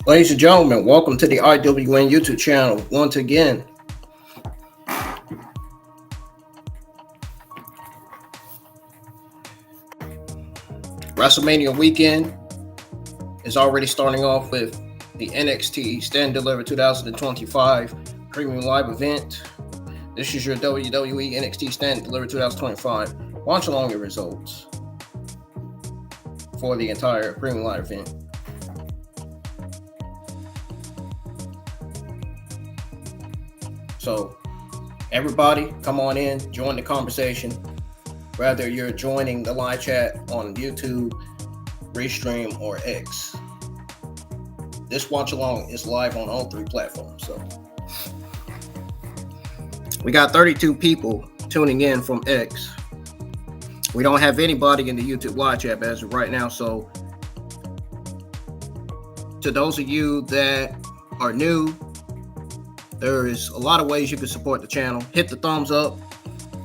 Ladies and gentlemen, welcome to the IWN YouTube channel once again. WrestleMania weekend is already starting off with the NXT Stand Deliver 2025 Premium Live event. This is your WWE NXT Stand Deliver 2025. Watch along your results for the entire Premium Live event. So everybody come on in, join the conversation. Whether you're joining the live chat on YouTube, Restream, or X. This watch along is live on all three platforms. So we got 32 people tuning in from X. We don't have anybody in the YouTube live chat as of right now. So to those of you that are new, there is a lot of ways you can support the channel. Hit the thumbs up,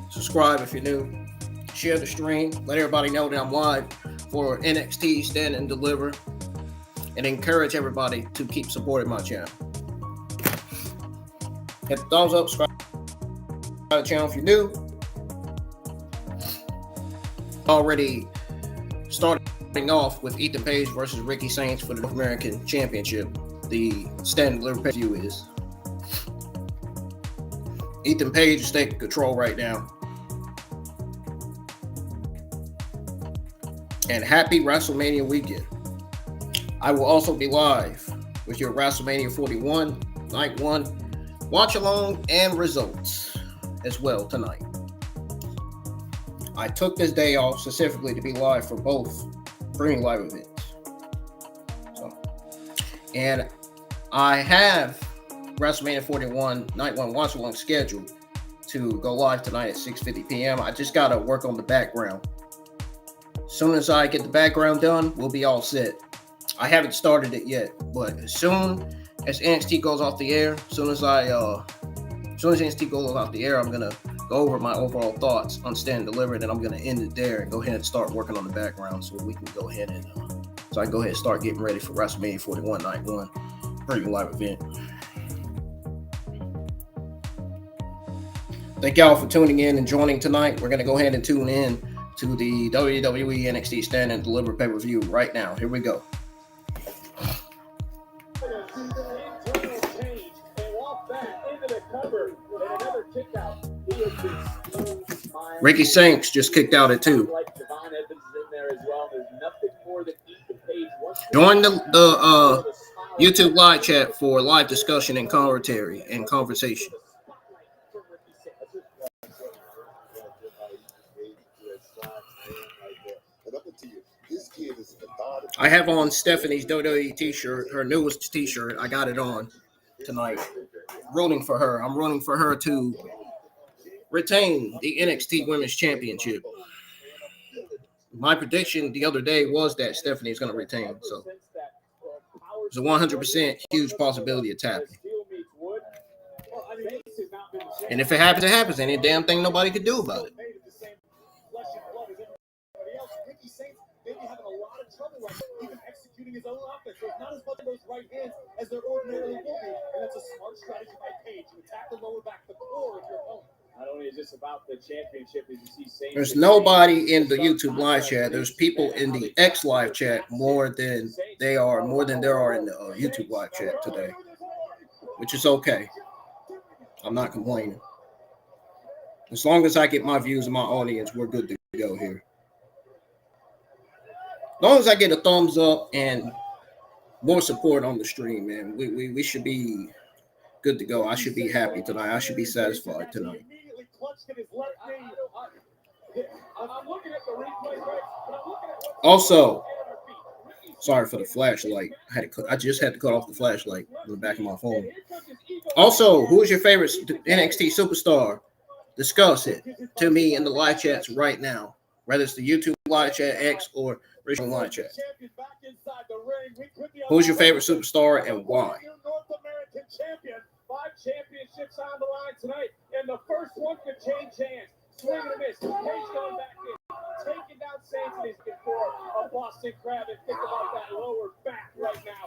subscribe if you're new, share the stream, let everybody know that I'm live for NXT Stand and Deliver, and encourage everybody to keep supporting my channel. Hit the thumbs up, subscribe to the channel if you're new. Already starting off with Ethan Page versus Ricky Saints for the North American Championship. The Stand and Deliver pay-per-view is. Ethan Page is taking control right now. And happy WrestleMania weekend. I will also be live with your WrestleMania 41 Night 1 watch along and results as well tonight. I took this day off specifically to be live for both Premium Live events. And I have WrestleMania 41 Night 1 watch along scheduled to go live tonight at 6:50 p.m. I just got to work on the background. As soon as I get the background done, we'll be all set. I haven't started it yet, but as soon as NXT goes off the air, as soon as NXT goes off the air, I'm gonna go over my overall thoughts on Stand and Deliver, and I'm gonna end it there and go ahead and start working on the background so we can go ahead and so I can go ahead and start getting ready for WrestleMania 41 Night 1 Premium Live event. Thank y'all for tuning in and joining tonight. We're gonna go ahead and tune in to the WWE NXT Stand and Deliver pay-per-view right now. Here we go. Ricky Saints just kicked out at 2. Join the YouTube live chat for live discussion and commentary and conversation. I have on Stephanie's WWE t-shirt, her newest t-shirt. I got it on tonight. Rooting for her. I'm rooting for her to retain the NXT Women's Championship. My prediction the other day was that Stephanie is going to retain. So it's a 100% huge possibility it's happening. And if it happens, it happens. Ain't a damn thing nobody could do about it. Even executing his own offense. There's not as much of those right hands as there ordinarily will be, and that's a smart strategy by Paige to attack the lower back, the core of your opponent. Not only is this about the championship, as you see, there's nobody in the YouTube live chat. There's people in the X live chat more than there are in the YouTube live chat today, which is okay. I'm not complaining. As long as I get my views and my audience, we're good to go here. As long as I get a thumbs up and more support on the stream, man, we should be good to go. I should be happy tonight. I should be satisfied tonight. Also, sorry for the flashlight. I just had to cut off the flashlight in the back of my phone. Also, who is your favorite NXT superstar? Discuss it to me in the live chats right now, whether it's the YouTube live chat, X, or Restream live chat. Who's your favorite superstar and why? 5 championships on the line tonight, and the first one could change hands. Swing and a miss. Paige going back in, taking down Saints before a Boston Crab, and think about that lower back right now.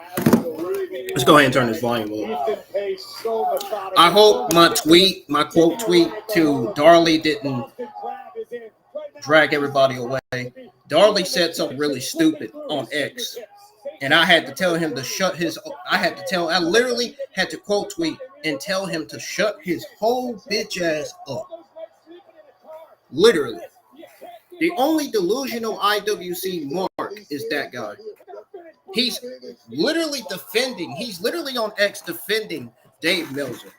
Let's go ahead and turn this volume up. I hope my quote tweet to Darley didn't drag everybody away. Darley said something really stupid on X, and I had to tell him to shut his. I literally had to quote tweet and tell him to shut his whole bitch ass up. Literally. The only delusional IWC mark is that guy. He's literally defending. He's literally on X defending Dave Meltzer.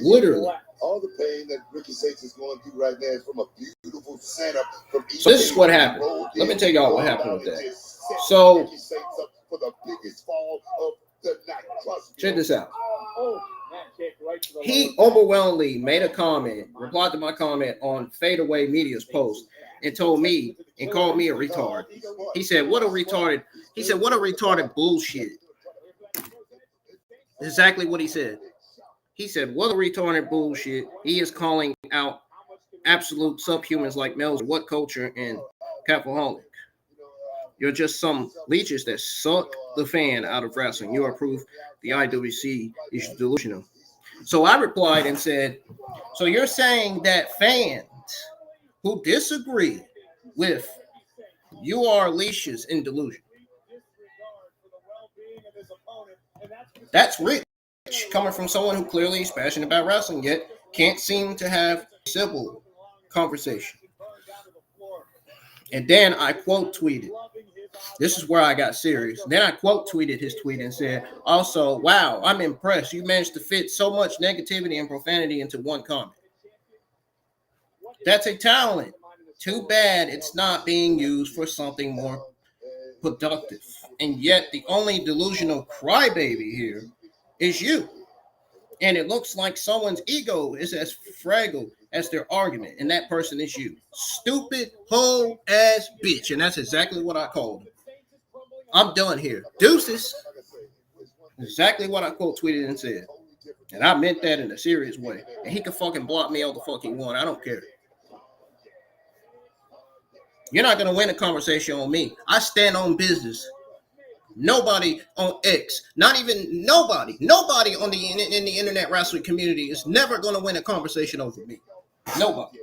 Literally. All the pain that Ricky Saints is going through right now is from a beautiful setup. So this is what happened. Let me tell y'all what happened with that. So check this out. He overwhelmingly made a comment, replied to my comment on Fadeaway Media's post, and told me and called me a retard. He said, "What a retarded." He said, "What a retarded bullshit." Exactly what he said. He said, "What a retarded bullshit." He is calling out absolute subhumans like Melzer. What culture and Capaholic? You're just some leeches that suck the fan out of wrestling. You are proof the IWC is delusional. So I replied and said, so you're saying that fans who disagree with you are leashes in delusion. That's rich, coming from someone who clearly is passionate about wrestling, yet can't seem to have a civil conversation. And then I quote tweeted. This is where I got serious. Then I quote tweeted his tweet and said, also, wow, I'm impressed. You managed to fit so much negativity and profanity into one comment. That's a talent. Too bad it's not being used for something more productive. And yet the only delusional crybaby here is you. And it looks like someone's ego is as fragile as their argument. And that person is you. Stupid, whole ass bitch. And that's exactly what I called him. I'm done here. Deuces. Exactly what I quote tweeted and said. And I meant that in a serious way. And he can fucking block me all the fuck he want. I don't care. You're not going to win a conversation on me. I stand on business. Nobody on X, not even nobody on in the internet wrestling community is never going to win a conversation over me. Nobody.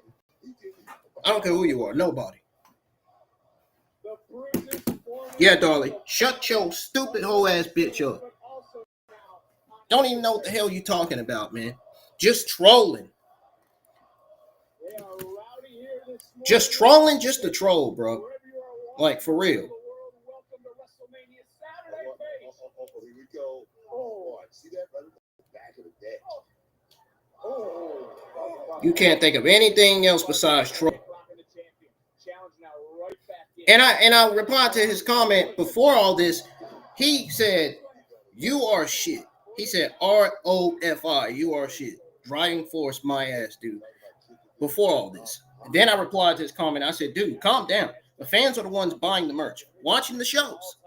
I don't care who you are. Nobody. Yeah, darling. Shut your stupid whole ass bitch up. Don't even know what the hell you talking about, man. Just trolling. Just trolling just to troll, bro. Like, for real. Here we go. Oh, see that right at the back of the deck. You can't think of anything else besides troll. And I replied to his comment before all this. He said, "You are shit." He said, "ROFI, you are shit. Driving force my ass, dude." Before all this. And then I replied to his comment. I said, "Dude, calm down. The fans are the ones buying the merch, watching the shows.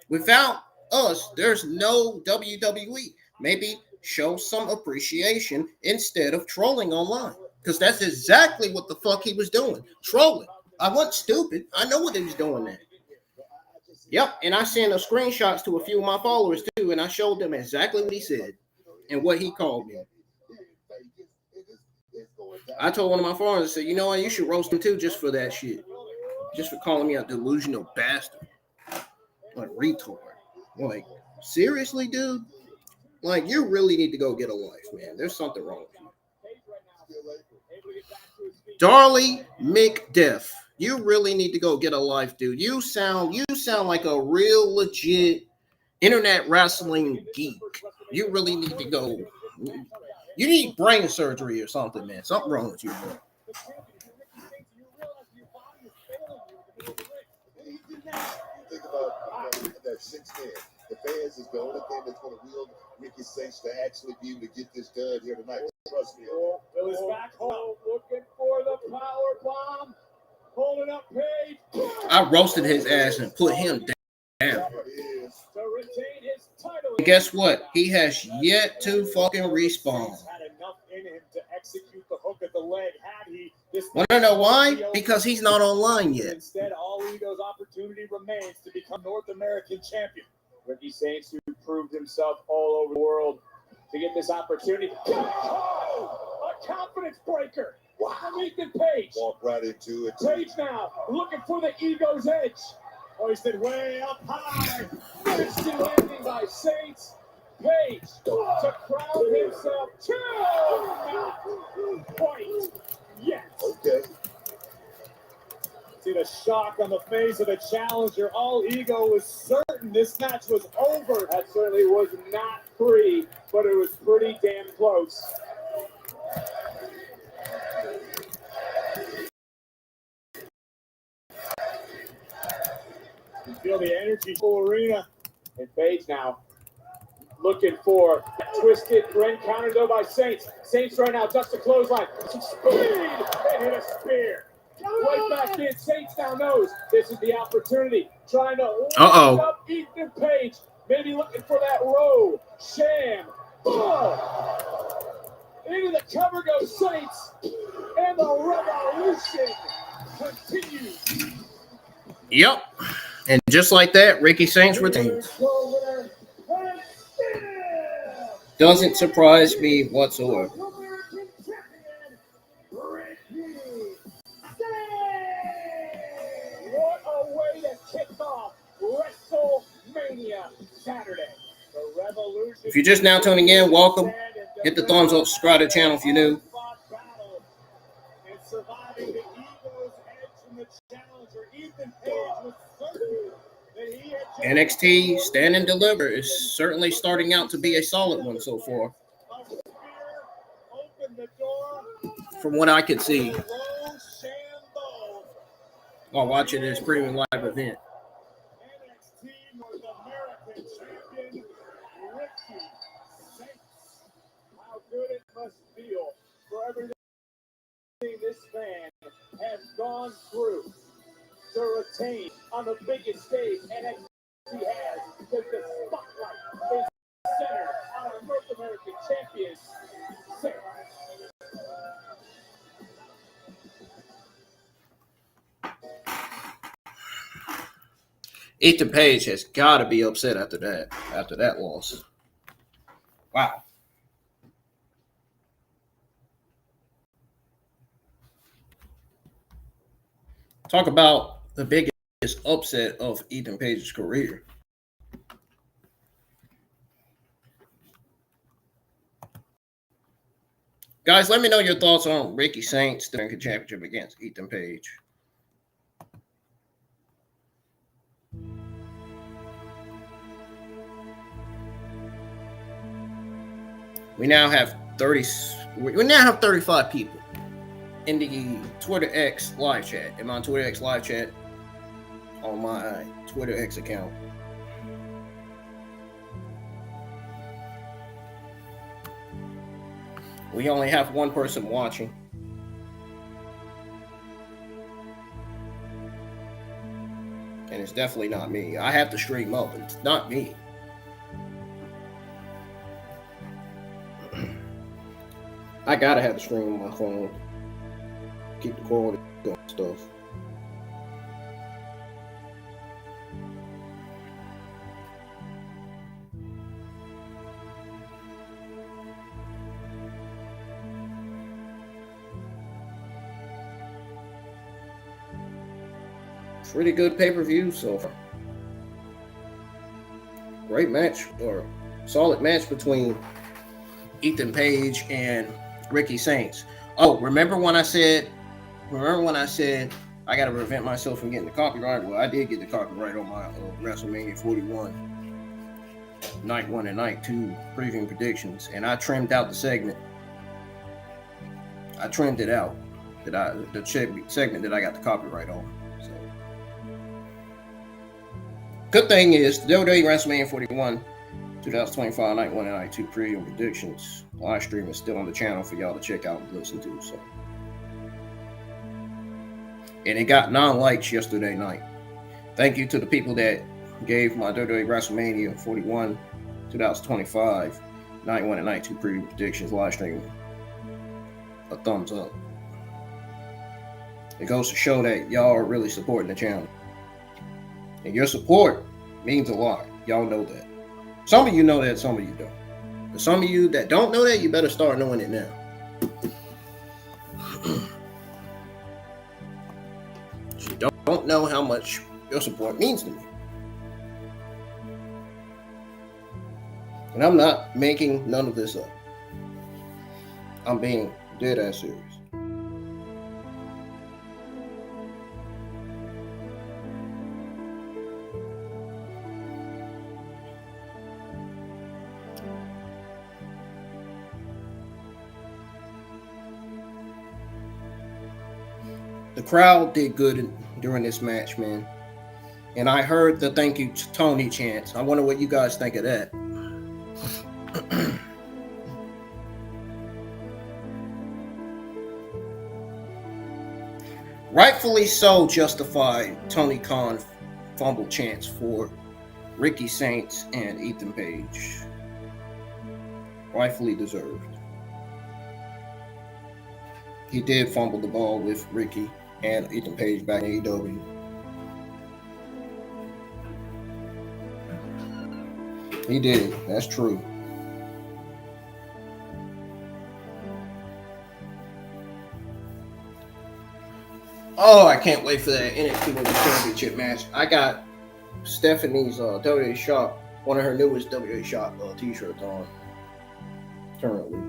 Without us, there's no WWE. Maybe show some appreciation instead of trolling online." Because that's exactly what the fuck he was doing. Trolling. I wasn't stupid. I know what he was doing there. Yep, and I sent a screenshots to a few of my followers too, and I showed them exactly what he said and what he called me. I told one of my followers, I said, "You know what, you should roast him too just for that shit. Just for calling me a delusional bastard. Like, retard. Like, seriously, dude? Like, you really need to go get a life, man. There's something wrong with you." Darley McDeff, you really need to go get a life, dude. You sound like a real legit internet wrestling geek. You really need to go. You need brain surgery or something, man. Something wrong with you, man. Think about that 6-10. The fans is the only thing that's going to wield Ricky Saints to actually be able to get this done here tonight. Trust me. It was back home looking for the power bomb. Holding up Page. I roasted his ass and put him down. To retain his title. And guess what? He has yet to fucking respawn. Had enough in him to execute the hook at the leg. Had he Want to know why? Because he's not online yet. Instead, All Ego's opportunity remains to become North American champion. Ricky Saints, who proved himself all over the world to get this opportunity. Oh, a confidence breaker. Wow. From Ethan Page. Walk right into it. Page now looking for the Ego's edge. Hoisted way up high. Nasty landing by Saints. Page to crown himself. Not quite yet. Okay. See the shock on the face of the challenger. All Ego was certain this match was over. That certainly was not free, but it was pretty damn close. You feel the energy full arena. And Page now looking for twisted Ren counter though by Saints. Saints right now ducks the clothesline. Some speed and hit a spear. Right back in. Saints now knows this is the opportunity. Trying to line up Ethan Page. Maybe looking for that row. Sham. Into the cover goes Saints. And the revolution continues. Yep. And just like that, Ricky Saints retains. Doesn't surprise me whatsoever. What a way to kick off WrestleMania Saturday. The Revolution. If you're just now tuning in, welcome. Hit the thumbs up, subscribe to the channel if you're new. And surviving the Ego's edge from the challenger, Ethan Page was certain that he had NXT Stand Deliver is certainly starting out to be a solid one so far. From what I could see while watching this premium live event. NXT North American champion Ricky Saints. How good it must feel for everything this fan has gone through to retain on the biggest stage NXT has, because the spotlight is centered on our North American champion Saints. Ethan Page has got to be upset after that loss. Wow. Talk about the biggest upset of Ethan Page's career. Guys, let me know your thoughts on Ricky Saints' championship against Ethan Page. We now have 30. We now have 35 people in the Twitter X live chat. In my Twitter X live chat on my Twitter X account. We only have one person watching. And it's definitely not me. I have to stream up, but it's not me. I gotta have the stream on my phone. Keep the quality going stuff. Pretty good pay-per-view so far. Great match, or solid match between Ethan Page and Ricky Saints. Oh, remember when I said I got to prevent myself from getting the copyright? Well, I did get the copyright on my WrestleMania 41 Night 1 and Night 2 preview predictions, and I trimmed out the segment. I trimmed it out, the segment that I got the copyright on. So, good thing is, the WWE WrestleMania 41 2025 Night 1 and Night 2 preview predictions live stream is still on the channel for y'all to check out and listen to. So, and it got 9 likes yesterday night. Thank you to the people that gave my WWE WrestleMania 41 2025 Night 1 and Night 2 preview predictions live stream a thumbs up. It goes to show that y'all are really supporting the channel. And your support means a lot. Y'all know that. Some of you know that, some of you don't. But some of you that don't know that, you better start knowing it now. You don't know how much your support means to me. And I'm not making none of this up. I'm being dead ass serious. The crowd did good during this match, man. And I heard the thank you to Tony chants. I wonder what you guys think of that. Rightfully so justified Tony Khan fumble chants for Ricky Saints and Ethan Page. Rightfully deserved. He did fumble the ball with Ricky and Ethan Page back in AEW. He did. That's true. Oh, I can't wait for that NXT Women's Championship match. I got Stephanie's WWE Shop, one of her newest WWE Shop t-shirts on currently.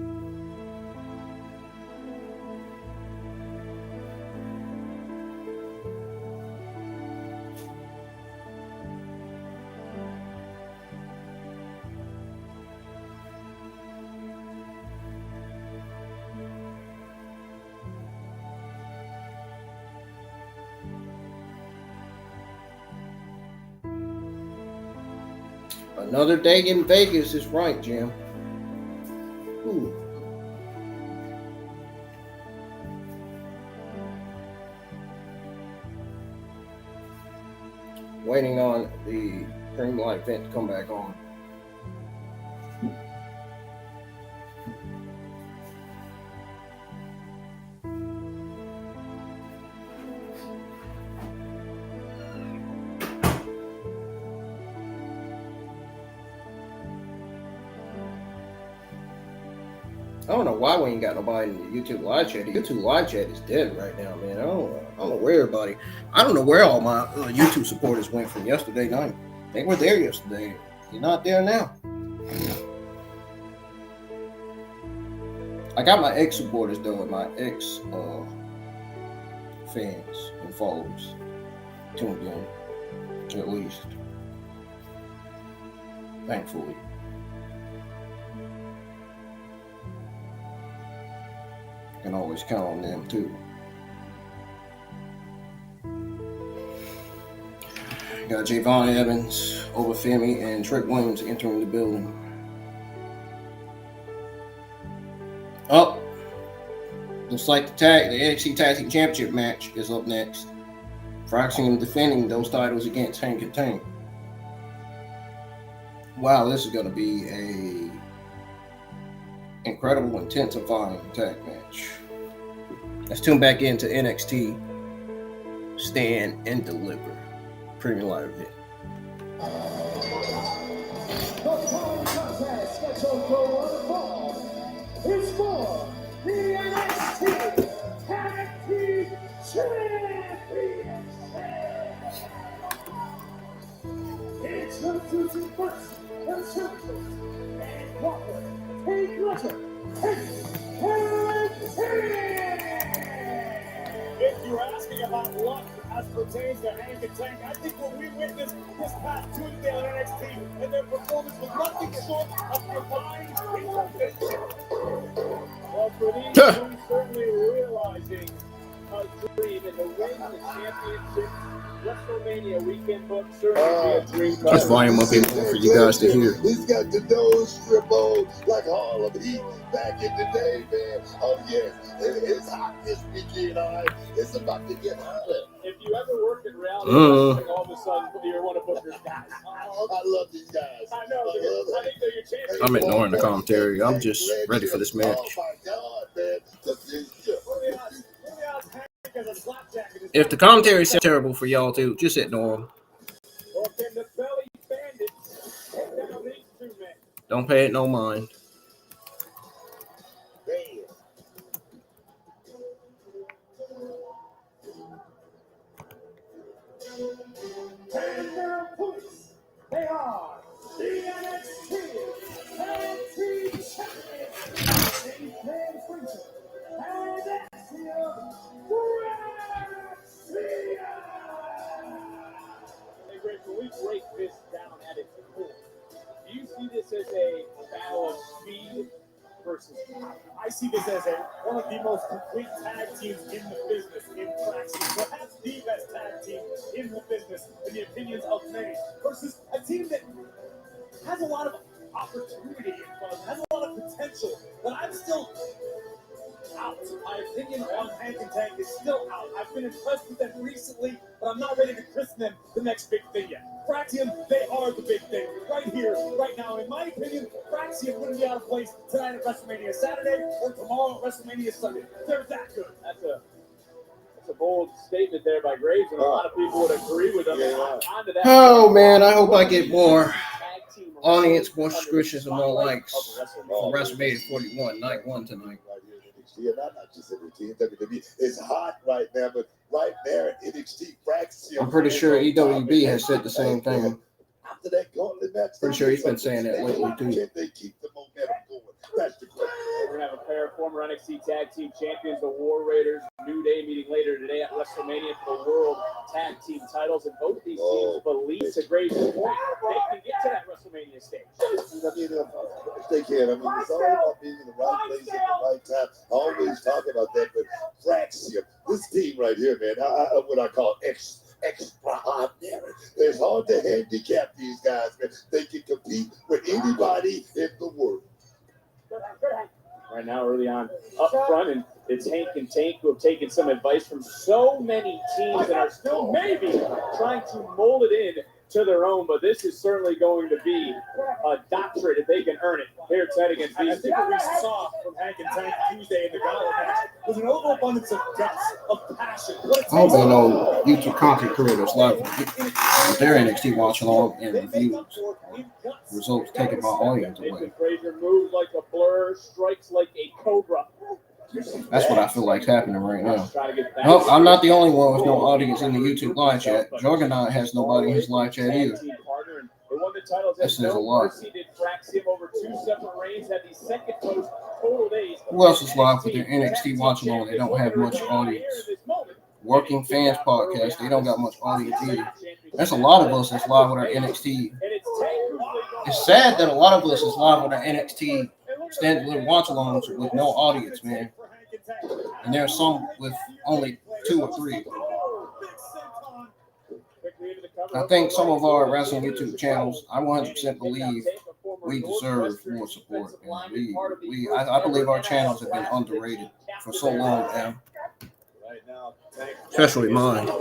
Another day in Vegas is right, Jim. Ooh. Waiting on the Dreamlight vent to come back on. I don't know why we ain't got nobody in the YouTube live chat. The YouTube live chat is dead right now, man. I don't know where everybody. I don't know where all my YouTube supporters went from yesterday night. They were there yesterday. You're not there now. I got my ex supporters though, and my ex fans and followers tuned in, at least. Thankfully. can always count on them too. Got Javon Evans, Obafemi, and Trick Williams entering the building. Oh, looks like the NXT Tag Team Championship match is up next. Fraxium defending those titles against Hank and Tank. Wow, this is going to be a incredible, intensifying tag match. Let's tune back into NXT Stand and Deliver premium live event. The following contest scheduled for one fall is for the NXT Tag Team Championship. Introducing first the champion and Walker, Take Letter, If you're asking about luck as pertains to Hank and Tank, I think what we witnessed this past Tuesday on NXT and their performance was nothing short of divine intervention. Well, for these two, certainly realizing a dream in the win of the championship, WrestleMania weekend book certainly be a dream. Let's volume up even more for you guys to hear. He's got the nose strip on like Harlem Heat back in the day, man. Oh, yes. It's hot this weekend, all right? It's about to get hotter. If you ever work in reality, all of a sudden you're one of Booker's guys. I love these guys. I know. I think they're your champions. I'm ignoring the commentary. I'm just ready for this match. Oh, my God, man. If the commentary is terrible for y'all too, just ignore them. Don't pay it no mind. And their opponents, they are the NXT Tag Team Champions, Dave Van Friesen and Axiom Restream. Hey, Rich, when we break this down at its core, do you see this as a battle of speed versus power? I see this as one of the most complete tag teams in the business in practice. Perhaps the best tag team in the business, in the opinions of many, versus a team that has a lot of opportunity in front of them, has a lot of potential, but I'm still out. My opinion on Hank and Tank is still out. I've been impressed with them recently, but I'm not ready to christen them the next big thing yet. Fraxium, they are the big thing. Right here, right now. In my opinion, Fraxium wouldn't be out of place tonight at WrestleMania Saturday or tomorrow at WrestleMania Sunday. They're that good. That's a bold statement there by Graves, and a lot of people would agree with them. Oh man, I hope I get more audience, more subscriptions, and more likes for WrestleMania 41, night 1 tonight. Yeah, not just NXT, WWE. It's hot right now, but right there at NXT, Fraxium. I'm pretty sure EWB has said the same thing. After that gauntlet match, Pretty sure he's been saying that lately too. Can they keep the momentum going? That's the question. We're going to have a pair of former NXT Tag Team Champions, the War Raiders, New Day meeting later today at WrestleMania for the World Tag Team titles. And both these teams believe, to Graves' point, they can get to that WrestleMania stage. I mean, they can. I mean, it's all about being in the right place at the right time. I always talk about that, but Fraxium, this team right here, man, what I call extraordinary. It's hard to handicap these guys, man. They can compete with anybody in the world. Right now, early on, up front, and it's Hank and Tank who have taken some advice from so many teams and are still maybe trying to mold it in to their own, but this is certainly going to be a doctorate if they can earn it here tonight against these. I think what we saw from Hank and Tank Tuesday in the Gauntlet match was an overabundance of guts, of passion. I hope they know YouTube content creators live with their NXT watch along and reviews. Results taken by audience away. Frazier moves like a blur, strikes like a cobra. That's what I feel like's happening right now. Nope, I'm not the only one with no audience in the YouTube live chat. Juggernaut has nobody in his live chat either. That says a lot. Who else is live with their NXT watch along? They don't have much audience. Working Fans Podcast, they don't got much audience either. There's a lot of us that's live with our NXT. It's sad that a lot of us is live with our NXT Stand Deliver watch alongs with no audience, man. And there are some with only 2 or 3. I think some of our wrestling YouTube channels, I 100% believe we deserve more support. I believe our channels have been underrated for so long now, especially mine. There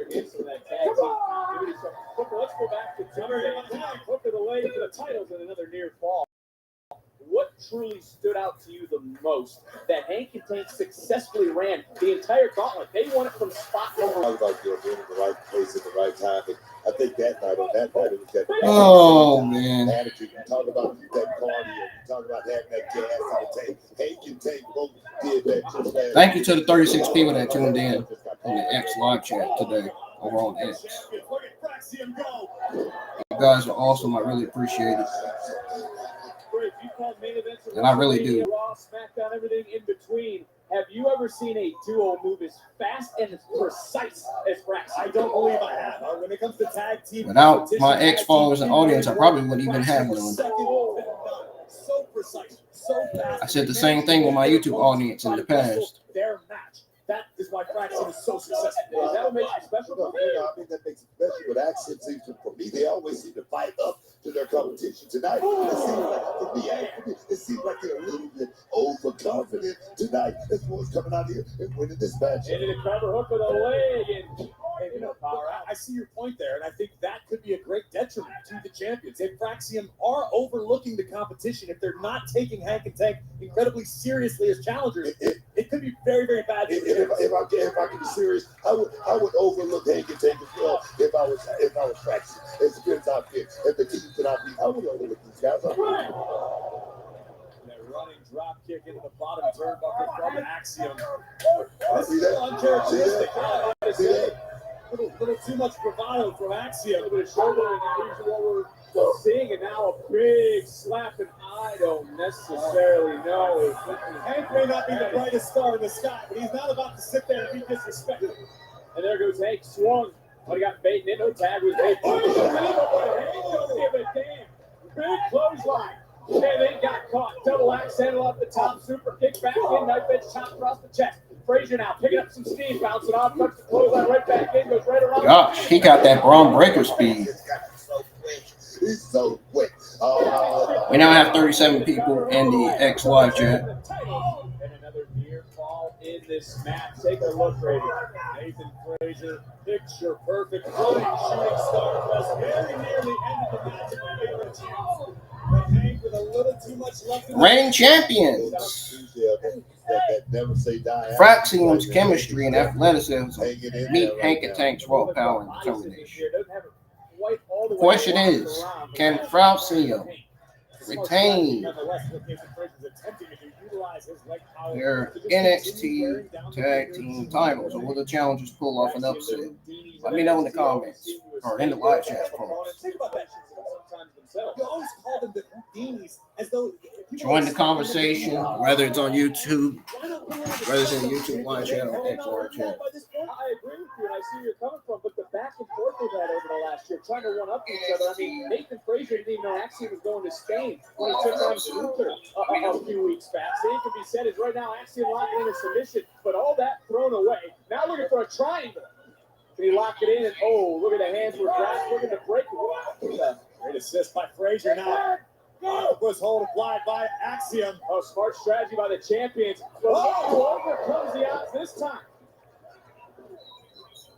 again, some of that tag team continuity. So, let's go back to Tuesday. Look at the lady for the titles and another near fall. What truly stood out to you the most that Hank and Tank successfully ran the entire gauntlet? They won it from spot number one. Talk about being in the right place at the right time. And I think that night, it was that Man. attitude. You talk about that cardio. You talk about having that gas in the tank. Hank and Tank both did that just last. Thank you to the 36 people that tuned in on the X live chat today over on X. You guys are awesome. I really appreciate it. And I really do. SmackDown, everything in between. Have you ever seen a duo move as fast and as precise as Braxton? I don't believe I have. When it comes to tag team, without my X followers and audience, I probably wouldn't even have none. So precise, so fast. I said the same thing with my YouTube audience in the past. Their match. That is why Braxton is so successful. That makes you special. I think that makes it special. But Accent seems to, for me, they always seem to fight up to their competition tonight. It seems like they're a little bit overconfident tonight. As far as coming out here and winning this match. Into the cover hook with a leg and power out. I see your point there, and I think that could be a great detriment to the champions. If Braxium are overlooking the competition, if they're not taking Hank and Tank incredibly seriously as challengers, it could be very, very bad. If I can be serious, I would overlook Hank and Tank as well. If I was Braxium, as good as I feel, if the teams that I beat, I would overlook these guys. That running drop kick into the bottom turnbuckle from Axiom. This is uncharacteristic. A little too much bravado from Axiom. A little bit of shouldering and usually what we're seeing, and now a big slap, and I don't necessarily know. Hank may not be the brightest star in the sky, but he's not about to sit there and be disrespected. And there goes Hank, swung. But he got baited in. No tag was made. Hank don't give a damn. Big clothesline. And they got caught. Double axe handle off the top. Super kick back in. Knife edge chop across the chest. Frazier now picking up some steam. Bouncing off. Tucks the clothesline right back in. Goes right around. Gosh, he got that Braun Breaker speed. He's so quick. We now have 37 people in the X live chat. And another near fall in this match. Take a look, Brady. Nathan Frazier, picture perfect. Floating shooting star fest. Very near the end of the match. But Hank with a little too much left. Reigning champions. Never say die. Fraxium's chemistry and athleticism meet Hank and Tank's raw power and determination. The question is, can Fraxium retain their NXT tag team titles, or will the challengers pull off an upset? Let me know in the comments or in the live chat forums. Join the conversation, whether it's on YouTube, whether it's in the YouTube live chat or X live chat. I agree with you, and I see where you're coming from, but the back and forth they've had over the last year, trying to run up each other. I mean, Nathan Frazier didn't even know Axiom was going to Spain when he took on Luther a few weeks back. Same can be said is right now Axiom locking in a submission, but all that thrown away. Now looking for a triangle. Can he lock it in? And oh, look at the hands were grasped, looking to break it. Great assist by Frazier now. Was hold applied by Axiom. Oh, smart strategy by the champions. But overcomes the odds this time.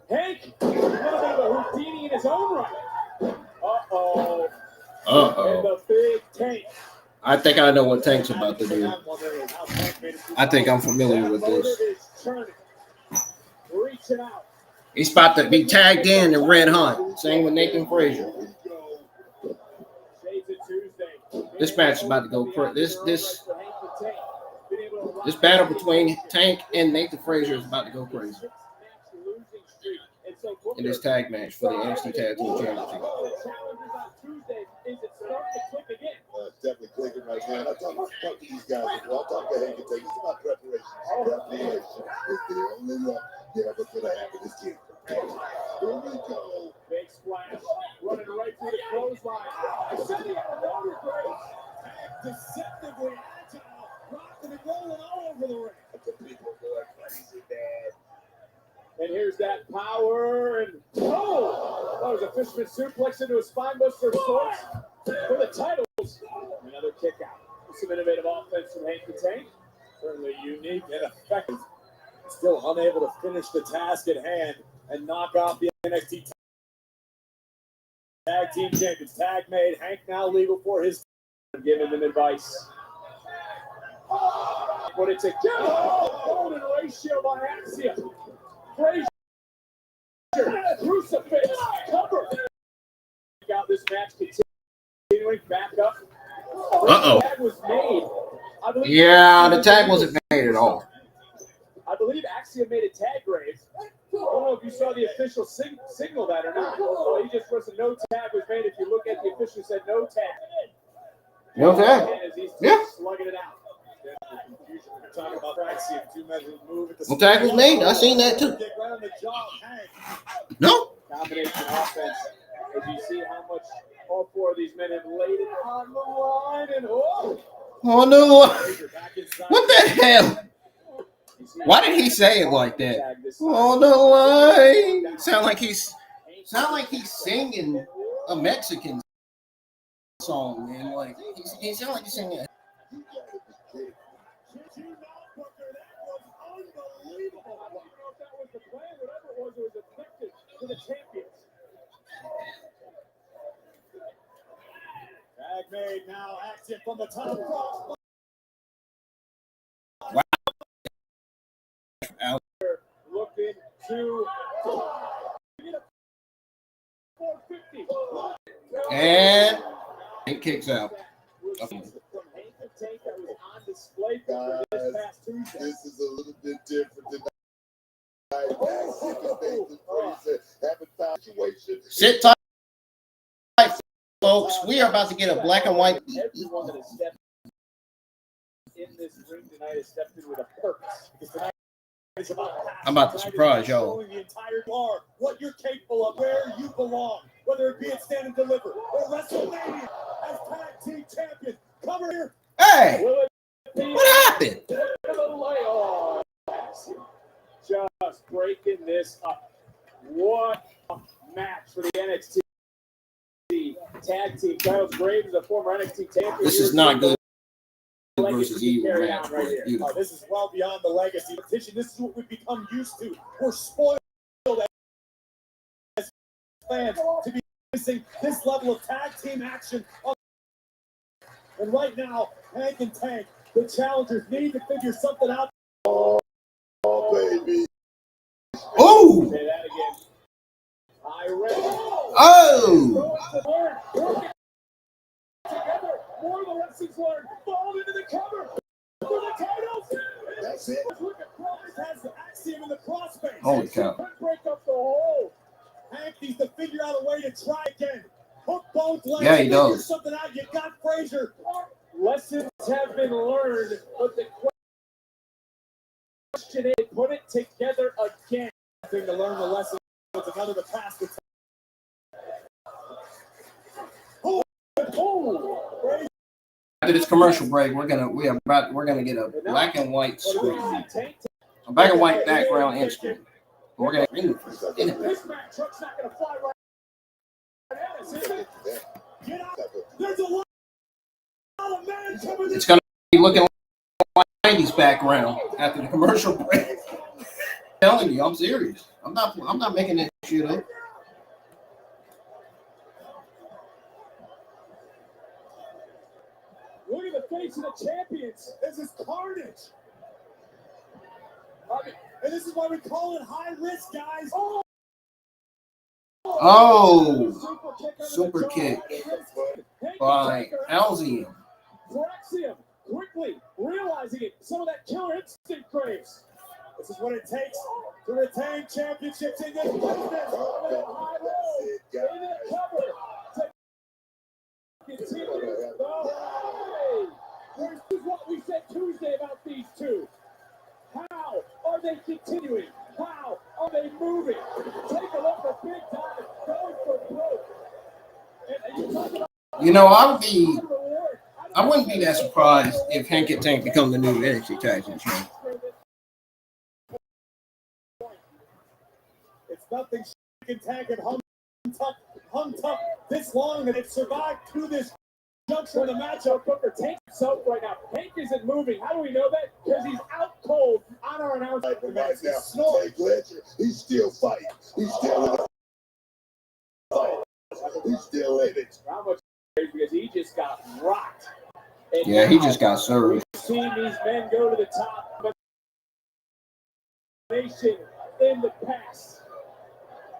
Hank, a little bit of a Houdini in his own right. Uh-oh. And the big Tank. I think I know what Tank's about to do. I think I'm familiar with this. Reaching out. He's about to be tagged in the Red Hunt. Same with Nathan Frazier. This match is about to go crazy. This battle between Tank and Nathan Frazier is about to go crazy. In this tag match for the NXT Tag Team Championship. Definitely clicking right now. I talk to these guys as well. I talk to Hank and Tank. It's about preparation. It's the only look. Yeah, what's going to happen this kid? Here we go. Big splash. Running right through the clothesline. power, and that was a fisherman suplex into a spinebuster of sorts for the titles. Another kick out. Some innovative offense from Hank the Tank. Certainly unique and effective. Still unable to finish the task at hand and knock off the NXT Tag Team Champions. Tag made. Hank now legal for his team. Giving them advice. Put it together. Golden ratio by Axiom. Frazier. Crucifix. Cover. Got this match continuing back up. Uh-oh. Tag was made. Yeah, the tag wasn't made at all. I believe Axiom made a tag, Graves. I don't know if you saw the official signal that or not. Oh, he just was a no tag was made. If you look at the official, said no tag. No tag. Yeah. Slugging it out. Talking about Axiom, 2 measures move at the No tag was made. I seen that too. No. Combination offense. As you see how much all 4 of these men have laid it on the line, and Oh no. What the hell? Why did he say it like that? On the line. Sound like he's singing a Mexican song, man. Like he sound like he's singing. Tag made now. Axiom from the top. Looking to 450. And he kicks out. Guys, this is a little bit different tonight. Sit tight, folks. We are about to get a black and white. Everyone that has stepped in this ring tonight has stepped in with a purpose. I'm about to surprise y'all. The entire bar, what you're capable of, where you belong, whether it be at Stand and Deliver or WrestleMania as tag team champions. Cover here. Hey, what happened? Just breaking this up. What a match for the NXT tag team titles. Graves is a former NXT champion. This is not good versus evil match. Right here. This is well beyond the legacy competition. This is what we've become used to. We're spoiled as fans to be missing this level of tag team action. And right now, Hank and Tank, the challengers, need to figure something out. Oh, baby. Oh! Say that again. I read. Oh! Together, more of the wrestling's learned. Fall into the cover for the titles. That's it. Look at Cross has the Axiom in the crossface. Holy cow. Break up the hole. Hank needs to figure out a way to try again. Hook both legs. Yeah, he does. Something out. You got Frazier. Lessons have been learned, but the question is, put it together again. I think to learn the lesson with another to pass the time. After this commercial break, we're gonna get a black and white screen, a black and white background end screen. We're gonna This match truck's not gonna fly right at us, is it? Get out. There's a lot of men coming. It's gonna be looking like 90s background after the commercial break. I'm telling you, I'm serious. I'm not making that shit up. Look at the face of the champions. This is carnage. And this is why we call it high risk, guys. Super kick by Alzium. Axiom quickly realizing it. Some of that killer instinct craves. This is what it takes to retain championships in this business. High roll into the cover. Continue. This is what we said Tuesday about these two. How are they continuing? How are they moving? Take a look at big time. Going for broke. And you talk about I wouldn't be that surprised if Hank and Tank become the new NXT Tag Team Champions. It's Nothing can tag and hung tough this long, and it survived through this juncture of the matchup. Booker takes himself right now. Hank isn't moving. How do we know that? Because he's out cold on our announcement. Right now, Jake Ledger, he's still fighting. He's still in the fight. He's still in it. How much because he just got rocked. And Yeah, he just got served. We've seen these men go to the top of the nation in the past.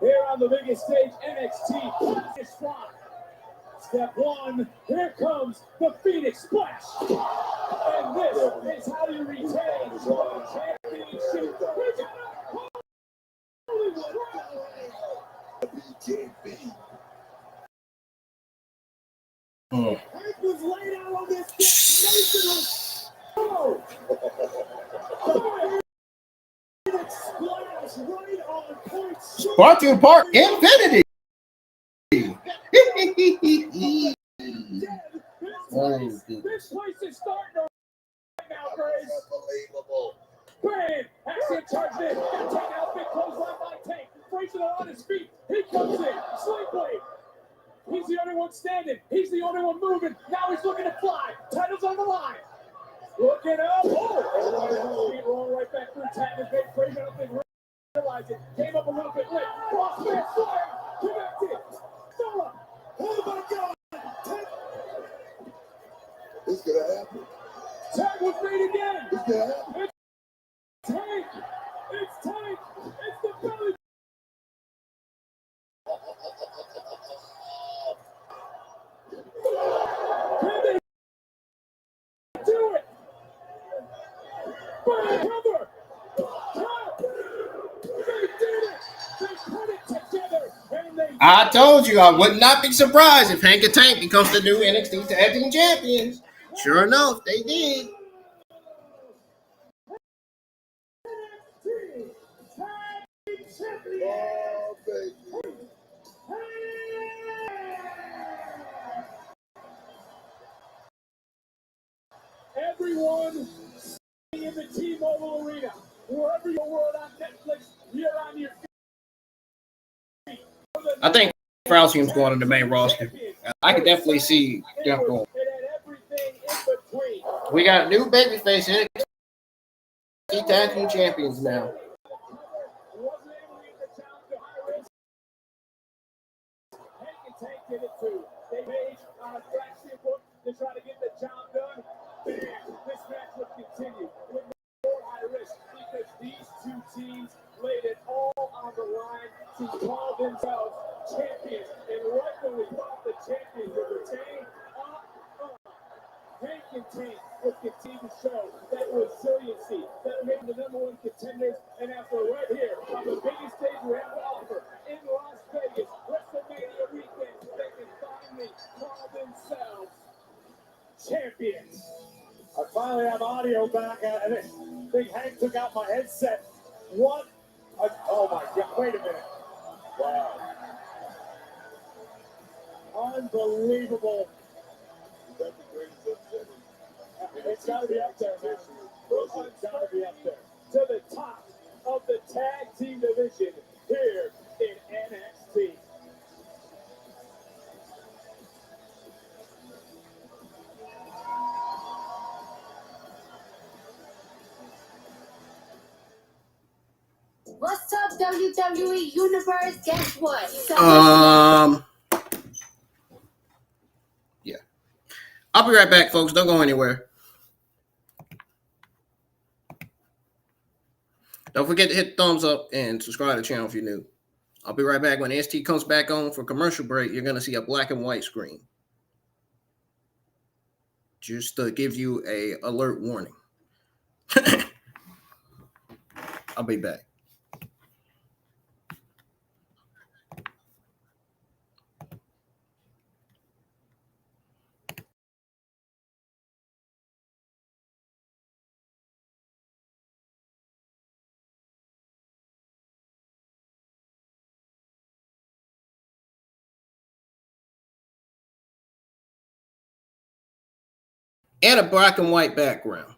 Here on the biggest stage, NXT is flying. Step one, here comes the Phoenix Splash. And this is how you retain the championship. BJB. Hank was laid out on this deck. Oh! Phoenix Splash right on point. Brought to Park Infinity. This place is starting to right now, Grace. Unbelievable. Bam! Action charged in. Got taken out. Big clothesline by Tank. Frazier on his feet. He comes in. Sling blade. He's the only one standing. He's the only one moving. Now he's looking to fly. Title's on the line. Looking up. Oh! Feet rolling right back through. Taking his big Frazier. I don't think realized it. Came up a little bit late. Crossface fire. Connected. Stella. Oh my God. It's gonna happen. Tag was made again. It's gonna happen. It's Tank. It's Tank. It's the belly. Can they do it? By cover. They did it. They put it together. And they I told you I would not be surprised if Hank and Tank becomes the new NXT Tag Team Champions. Sure enough, they did. Oh, baby. Everyone in the T-Mobile Arena, wherever you were on Netflix, you're on your feet. I think Frausium's going to the main roster. I could definitely see them going. It had everything in between. We got new babyface NXT Tag Team Champions now. Wasn't able to get the challenge to high risk. Hank and Tank did it too. They made on a flagship book to try to get the job done. Bam! This match would continue with more high risk because these two teams laid it all on the line to call themselves champions. And right when we thought the champions would retain, Hank and Tank would continue to show that resiliency that made them the #1 contenders. And after right here on the biggest stage we have to offer in Las Vegas, WrestleMania weekend, they can finally call themselves champions. I finally have audio back. I think Hank took out my headset. What? Oh my God! Wait a minute! Wow! Unbelievable! That's the greatest upset. It's got to be up there, man. It's got to be up there. To the top of the tag team division here in NXT. What's up, WWE Universe? Guess what? Yeah. I'll be right back, folks. Don't go anywhere. Don't forget to hit the thumbs up and subscribe to the channel if you're new. I'll be right back. When ST comes back on for commercial break, you're going to see a black and white screen. Just to give you a alert warning. I'll be back. And a black and white background.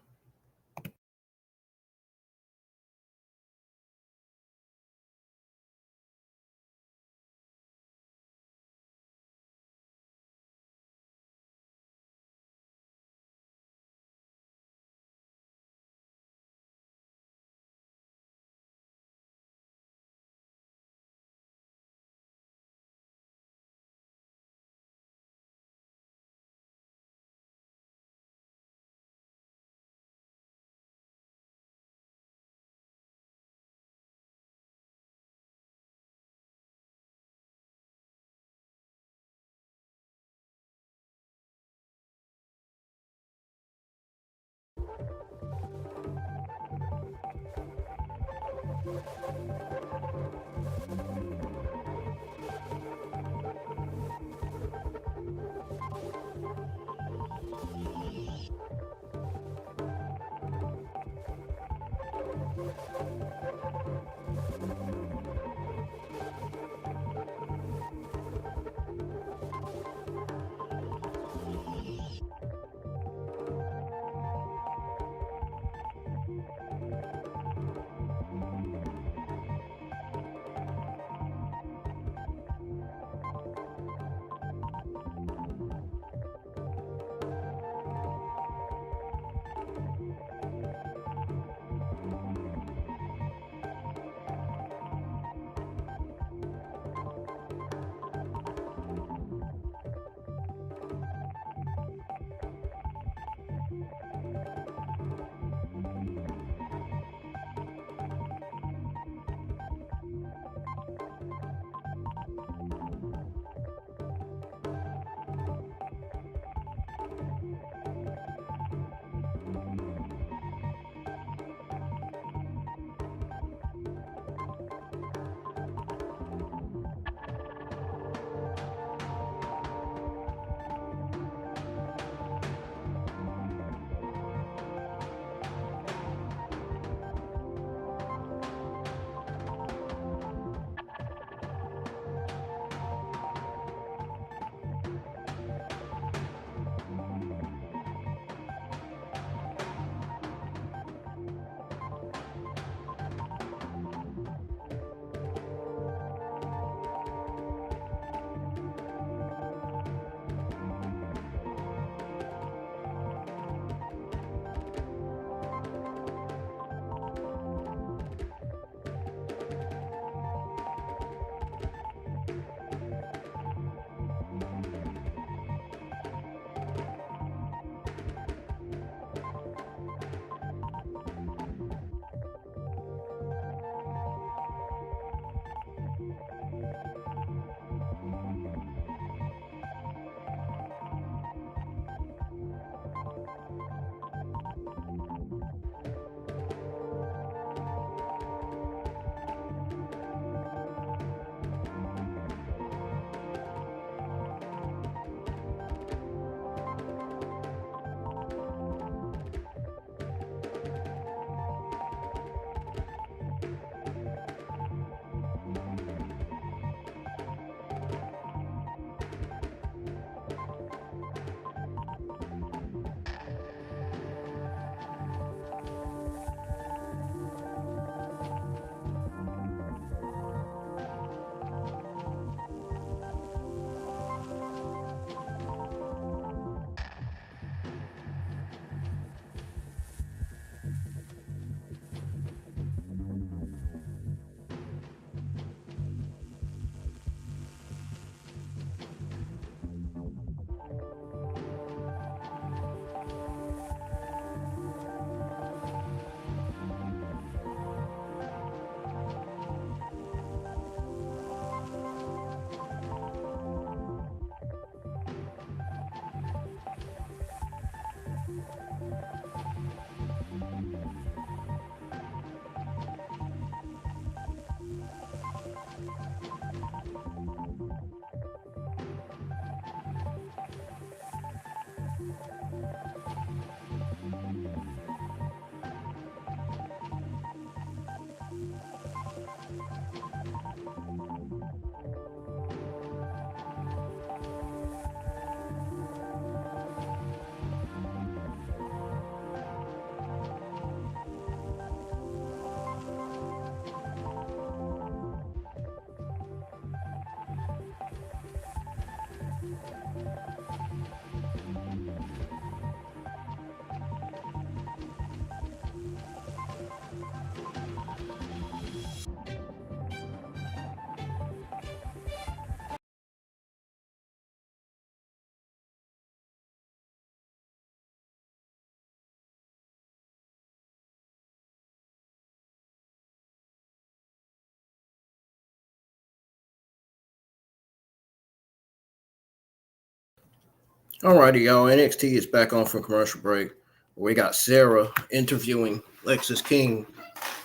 Alrighty, y'all. NXT is back on from commercial break. We got Sarah interviewing Lexis King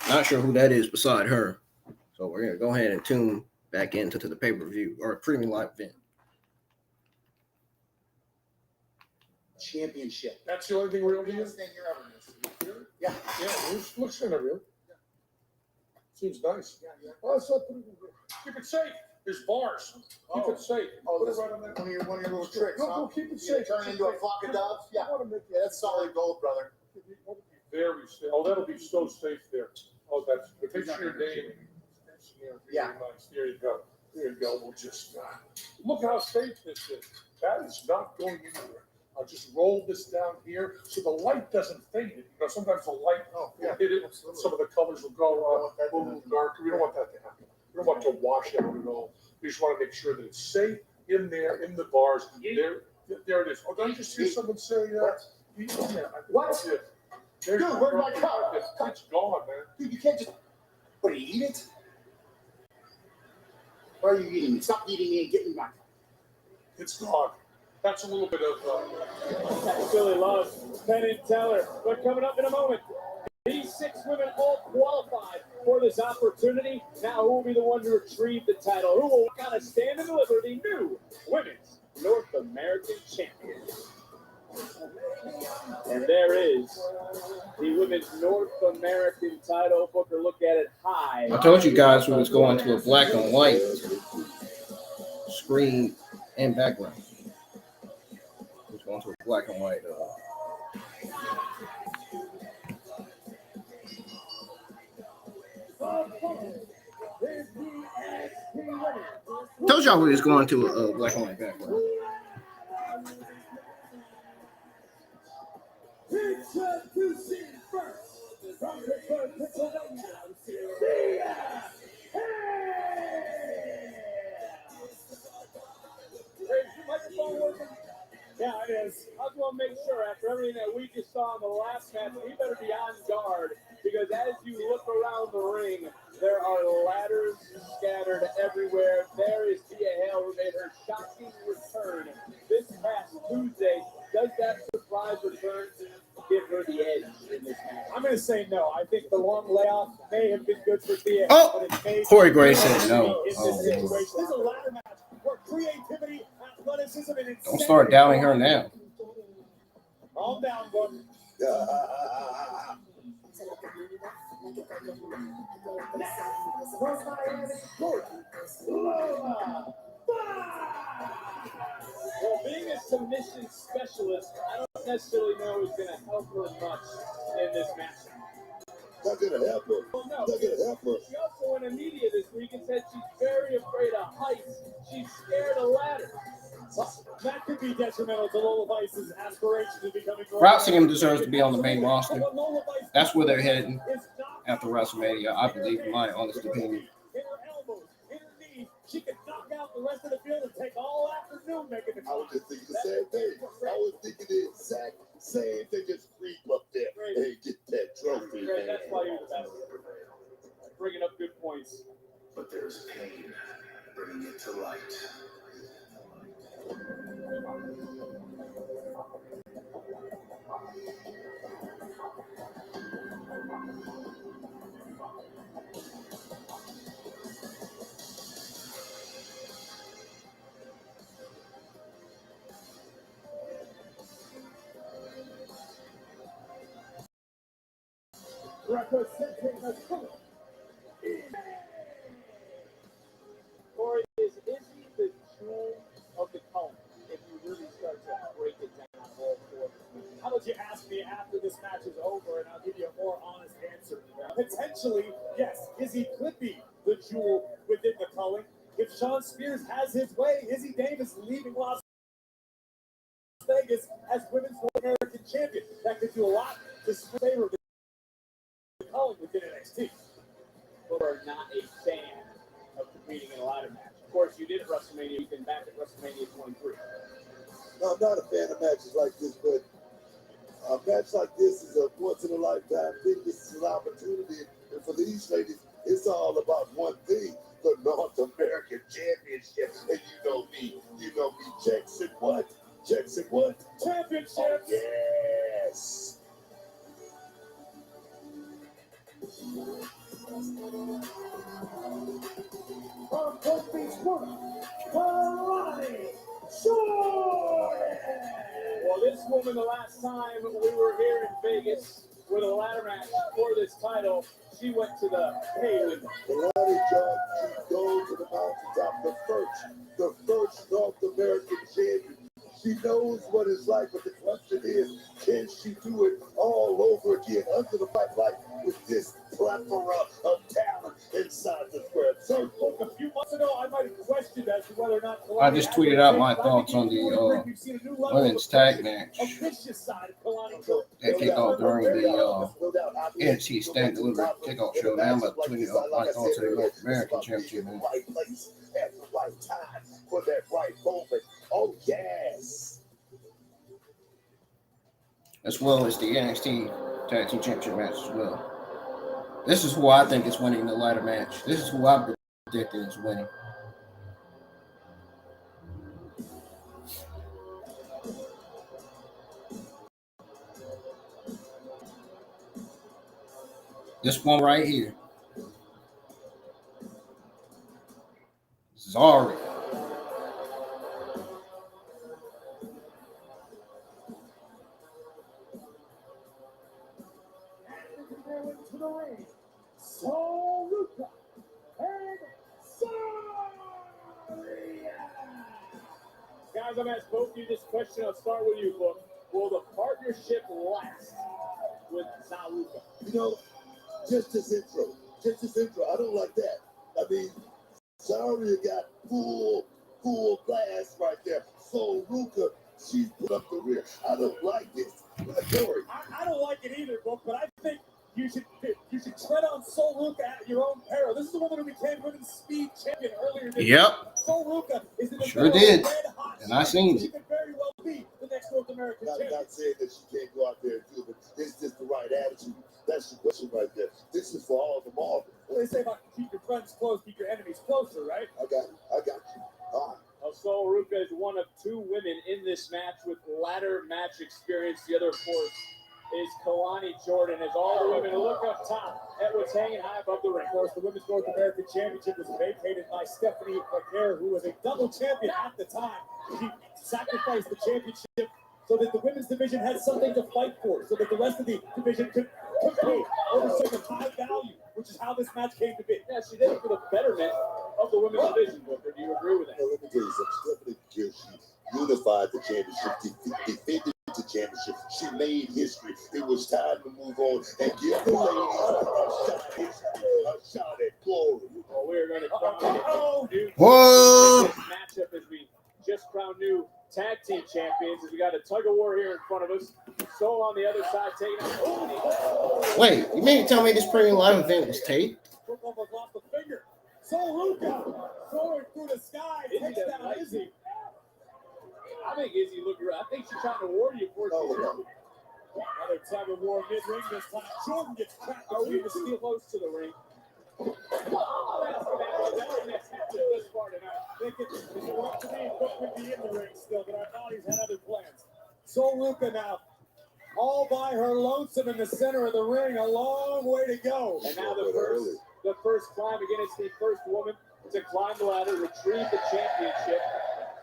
Not sure who that is beside her. So we're gonna go ahead and tune back into the pay-per-view or premium live event. Championship. That's the only thing we're Biggest doing. thing you're ever gonna see. Yeah. Yeah, looks kind of real. Seems nice. Yeah. Oh, it's not, keep it safe. There's bars. Keep it safe. Oh, Put that's it right on there. one of your little tricks, No, huh? no, keep it You gonna safe. turn into a flock of doves? Yeah. That's solid gold, brother. Very safe. Oh, that'll be so safe there. Oh, that's good. Make sure your name. Yeah. Nice. There you go. There you go. We'll just look how safe this is. That is not going anywhere. I'll just roll this down here so the light doesn't fade it. You know, sometimes the light will hit it. Absolutely. Some of the colors will go a little darker. We don't want that to happen. We don't want it to wash out at all. We just want to make sure that it's safe in there, in the bars. There it is. Oh, don't you just hear someone say, What? Dude, where'd my cup? It's gone, man. Dude, you can't just. What, do you eat it? Why are you eating it? Stop eating it and get me my cup. It's gone. That's a little bit of. Philly loves Penn and Teller. But coming up in a moment, these 6 women all qualified for this opportunity. Now, who will be the one to retrieve the title? Who will kind of stand and deliver the new Women's North American Champion? And there is the Women's North American title. Booker, look at it high. I told you guys we was going to a black and white screen and background. We was going to a black and white. Told y'all we was going to a black and white background. Introducing first from Pittsburgh, Pennsylvania, Thea. Is your microphone working? Yeah, it is. I just want to make sure after everything that we just saw in the last match, we better be on guard because as you look around the ring, there are ladders scattered everywhere. There is Thea Hale who made her shocking return this past Tuesday. Does that surprise return give her the edge in this match? I'm going to say no. I think the long layoff may have been good for Thea. Oh, but it may Corey Gray said no. in this situation. This is a ladder match where creativity, athleticism, and insanity. Don't start doubting her now. Calm down, book. Well, being a submission specialist, I don't necessarily know is going to help her much in this match. Not gonna help her. Well, no. Not gonna help her. She also went in media this week and said she's very afraid of heights. She's scared of ladders. That could be detrimental to Lola Vice's aspirations of becoming. Rousing deserves to be on the main roster. That's where they're heading after WrestleMania, I believe, in my honest opinion. In her elbows, in her knees, she could knock out the rest of the field and take all afternoon making the I was just thinking the same thing. I was thinking the exact same thing. Just creep up there and get that trophy, Great, man. that's why you're the best. Bringing up good points. But there's pain bringing it to light. Representing the color. Corey, is Izzy the jewel of the color? If you really start to break it down all four. How about you ask me after this match is over and I'll give you a more honest answer. Potentially, yes, Izzy could be the jewel within the culling. If Sean Spears has his way, Izzy Davis leaving Las Vegas as Women's North American Champion. That could do a lot to favor the culling within NXT. But we're not a fan of competing in a ladder match. Of course, you did at WrestleMania. You've been back at WrestleMania 23. No, I'm not a fan of matches like this, but a match like this is a once-in-a-lifetime thing. This is an opportunity. And for these ladies, it's all about one thing, the North American Championship. And you know me, Jackson what? Jackson what? Championship! Oh, yes! From Coach Beach woman, Kalani Jordan. Well, this woman, the last time we were here in Vegas with a ladder match for this title, she went to the pay window. Kalani Jordan, she goes to the mountaintop, the first North American champion. She knows what it's like, but the question is, can she do it all over again under the bright light with this plethora of talent inside the square circle? A few months ago, I might have questioned as to whether or not I just tweeted out my thoughts on the women's tag match that kicked off during the NXT Stand Deliver kickoff show. Now I'm about to tweet out my thoughts on the North American Championship match. Right place at the right time for that right moment. Oh, yes. As well as the NXT Tag Team Championship match as well. This is who I think is winning the ladder match. This is who I predicted is winning. This one right here. Zarya. To the ring, Sol Ruka and Zarya. Guys, I'm asking both of you this question. I'll start with you, Book. Will the partnership last with Zaruka? You know, just this intro. I don't like that. I mean, Zarya got full blast right there. So Ruka, she's put up the rear. I don't like this. Corey. I don't like it either, Book, but I think you should tread on Sol Ruka at your own peril. This is the woman who became women's speed champion earlier this year. Sol Ruka is in the Sure did. red hot. And I seen She it. could very well be the next North American champion. Not saying that she can't go out there and do it, but it's just the right attitude. That's the question right there. This is for all the Marvel. Well, they say about keep your friends close, keep your enemies closer, right? I got you. All right. Sol Ruka is one of two women in this match with ladder match experience. The other, of course, is Kalani Jordan. As all the women look up top at what's hanging high above the ring. Of course, the Women's North American Championship was vacated by Stephanie McCare, who was a double champion at the time. She sacrificed the championship so that the women's division had something to fight for, so that the rest of the division could compete over something high value, which is how this match came to be. Yeah, she did it for the betterment of the women's division, Booker. Do you agree with that? Let me tell you something. Stephanie McCare, she unified the championship, defended the championship. She made history. It was time to move on and give the ladies a shot at history, a shot at glory. Well, we're going to crown new Whoa! matchup as we just crowned new tag team champions. As we got a tug of war here in front of us. Sol on the other side taking out. Wait, you mean to tell me this premium live event was taped? Took almost lost a finger. Sol Ruka soaring through the sky. Takes down Izzy. I think Izzy looked around. I think she's trying to warn you for No. Another tug of war mid-ring this time. Jordan gets cracked. Are we still close to the ring? This far tonight. If it were up to me, Cook would be in the ring still, but our bodies had other plans. Sol Ruka now, all by her lonesome in the center of the ring. A long way to go. And now the first climb. Again, it's the first woman to climb the ladder, retrieve the championship.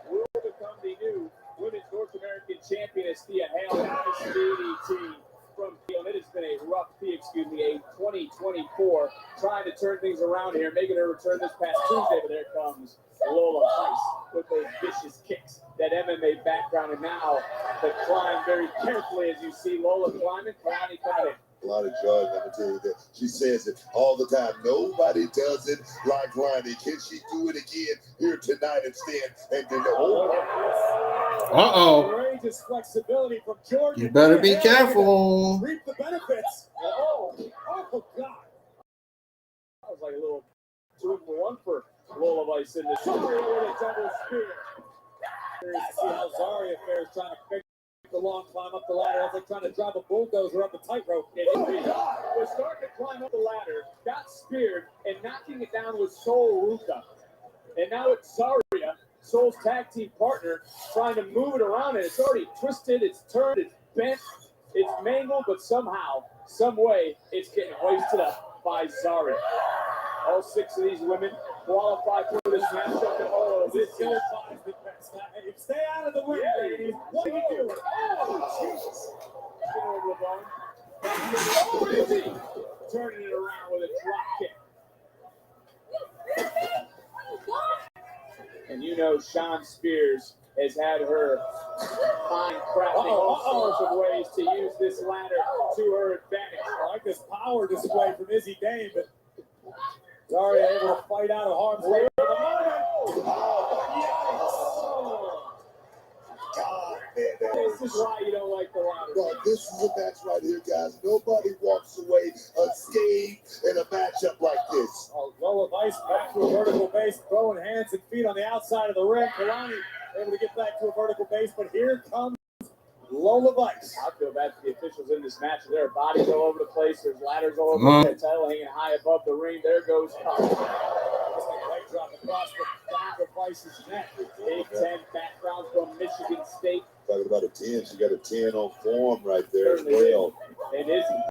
Will become the new Women's North American Champion. Thea Hale, nice DDT from Peel. It has been a 2024, trying to turn things around here, making her return this past Tuesday, but there comes Lola Heiss with those vicious kicks, that MMA background, and now the climb very carefully as you see Lola climbing, Kalani coming in. A lot of joy, let me tell you that. She says it all the time. Nobody does it like Lonnie. Can she do it again here tonight and stand and deliver? Outrageous flexibility from Jordan. You better be careful. Reap the benefits. Oh God. That was like a little 2-for-1 for Lola Weiss in the Zarya with a double spear. Curious to see how Zarya fares trying to figure the long climb up the ladder. That's like trying to drive a bulldozer up a tightrope. Was starting to climb up the ladder, got speared, and knocking it down was Sol Ruka. And now it's Zarya, Sol's tag team partner, trying to move it around, and it's already twisted, it's turned, it's bent, it's mangled, but somehow, some way, it's getting hoisted up. by Zari. All 6 of these women qualify for this matchup. And oh, this solidifies the best. Hey, stay out of the way, ladies. What are you doing? Oh, Jesus. Oh, Izzy. Turning it around with a drop kick. And you know Sean Spears has had her mind crafting all sorts of ways to use this ladder to her advantage. I like this power display from Izzy Dane, but Zari able to fight out of harm's way. God, man, This is why you don't like the ladder. no, this is a match right here, guys. Nobody walks away unscathed in a matchup like this. Oh, Lola Vice back to a vertical base, throwing hands and feet on the outside of the ring. Kalani able to get back to a vertical base, but here comes Lola Vice. I feel bad for the officials in this match. There are bodies all over the place. There's ladders all over the title hanging high above the ring. There goes leg drop across the back of Vice's neck. Big 10 background from Michigan State. Talking about a 10. She got a 10 on form right there as well. And Izzy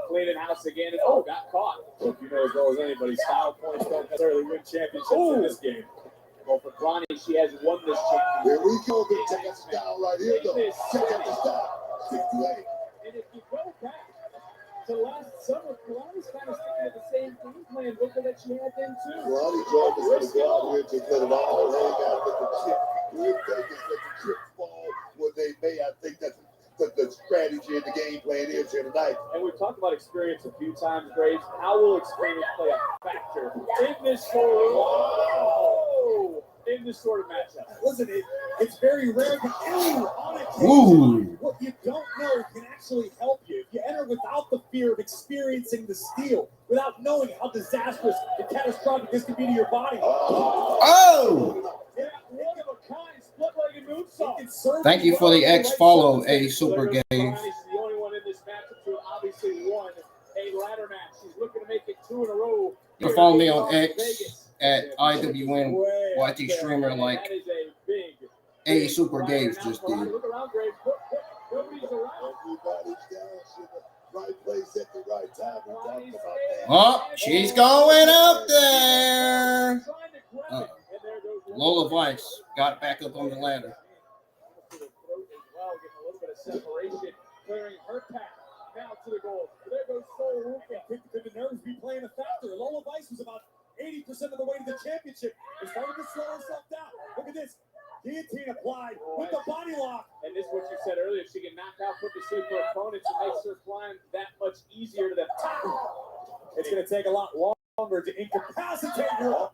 cleaning house again. And, oh, got caught. Look, you know as well as anybody, style points don't necessarily win championships in this game. Well, for Ronnie, she has won this championship. Here we go. Check out the style right here, though. Check out the style. 68. And if you go back to last summer, Kalani's kind of sticking at the same game plan booker that she had then, too. Ronnie Jordan is going to go out here and just let it all hang out with the chip. We're Vegas, let the chips fall where they may. I think that's the strategy and the game plan is here tonight. And we've talked about experience a few times, Graves. How will experience play a factor in this sort of matchup? Listen, it's very rare to enter on occasion. What you don't know can actually help you. If you enter without the fear of experiencing the steel, without knowing how disastrous and catastrophic this can be to your body. Yeah, one of a kind, split-legged moonsault. Thank you for the X follow, A Super Game. She's the only one in this matchup to obviously won a ladder match. She's looking to make it 2 in a row. You can follow me on X at IWN YT streamer like That is a big A Super Games just did. Look around, Graves. Nobody's around. Everybody's down to the right place at the right time. We're talking about that. Oh, she's going up there. Lola Vice got back up on the ladder. Getting a little bit of separation, clearing her path now to the goal. There goes Sol Ruka. Could the nerves be playing a factor? Lola Vice was about 80% of the way to the championship. It's starting to slow herself down. Look at this. Guillotine applied with the body lock. And this is what you said earlier. If she can knock out, put to sleep her opponents, it makes her climb that much easier to the top. It's going to take a lot longer to incapacitate her.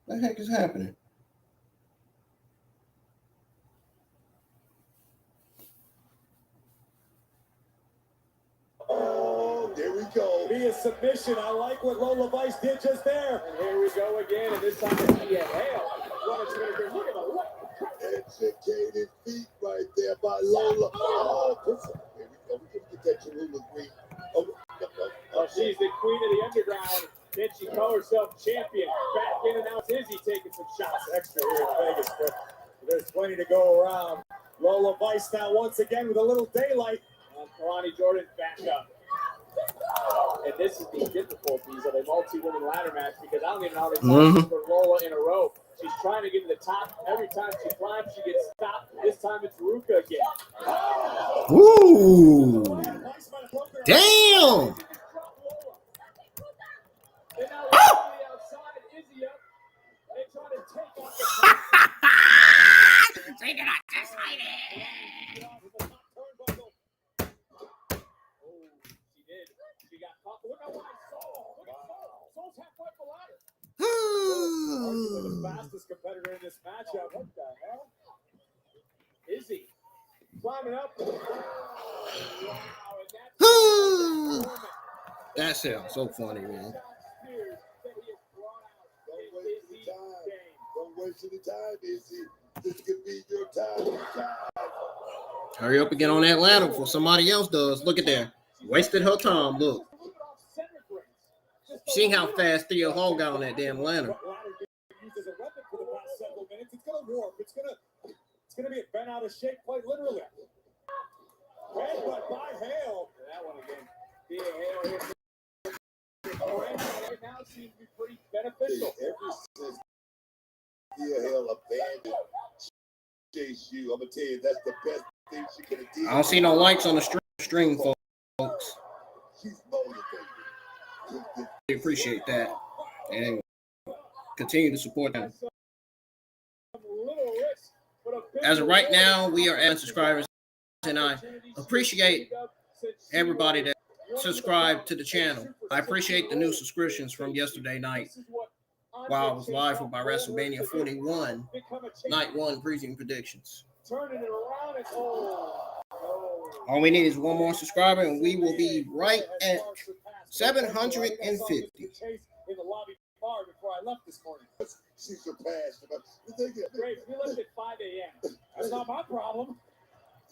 What the heck is happening? Oh, there we go. Via submission. I like what Lola Vice did just there. And here we go again. And this time it's Mia Hale. What is going to do? Look at the look. Educated feet right there by Lola. Oh, here we go. We can get that Cholula green. Well, she's the queen of the underground. Then she called herself champion. Back in and out. Izzy taking some shots extra here in Vegas, but there's plenty to go around. Lola Vice now once again with a little daylight. Kalani Jordan back up. And this is the difficulties of a multi-woman ladder match because I don't even know how many times for Lola in a row. She's trying to get to the top. Every time she climbs, she gets stopped. This time it's Ruka again. Woo! Damn! And now on the outside, Izzy up. They try to take off the They did not just hide it. She did. She got caught. Look how wide Sol. Look at Sol. Sol's halfway up the ladder. Arguably the fastest competitor in this matchup. What the hell? Izzy climbing up. Wow, and That sounds so funny, man. Don't waste any time, Izzy. This could be your time. Hurry up and get on that ladder before somebody else does. Look at that. Wasted her time. Look. See how fast Theo Hall got on that damn ladder. It's gonna warp. It's gonna be bent out of shape, quite literally. Headbutt by Hale. that one again. Thea Hale here. Right now seems to be pretty beneficial. Ever since Thea Hale abandoned Chase U, I'm gonna tell you that's the best thing she could have did. I don't see no likes on the stream, folks. She's motivated. We appreciate that. And continue to support them. As of right now, we are at subscribers, and I appreciate everybody that subscribed to the channel. I appreciate the new subscriptions from yesterday night while I was live with my WrestleMania 41 Night 1 preview predictions. All we need is one more subscriber, and we will be right at 750. In the lobby bar before I left this morning. She surpassed him. Great, we left at 5 a.m. That's not my problem.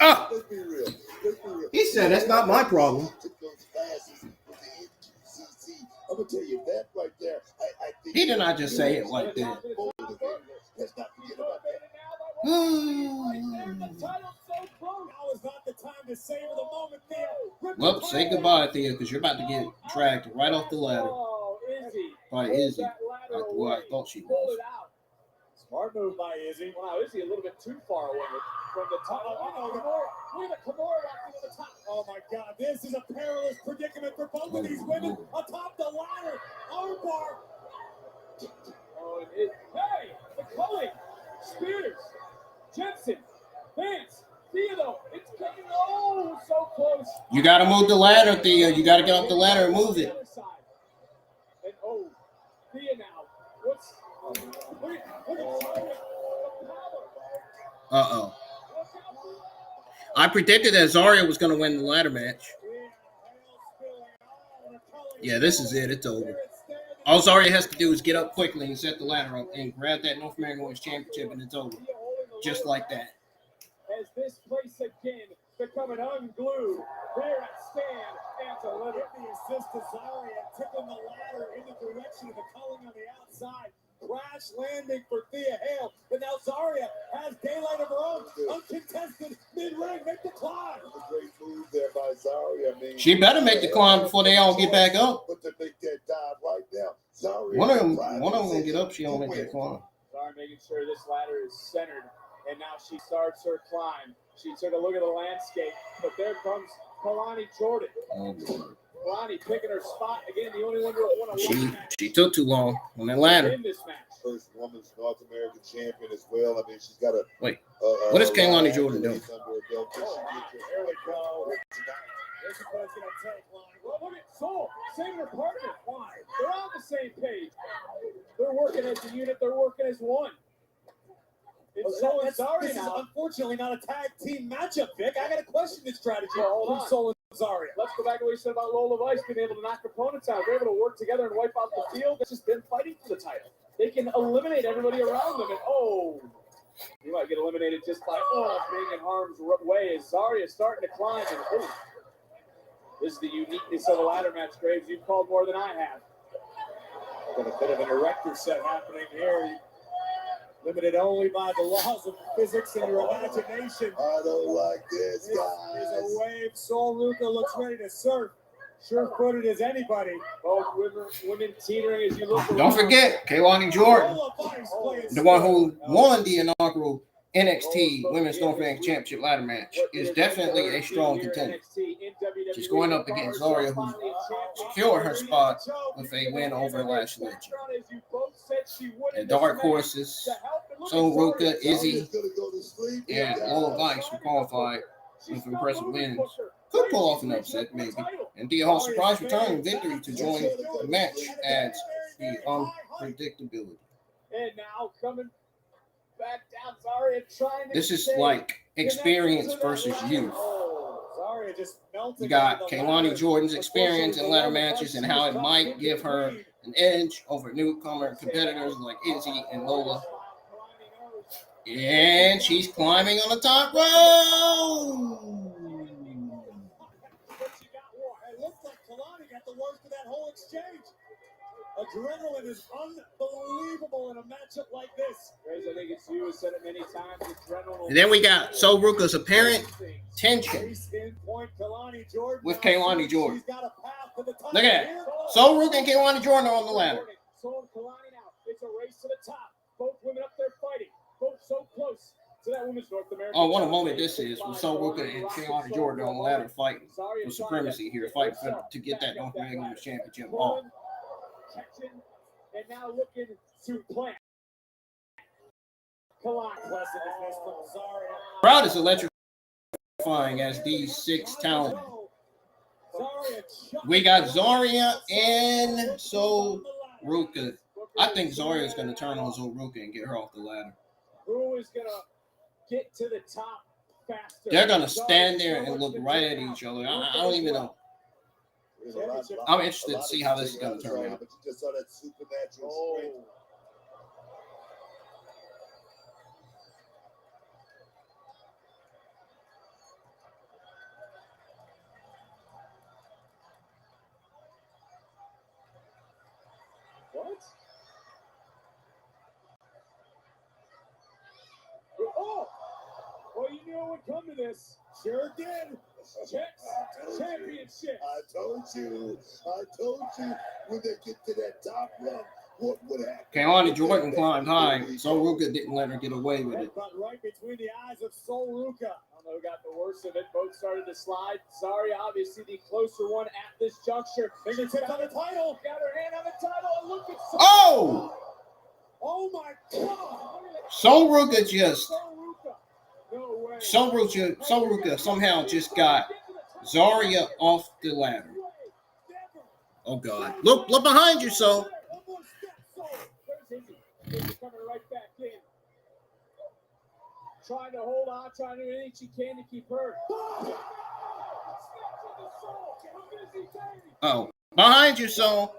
Ah, Let's be real. Let's be real. he said that's not my problem. Took those classes with the NQCC. I'm gonna tell you that right there. I think He did not just say it like that. Let's not forget about that. Now is not the time to savor the moment, Thea. Well, say goodbye, Thea, because you're about to get dragged right off the ladder. Oh, Izzy. By Izzy. Well, I thought she Pull was. it out. Smart move by Izzy. Wow, Izzy a little bit too far away from the top. Oh, look at Kimura rocking to the top. Oh my God, this is a perilous predicament for both of these women atop the ladder. Armbar. Oh, hey, McCully, Spears, Jensen, Vance, Theodore. It's getting so close. You got to move the ladder, Thea. You got to get off the ladder and move it. And Thea now. What's look at Uh-oh. I predicted that Zarya was going to win the ladder match. Yeah, this is it. It's over. All Zarya has to do is get up quickly and set the ladder up and grab that North American Women's Championship, and it's over. Just like that. As this place again becoming unglued here at Stand and Deliver. The assist to Zarya, tipping the ladder in the direction of the culling on the outside. Crash landing for Thea Hale, but now Zarya has daylight of her own. Uncontested mid-ring, make the climb. A great move there by Zarya. I mean, She better make the climb before they all get back up. But to make that dive right now, Zarya. One of them gonna get up. She don't make that climb. Zarya making sure this ladder is centered, and now she starts her climb. She took a look at the landscape, but there comes Kalani Jordan. Oh, boy. Kalani picking her spot again. The only one who won a She took too long on that ladder. in this match. First woman's North American champion as well. I mean, she's got a. Wait, what is Kalani Jordan doing? There we go. This is what it's going to take, Lonnie. Well, look at Soul saving her partner. Why? They're on the same page. They're working as a unit. They're working as one. It's Soul and Zarya This is now. unfortunately not a tag team matchup, Vic. I got to question this strategy Well, hold from on. Soul and Zarya. Let's go back to what you said about Lola Vice being able to knock opponents out. They're able to work together and wipe out the field. It's just them fighting for the title. They can eliminate everybody around them. And you might get eliminated just by being in harm's way as Zarya starting to climb. And this is the uniqueness of a ladder match, Graves. You've called more than I have. Got a bit of an erector set happening here. Limited only by the laws of physics and your imagination. I don't like this, This guys. is a wave. Sol Luca looks ready to surf. Sure-footed as anybody. Both women teetering as you look around. Don't forget, Kalani Jordan, Roll of ice playing the one who won the inaugural NXT Women's North American Championship ladder match, is definitely a strong contender. She's going up against Zarya, who secured her spot with a win over Lash Legend. And dark horses, so Ruka, Izzy, and Lola Vice who qualified with impressive wins. Could pull off an upset, maybe. And Thea Hall surprise return victory to join the match adds the unpredictability. And now coming back down, Zarya trying to This is like experience versus youth. Zarya just melted. You got into the Kalani ladder. Jordan's experience in ladder matches and how it might give her an edge over newcomer competitors like Izzy and Lola. And she's climbing on the top row. But she got one. It looks like Kalani got the worst of that whole exchange. Adrenaline is unbelievable in a matchup like this. Grace, I think it's you who said it many times. Adrenaline. And then we got Sol Ruka's apparent tension with Kaylani Jordan. Look at that. Sol Ruka and Kaylani Jordan are on the ladder. Sol and Kalani now. It's a race to the top. Both women up there fighting. Both so close to that women's North American. Oh, what a moment this is when Sol Ruka and Kaylani Jordan are on the ladder fighting for supremacy here, fighting to get that North American Women's Championship off. Catching and now looking to plant. Kalani blessing his fist from Zaria. Crowd is electrifying as these 6 talent. We got Zaria and Sol Ruka. I think Zaria is going to turn on Sol Ruka and get her off the ladder. Who is going to get to the top faster? They're going to stand there and look right at each other. I don't even know. I'm interested to see how this is going to turn out. But you just saw that supernatural strength. What? Oh! Well, you knew it would come to this. Sure did. Championship. I told you when they get to that top run, what would happen? Kaylani Jordan climbed high. Sol Ruka didn't let her get away with it. But right between the eyes of Sol Ruka. I don't know who got the worst of it. Both started to slide. Zaria, obviously the closer one at this juncture. Fingertips on the title. Got her hand on the title. And look at Sol. Oh! Oh my God! Sol Ruka just. Sol Ruka. No way. Sol Ruka somehow just got Zaria off the ladder. Oh God! Look behind you, Sol. Coming right back in. Trying to hold on, trying to do anything she can to keep her. Oh, behind you, Sol.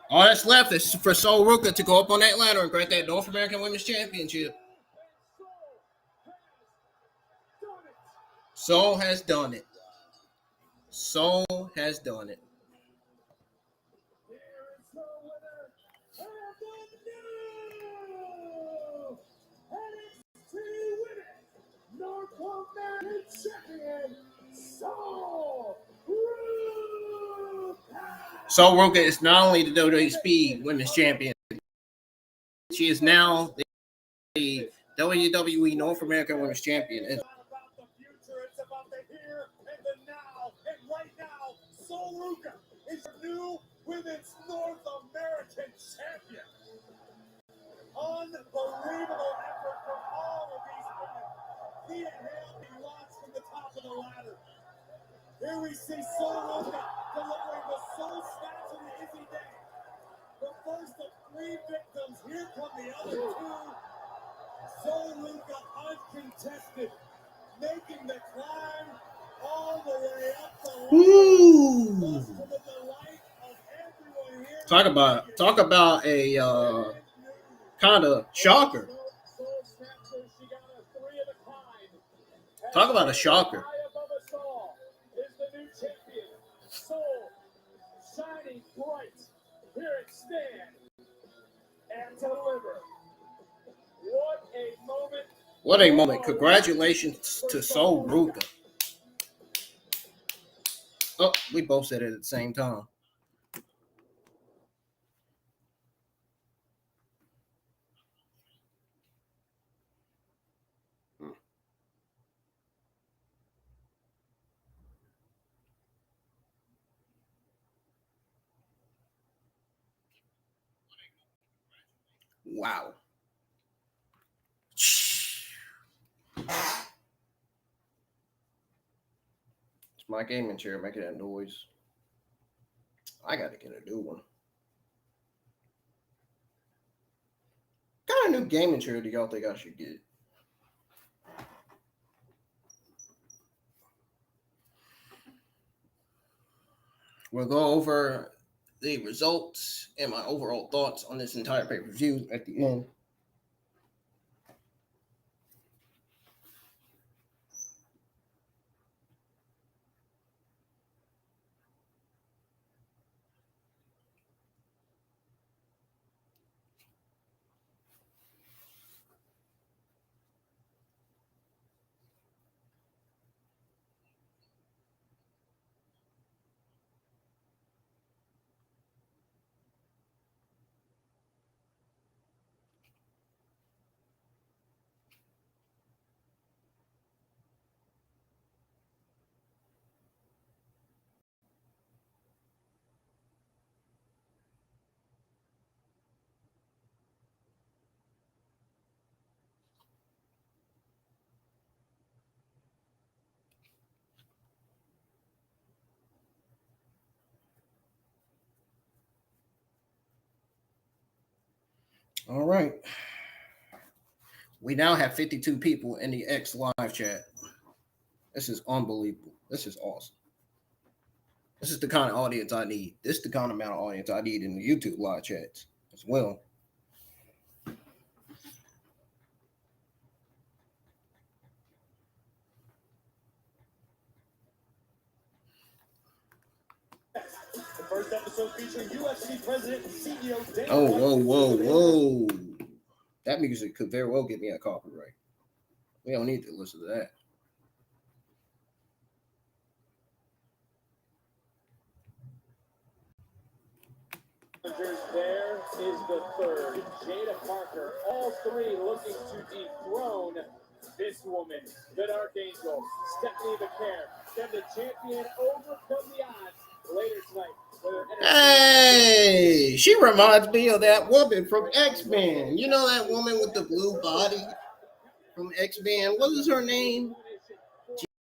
All that's left is for Sol Ruka to go up on that ladder and grab that North American Women's Championship. Sol has done it. Sol has done it. Here is the winner of the new NXT Women's North American Champion, Sol Ruka. Sol Ruka is not only the WWE Speed Women's Champion, she is now the WWE North American Women's Champion. It's not about the future, it's about the here and the now. And right now, Sol Ruka is the new Women's North American Champion. Unbelievable effort from all of these women. Thea Hale being launched from the top of the ladder. Here we see Sol Ruka delivering the soul snatch of the Izzy Day. The first of 3 victims. Here come the other 2. Sol Ruka uncontested, making the climb all the way up the ladder. Ooh. To the delight of everyone here. Talk about a kind of shocker. Soul snatcher, she got a 3 of a kind. Talk about a shocker. High above us all is the new champion. Sol shining bright. Here it Stand and Deliver. What a moment. What a moment. Congratulations to Sol Ruka. Oh, we both said it at the same time. Wow. It's my gaming chair making that noise. I got to get a new one. What kind of new gaming chair do y'all think I should get? We'll go over the results and my overall thoughts on this entire pay-per-view at the end. All right. We now have 52 people in the X live chat. This is unbelievable. This is awesome. This is the kind of audience I need. This is the kind of amount of audience I need in the YouTube live chats as well. The first episode featuring UFC President and CEO Dana Oh, White. whoa. That music could very well get me a copyright. We don't need to listen to that. There is the third, Jada Parker. All three looking to dethrone this woman, the Dark Angel, Stephanie McCare. Can the champion overcome the odds later tonight? Hey, she reminds me of that woman from X-Men. You know that woman with the blue body from X-Men? What is her name?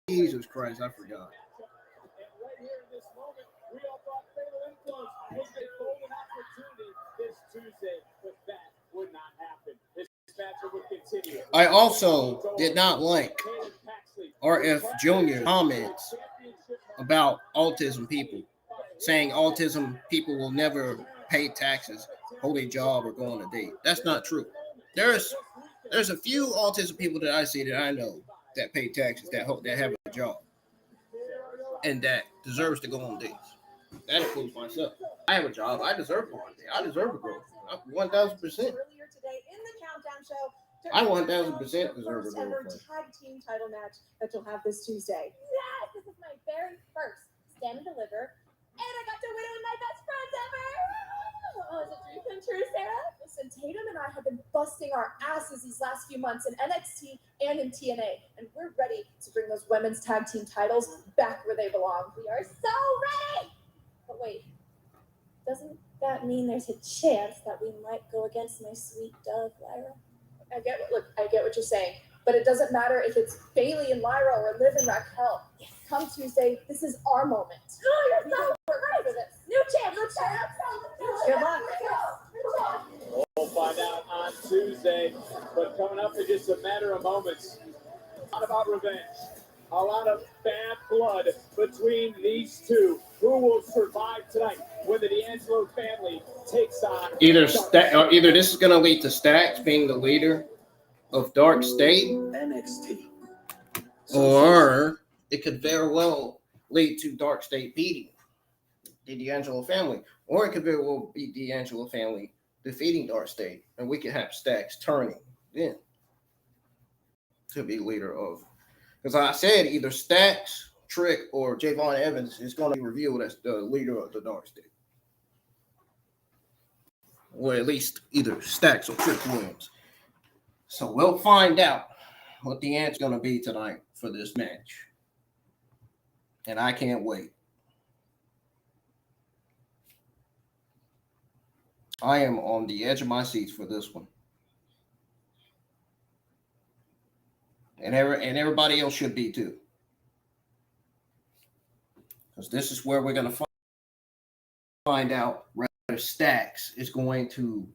Jesus Christ, I forgot. And right here in this moment, we all thought Fatal Influence was a golden opportunity this Tuesday, but that would not happen. This matchup would continue. I also did not like RF Jr. comments about autism people, saying autism people will never pay taxes, hold a job, or go on a date. That's not true. There's a few autism people that I see that I know that pay taxes, that have a job, and that deserves to go on dates. That includes myself. I have a job. I deserve to go on a date. I deserve to go. 1,000%. I 1,000% deserve to go. Ever tag team title match that you'll have this Tuesday. Yes, this is my very first Stand and Deliver, and I got to win it with my best friends ever. Oh, is it a dream come true, Sarah? Listen, Tatum and I have been busting our asses these last few months in NXT and in TNA, and we're ready to bring those women's tag team titles back where they belong. We are so ready. But wait, doesn't that mean there's a chance that we might go against my sweet dove, Lyra? I get what you're saying, but it doesn't matter if it's Bailey and Lyra or Liv and Raquel. Come Tuesday, this is our moment. Oh, you're so right for this. New champ. Good luck. We'll find out on Tuesday, but coming up in just a matter of moments, a lot about revenge, a lot of bad blood between these two. Who will survive tonight when the D'Angelo family takes on Either this is going to lead to Stacks being the leader of Dark State, NXT. or it could very well lead to Dark State beating the D'Angelo family, or it could very well be D'Angelo family defeating Dark State, and we could have Stacks turning then to be leader of. Because I said either Stacks, Trick, or Javon Evans is going to be revealed as the leader of the Dark State. Or at least either Stacks or Trick Williams. So we'll find out what the answer's going to be tonight for this match. And I can't wait. I am on the edge of my seats for this one. And everybody else should be too. Because this is where we're going to find out whether Stacks is going to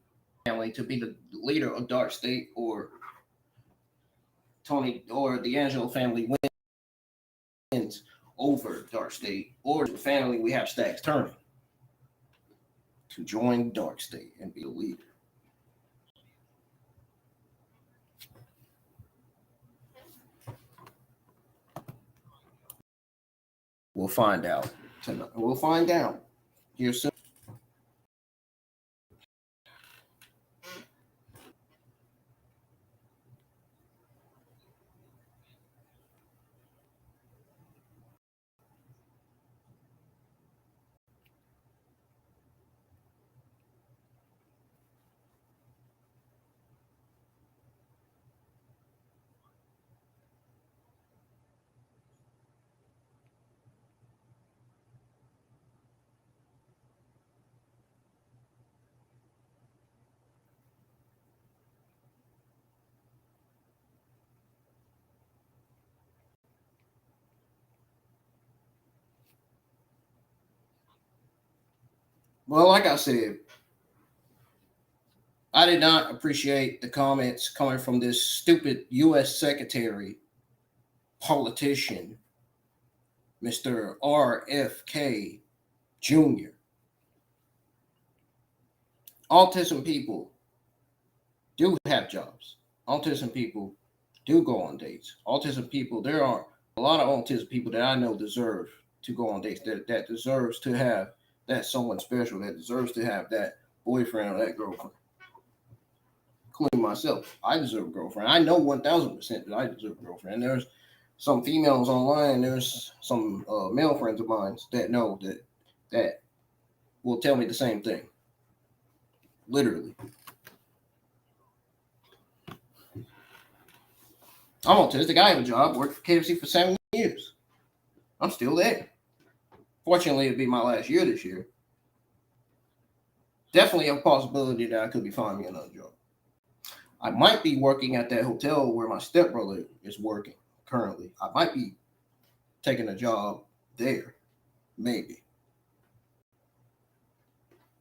be the leader of Dark State, or Tony or the D'Angelo family wins over Dark State, or finally we have Stacks turning to join Dark State and be the leader. We'll find out tonight. We'll find out here soon. Well, like I said, I did not appreciate the comments coming from this stupid U.S. Secretary politician, Mr. RFK Jr. Autism people do have jobs. Autism people do go on dates. Autism people, there are a lot of autism people that I know deserve to go on dates, that deserves to have that someone special, that deserves to have that boyfriend or that girlfriend. Including myself. I deserve a girlfriend. I know 1000% that I deserve a girlfriend. There's some females online, there's some male friends of mine that know that will tell me the same thing. Literally. I'm autistic. I have a job, worked for KFC for 7 years. I'm still there. Fortunately, it'll be my last year this year. Definitely a possibility that I could be finding me another job. I might be working at that hotel where my stepbrother is working currently. I might be taking a job there. Maybe.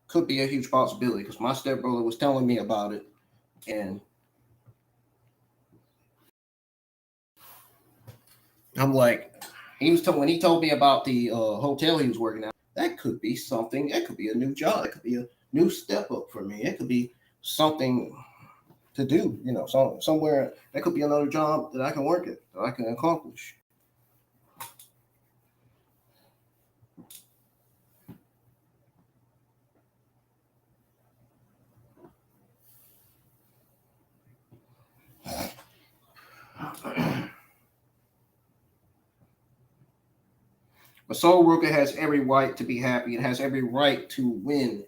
Could be a huge possibility because my stepbrother was telling me about it. And I'm like, when he told me about the hotel he was working at, that could be something. That could be a new job. It could be a new step up for me. It could be something to do, somewhere. That could be another job that I can work at, that I can accomplish. But Sol Ruka has every right to be happy and has every right to win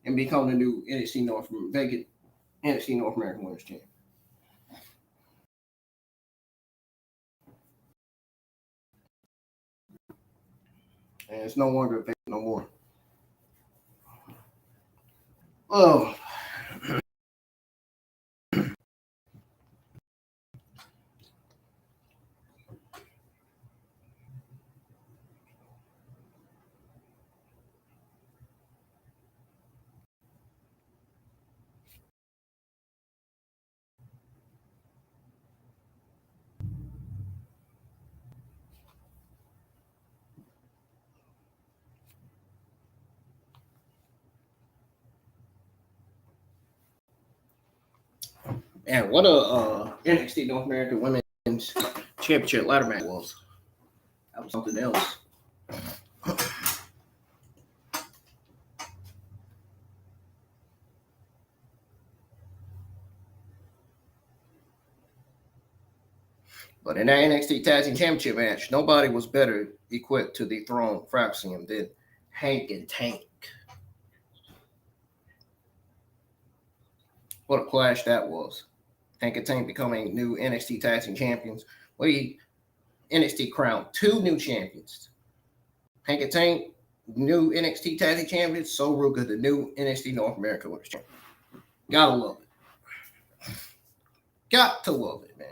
and become the new NXT North American Women's Champion. And it's no longer vacant no more. Oh. And what a NXT North American Women's Championship ladder match was. That was something else. But in that NXT Tag Team Championship match, nobody was better equipped to dethrone Fraxium than Hank and Tank. What a clash that was. Hank and Tank becoming new NXT Tag Team Champions. NXT crowned 2 new champions. Hank and Tank, new NXT Tag Team Champions. Sol Ruka, the new NXT North America Women's Champion. Gotta love it. Got to love it, man.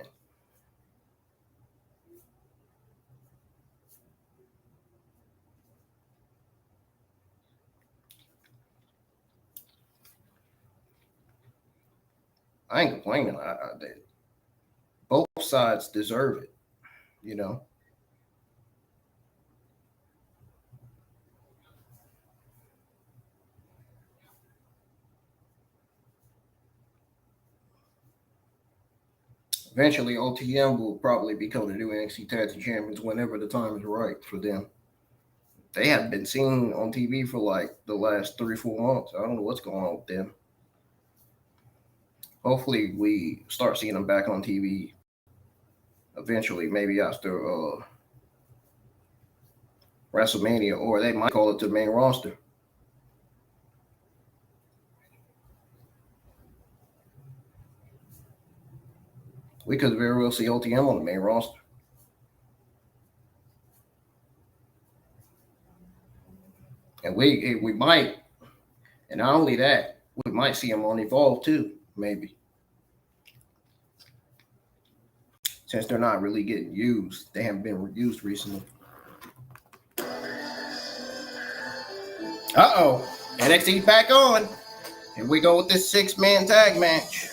I ain't complaining. Both sides deserve it, Eventually, OTM will probably become the new NXT Tag Team Champions whenever the time is right for them. They haven't been seen on TV for like the last 3-4 months. I don't know what's going on with them. Hopefully, we start seeing them back on TV eventually, maybe after WrestleMania, or they might call it the main roster. We could very well see OTM on the main roster. And we might, and not only that, we might see them on Evolve too, maybe. Since they're not really getting used. They haven't been used recently. Uh-oh. NXT's back on. Here we go with this 6-man tag match.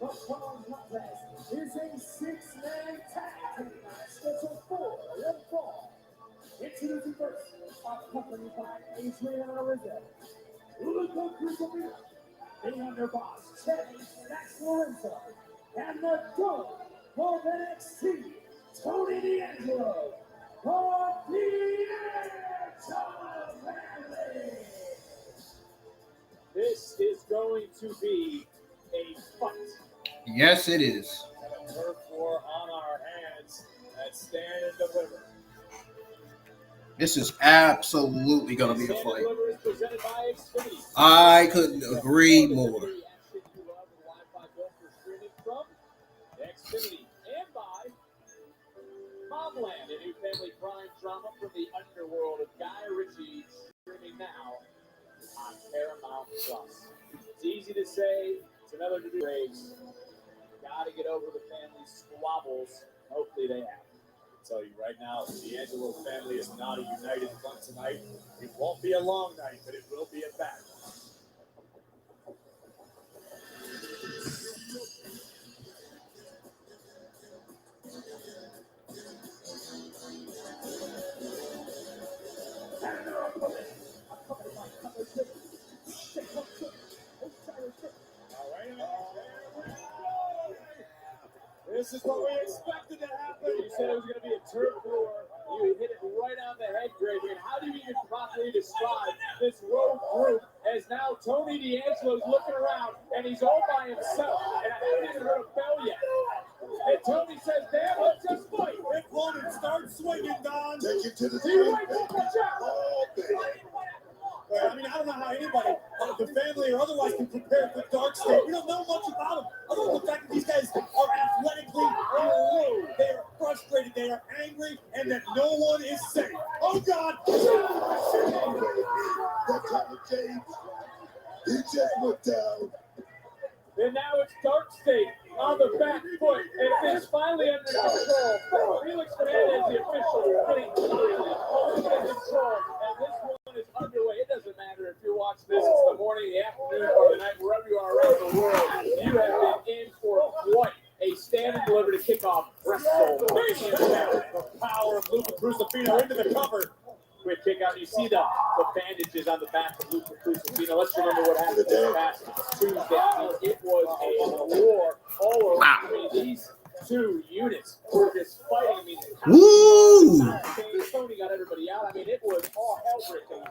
The following contest is a 6-man tag team match scheduled for one fall. Introducing first, accompanied by Adriana Rizzo, Luca Crucifino, the Underboss, Chevy Max Lorenzo, and the GOAT of NXT, Tony D'Angelo, on the Angelo family. This is going to be a fight. Yes, it is. And a turf war on our hands at Stand and Deliver. This is absolutely going to be a Stand fight. and Deliver is presented by Xfinity. I couldn't agree more. Action you love and Wi-Fi built for streaming from Xfinity and by Momland, a new family crime drama from the underworld of Guy Ritchie, streaming now on Paramount Plus. It's easy to say, it's another to do race. Gotta get over the family squabbles. Hopefully they have. I'll tell you right now, the Angelo family is not a united front tonight. It won't be a long night, but it will be a bad one. This is what we expected to happen. You said it was going to be a turf war. You hit it right on the head, Greg. And how do you even properly describe this road group as now Tony D'Angelo's looking around and he's all by himself? And I haven't even heard a bell yet. And Tony says, damn, let's just fight. It won't start swinging, Don. Take it to the Do you tape, like baby. Oh, baby. I mean, I don't know how anybody, the family or otherwise, can prepare for Dark State. We don't know much about them, other than the fact that these guys are athletically elite. They are frustrated, they are angry, and that no one is safe. Oh, God! That time of James, he just went down. And now it's Dark State on the back foot, and it's finally under control. Felix Fernandez, the official, getting completely under control, and this one is underway. It doesn't matter if you're watching this, it's the morning, the afternoon, or the night, wherever you are around the world. You have been in for quite a Stand and Deliver to kick off WrestleMania. The power of Luca Crucifino into the cover. Quick kick out. You see the bandages on the back of Luca Crucifino. Let's remember what happened this past Tuesday. I mean, it was a war all over. Wow. I mean, these two units were just fighting. I mean, Woo! Tony got everybody out. I mean, it was all hell breaking.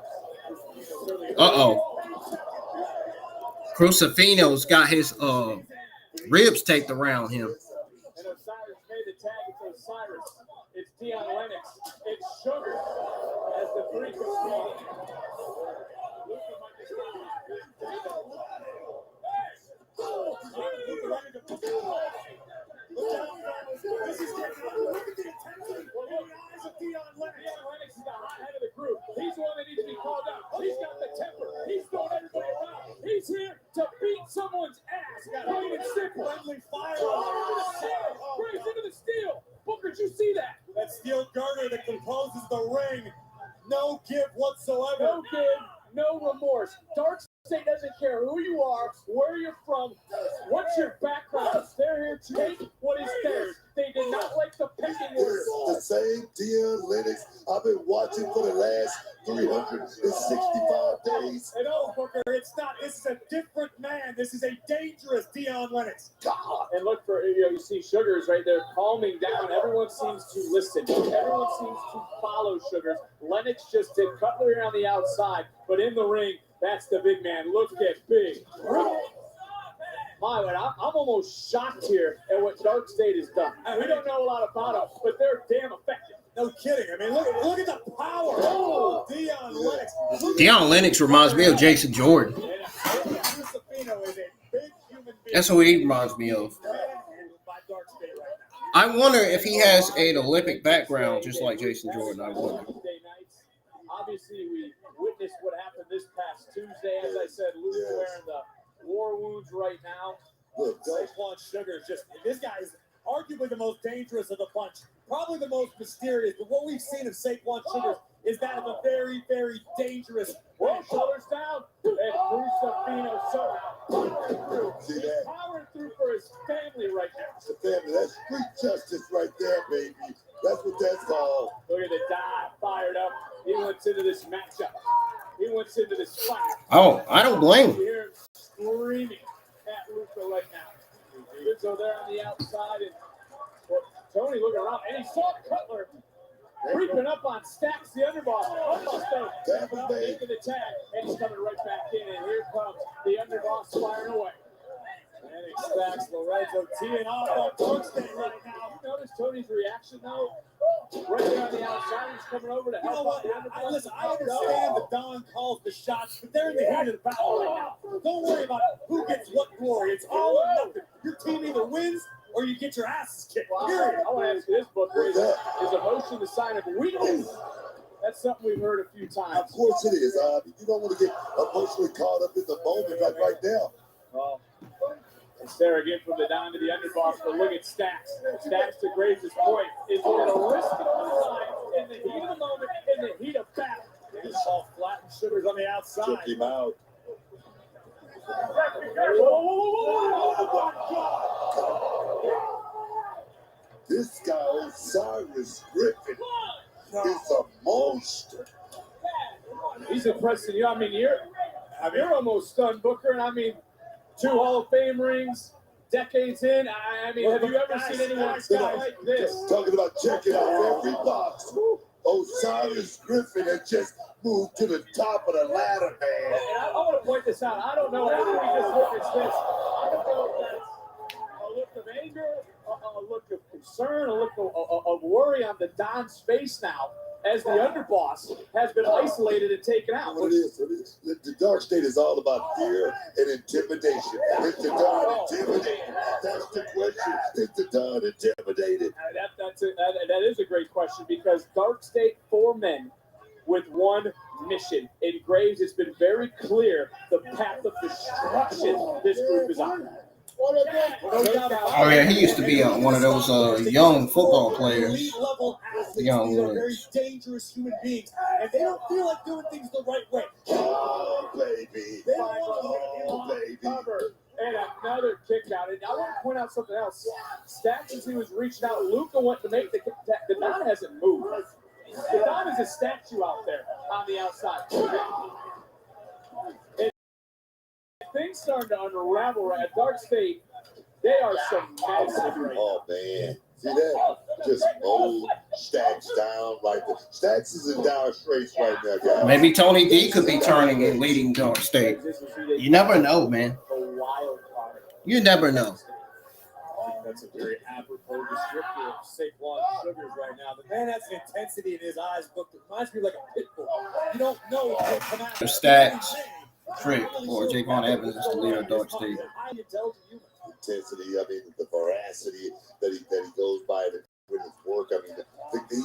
Uh-oh. Crucifino's got his ribs taped around him. And Osiris made the tag. It's Osiris. It's Dion Lennox. It's Sugar as the three competing. This is getting out. Look at the intensity in the eyes of Dion Lennox. Dion Lennox is the hot head of the group. He's the one that needs to be called out. He's got the temper. He's throwing everybody around. He's here to beat someone's ass. Plain and simple. Friendly fire. Breaks into the steel. Booker, did you see that? That steel girder that composes the ring. No give whatsoever. No give, no remorse. Dark State doesn't care who you are, where you're from, what's your background. They're here to take what is theirs. They did not like the pecking order. The same Dion Lennox I've been watching for the last 365 days. And oh, Booker, it's not. This is a different man. This is a dangerous Dion Lennox. God. And look for, you see Sugars right there calming down. Everyone seems to listen. Everyone seems to follow Sugars. Lennox just did cutlery on the outside, but in the ring, that's the big man. Look at big. My, I'm almost shocked here at what Dark State has done. We don't know a lot about them, but they're damn effective. No kidding. I mean, look at the power. Oh, Dion Lennox. Dion Lennox reminds me of Jason Jordan. Crucifino is a big human being. That's who he reminds me of. By Dark State right now. I wonder if he has an Olympic background, just like Jason Jordan. I wonder. Tuesday nights. Obviously, we witnessed what happened this past Tuesday. As I said, Luke wearing the war wounds right now. Look, Saquon Sugar is just, this guy is arguably the most dangerous of the bunch, probably the most mysterious. But what we've seen of Saquon Sugar is that of a very, very dangerous. Whoa, shoulders down, and Crucifino somehow See that? powering through for his family right now. The family, that's street justice right there, baby. That's what that's called. Look at the dive, fired up. He went into this matchup. He went into this fight. Oh, I don't blame You him. hear him screaming at Luca right now. Rizzo there on the outside, and well, Tony looking around, and he saw Cutler creeping up on Stacks, the underboss. Almost tapping up, making the tag, and he's coming right back in, and here comes the underboss firing away. And it stacks Lorenzo teeing off on Thursday right now. Notice Tony's reaction, though. Right there on the outside, he's coming over to You know help what? out the underboss. Listen, I understand that Don calls the shots, but they're in the heat of the battle right now. Don't worry about who gets what glory. It's all or nothing. Your team either wins or you get your asses kicked. Well, Period. I want to ask you this, Booker. Is emotion the sign of weakness? That's something we've heard a few times. Of course it is. You don't want to get emotionally caught up in the moment like right now. Well, it's there again from the Don to the underboss, but look at Stacks. Stacks to Graves' point. Is going to risk it on the line in the heat of the moment, in the heat of battle. This ball flattened Sugars on the outside. Took him out. This guy, Cyrus Griffin, is a monster. He's impressing you. I mean, you're almost stunned, Booker. And I mean, 2 Hall of Fame rings, decades in. I mean, have you ever seen anyone like this? Talking about checking out every box. Osiris Griffin had just moved to the top of the ladder, man. And I want to point this out. I don't know after we just witnessed this. I don't know if that's a look of anger, a look of concern, a look of worry on the Don's face now, as the underboss has been isolated and taken out. What it is. The Dark State is all about fear and intimidation. Is the Don intimidated? That's the question. Is the Don intimidated? That is a great question, because Dark State 4 men with one mission. In Graves, it's been very clear the path of destruction this group is on. Oh yeah, he used to be one of those young football players. Elite level athletes. Young These are very ones. dangerous human beings, and they don't feel like doing things the right way. Oh, baby. They don't want Oh, baby. Cover. And another kick out. And I want to point out something else. Stacks, as he was reaching out, Luca went to make the Don hasn't moved. The Don is a statue out there on the outside. And things starting to unravel right at Dark State. They are some massive right now. Oh, man. See that? Just mold Stacks down like that. Stacks is in dire straits right now, guys. Maybe Tony D could be turning and leading Dark State. You never know, man. The wild card. You never know. I think that's a very apropos descriptor of Saquon Sugars right now. The man has an intensity in his eyes, but it reminds me like a pit bull. You don't know what will come out. The Stacks, Trick, or Javon Evans is the leader of Dark State. Intensity, I mean, the veracity that he goes by with his work. I mean,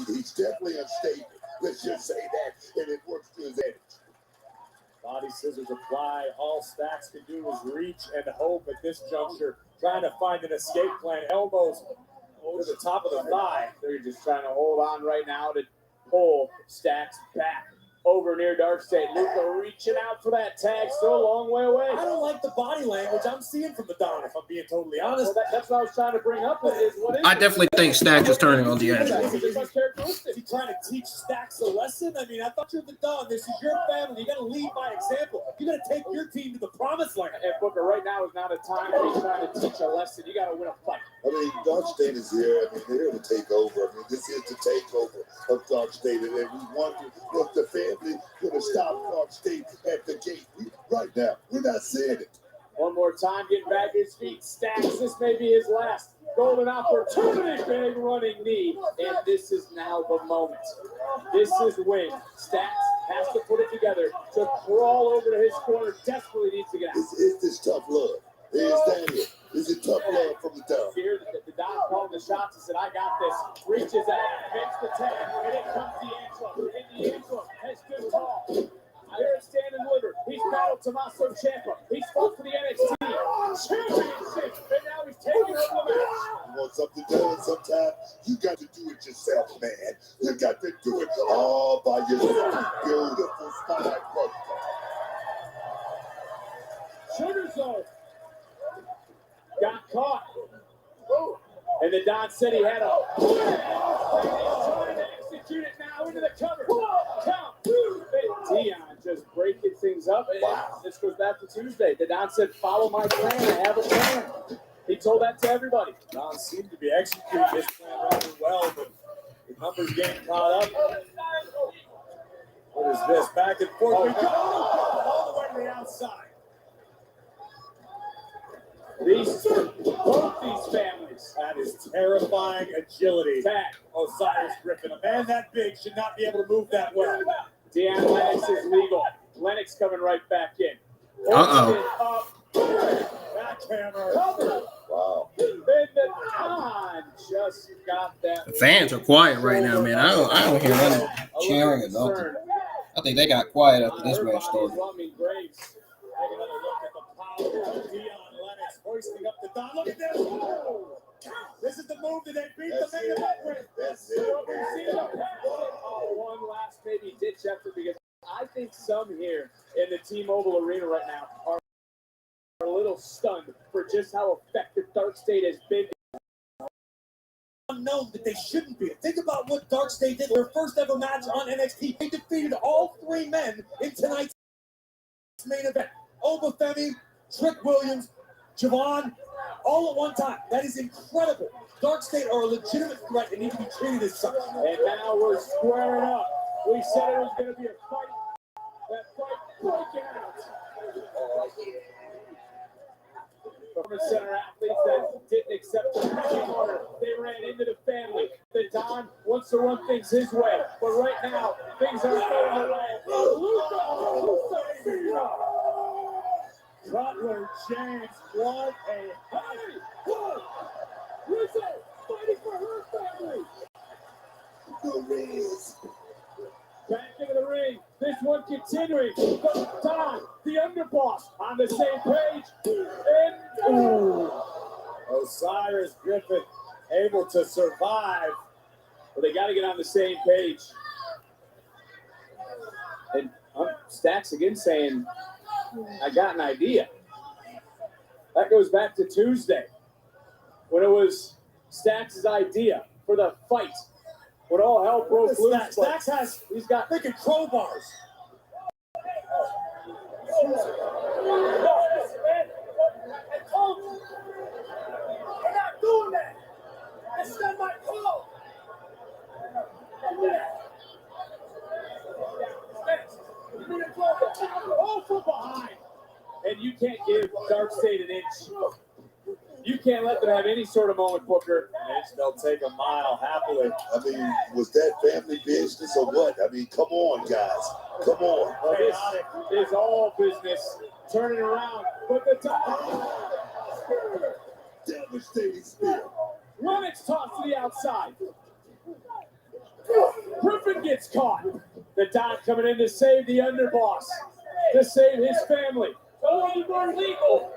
he's definitely unstable. Let's just say that, and it works to his advantage. Body scissors apply. All Stacks can do is reach and hope at this juncture, trying to find an escape plan. Elbows over the top of the thigh. They're just trying to hold on right now to pull Stacks back over near Dark State. Luca reaching out for that tag, still a long way away. I don't like the body language I'm seeing from the Don, if I'm being totally honest. Well, that's what I was trying to bring up. Is what is I definitely think Stacks is turning on the edge. Is he trying to teach Stacks a lesson? I mean, I thought you're the Don. This is your family. You got to lead by example. You got to take your team to the promised land. And Booker, right now is not a time to be trying to teach a lesson. You got to win a fight. I mean, Dark State is here. I mean, they're here to take over. I mean, this is the takeover of Dark State. And we wonder if the family going to stop Dark State at the gate. Right now, we're not seeing it. One more time, getting back to his feet. Stacks, this may be his last golden opportunity. Big running knee. And this is now the moment. This is when Stacks has to put it together to crawl over to his corner. Desperately needs to get out. It's this tough love. Is that it? Is it tough love from the Don? Here, the Don calling the shots and said, I got this. Reaches out, makes the tag, and it comes D'Angelo. And D'Angelo has stood tall. Here at Stand and Deliver, he's battled Tommaso Ciampa. He's fought for the NXT Championship, and now he's taking over the match. You want something done sometimes? You got to do it yourself, man. You got to do it all by yourself. Beautiful spine work. Sugar Zone got caught. And the Don said he had a plan. And he's trying to execute it now into the cover. Count. And Dion just breaking things up. And this goes back to Tuesday. The Don said, follow my plan. I have a plan. He told that to everybody. Don seemed to be executing his plan rather well, but the numbers getting caught up. What is this? Back and forth. We go all the way to the outside. Both these families. That is terrifying agility. Back. Osiris Griffin, a man that big should not be able to move that well. Deanne Lennox is legal. Lennox coming right back in. Uh-oh. Backhammer. Cover. Wow. Then the Don just got that. The fans are quiet right now, man. I don't hear them cheering or nothing. I think they got quiet after this match started. Graves. Take another look at the power of Dion Lennox hoisting up the Don. Look at this. Oh, this is the move that they beat the main event with. That's it. One last maybe ditch effort, because I think some here in the T-Mobile Arena right now are a little stunned for just how effective Dark State has been. Unknown that they shouldn't be. Think about what Dark State did. Their first ever match on NXT. They defeated all three men in tonight's main event. Obafemi, Trick Williams, Javon, all at one time. That is incredible. Dark State are a legitimate threat and need to be treated as such. And now we're squaring up. We said it was going to be a fight. That fight broke out. Performance Center athletes that didn't accept the pecking order. They ran into the family. The Don wants to run things his way. But right now, things are going away. Butler James, what a Hey! Whoa! Rizzo fighting for her family. Back into the ring. This one continuing. The Don, the underboss, on the same page. And Osiris Griffin able to survive. well, they got to get on the same page. And Stacks again saying, I got an idea. That goes back to Tuesday when it was Stacks' idea for the fight. When all hell broke loose. Stacks has, he's got freaking crowbars. I told you. We're not doing that. That's not my call. All from behind. And you can't give Dark State an inch. You can't let them have any sort of moment, Booker. They'll take a mile happily. I mean, was that family business or what? I mean, come on, guys. Come on. Well, this is all business. Turning around. But the time. Devastating spear. Lennox tossed to the outside. Griffin gets caught. The Don coming in to save the underboss. To save his family. Oh, you were legal.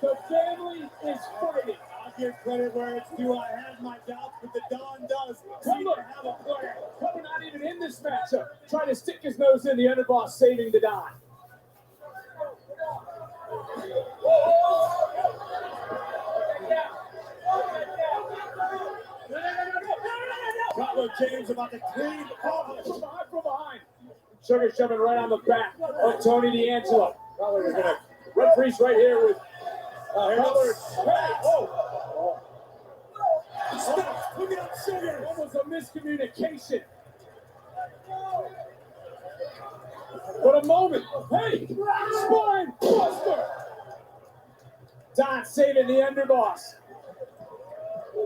The family is fighting. I'll give credit where it's due. I had my doubts, but the Don does Come look, have a plan. Coming not even in this matchup. Trying to stick his nose in the underboss, saving the Don. Butler James about to clean From behind. Sugar shoving right on the back of Tony D'Angelo. Butler is going to Referee's right here with Butler. Oh. Look at Sugar. That was a miscommunication. What a moment. Hey, spine buster. Don saving the underboss.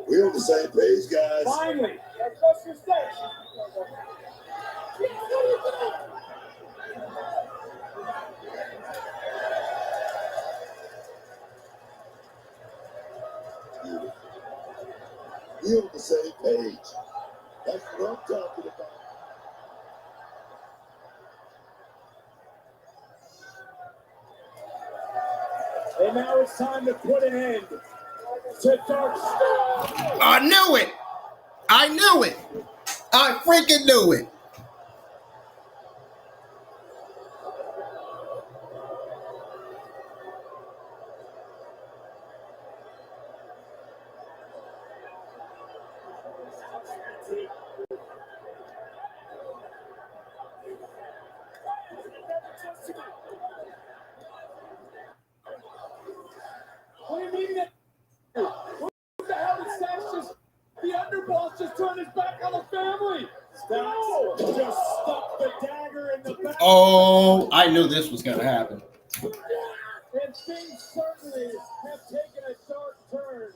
We're on the same page, guys. Finally. We on the same page. That's what I'm talking about. And now it's time to put an end to Dark Star. I knew it. I knew it. I freaking knew it. What do you mean that? What the hell did Stacks just? The underboss just turned his back on the family. Stacks just stuck the dagger in the back. Oh, I knew this was gonna happen. And things certainly have taken a dark turn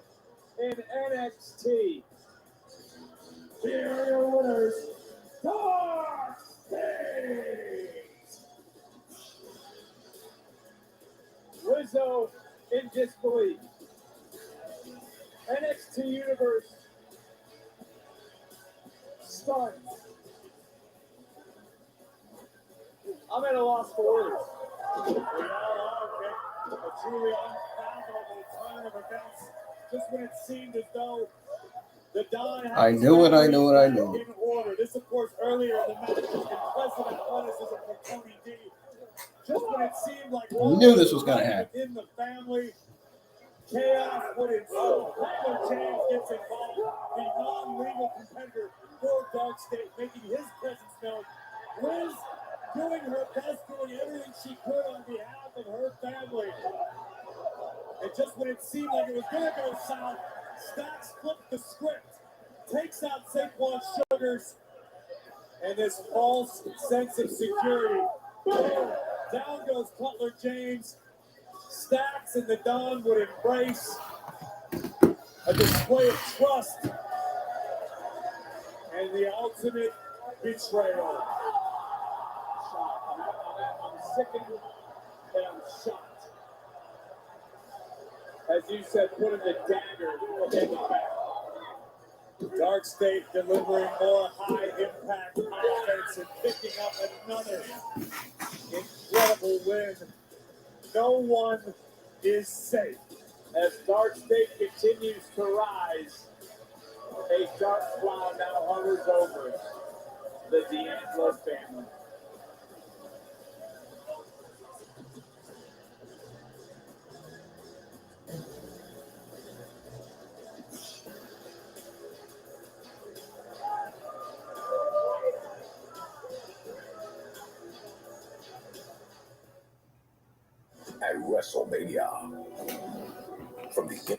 in NXT. Here are your winners, Dark State. Rizzo in disbelief. NXT Universe stunned. I'm at a loss for words. We all are, okay? A truly unfathomable turn of events. Just when it seemed as though the Don had I knew it, I knew it, I knew it. in order. This, of course, earlier in the match has been president athleticism for Tony D. Just when it seemed like We knew this was gonna happen. in the family, chaos would ensue. Butler James gets involved, the non-legal competitor for Dark State, making his presence known. Liz doing her best, doing everything she could on behalf of her family. And just when it seemed like it was going to go south, Stacks flipped the script, takes out Saquon Sugars, and this false sense of security. Boom! Down goes Cutler James. Stacks and the Don would embrace a display of trust and the ultimate betrayal. I'm sickened and I'm shocked. As you said, putting the dagger in the back. Dark State delivering more high-impact offense and picking up another incredible win. No one is safe. As Dark State continues to rise, a dark cloud now hovers over the D'Angelo family. At WrestleMania, from the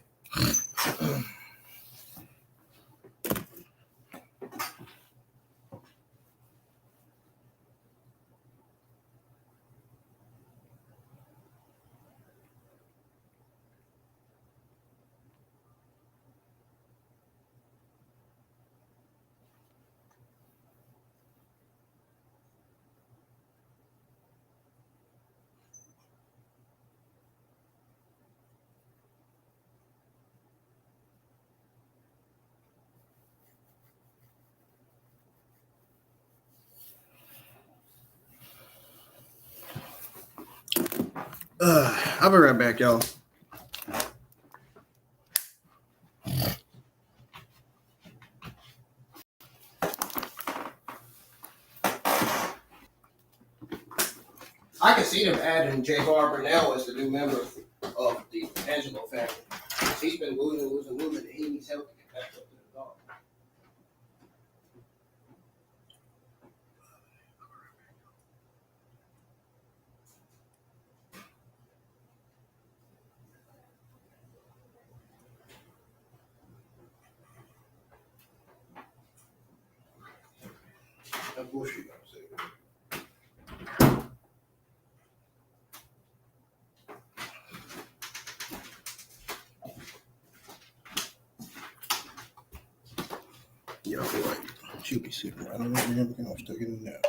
I'll be right back, y'all. I can see them adding Jay Barber now as the new member of the Angelo family. He's been losing, and he needs help to get back up to the dog. That bullshit, I'm saying. Yeah, I feel like she'll be sitting right on over here. We can all stick it in there.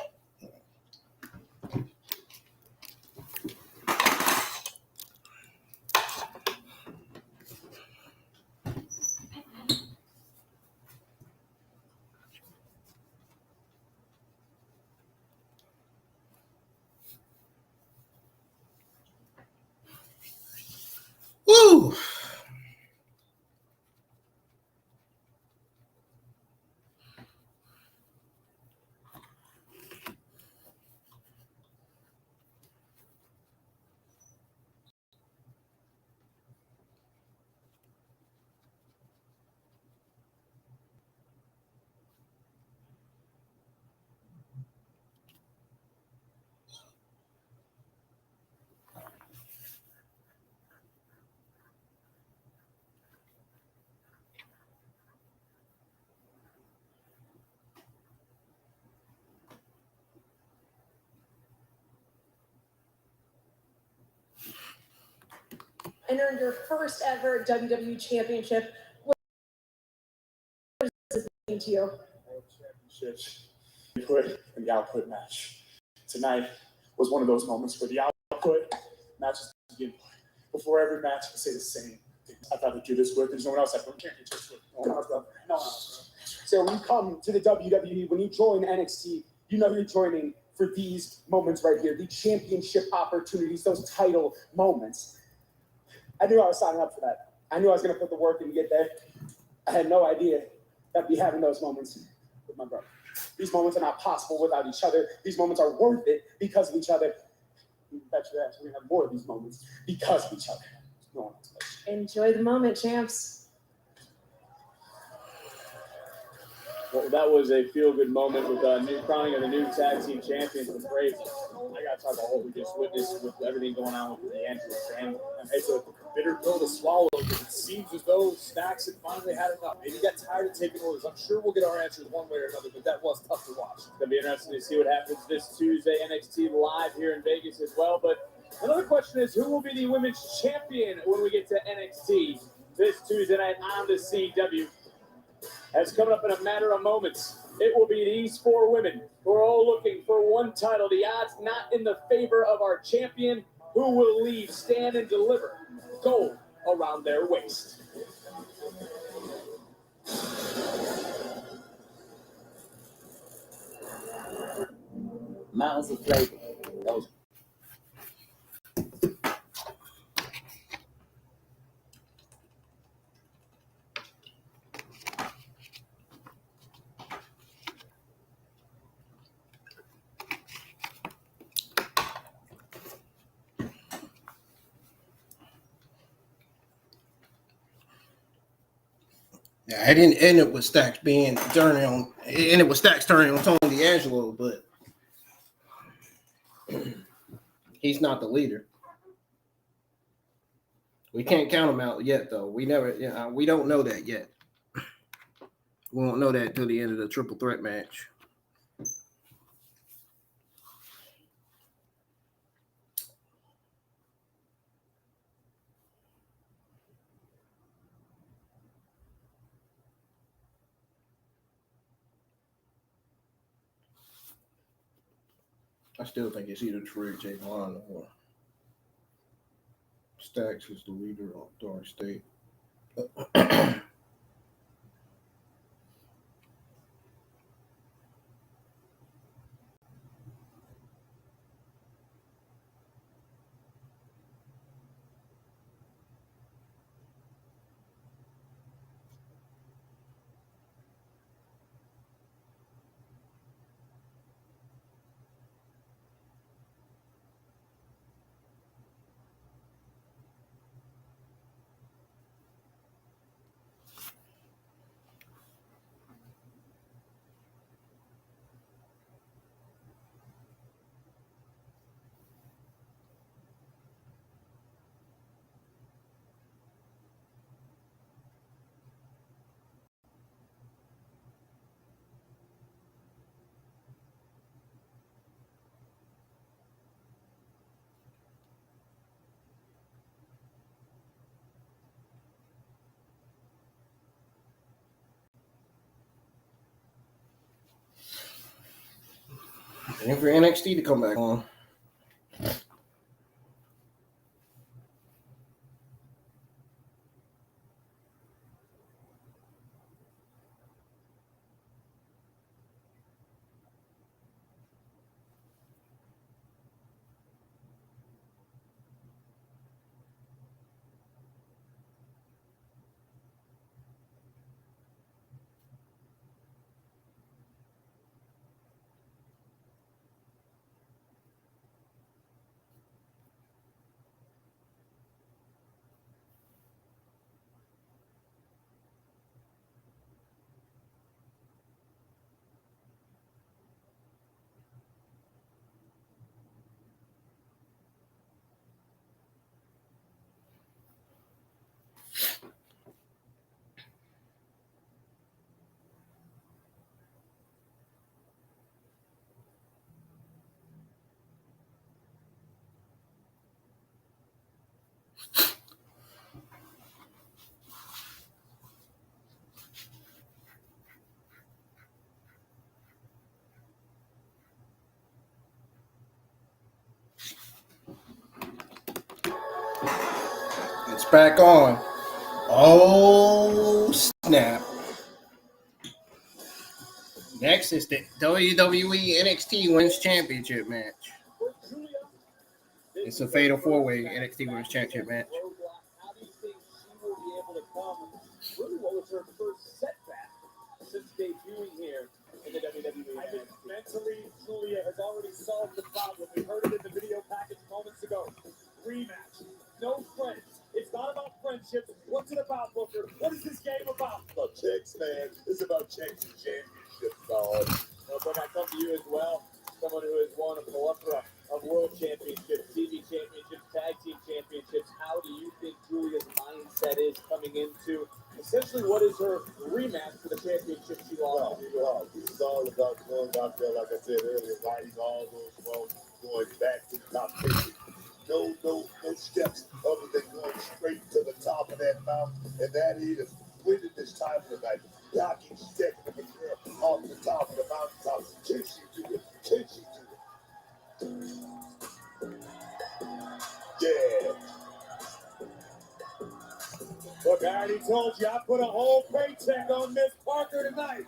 and earned your first ever WWE Championship. What does this mean to you? World Championships, input and the output match. Tonight was one of those moments where the output matches the input. Before every match, I say the same thing. I thought I'd do this with. There's no one else I can championships with. No one else, brother. No one else. So when you come to the WWE, when you join NXT, you know you're joining for these moments right here, the championship opportunities, those title moments. I knew I was signing up for that. I knew I was going to put the work in to get there. I had no idea that I'd be having those moments with my brother. These moments are not possible without each other. These moments are worth it because of each other. You bet your ass we're going to have more of these moments because of each other. No one else. Enjoy the moment, champs. Well, that was a feel-good moment with new crowning of the new tag team champions. It's great. I got to talk about what we just witnessed with everything going on with the Andrews family. It's a bitter pill to swallow because it seems as though Stacks had finally had enough. Maybe he got tired of taking orders. I'm sure we'll get our answers one way or another, but that was tough to watch. It's going to be interesting to see what happens this Tuesday. NXT live here in Vegas as well. But another question is, who will be the women's champion when we get to NXT this Tuesday night on the CW? Has coming up in a matter of moments. It will be these four women who are all looking for one title. The odds not in the favor of our champion, who will leave Stand and Deliver gold around their waist. Mountains of flavor. Those. Yeah, I didn't end it with Stacks turning on Tony D'Angelo, but he's not the leader. We can't count him out yet, though. We don't know that yet. We won't know that until the end of the triple threat match. I still think it's either Trey Javon or Stacks is the leader of Dark State. And for NXT to come back on. back on. Oh, snap. Next is the WWE NXT Women's Championship match. It's a fatal four-way NXT Women's Championship match. How do you think she will be able to come? Really, what was her first setback since debuting here in the WWE? I think mentally, Julia has already solved the problem. We heard it in the video package moments ago. Rematch. No friends. It's not about friendships. What's it about, Booker? What is this game about? About checks, man. It's about checks and championships, dog. Well, but I come to you as well, someone who has won a plethora of world championships, TV championships, tag team championships. How do you think Julia's mindset is coming into essentially what is her rematch for the championship she lost? Well, this is all about going out there, like I said earlier, righting all those wrongs, going back to the top 50. No steps other than going straight to the top of that mountain, and that is winning this time tonight. Knocking Stephanie McGill off the top of the mountaintop. Can she do it? Can she do it? Yeah. Look, I already told you, I put a whole paycheck on Miss Parker tonight.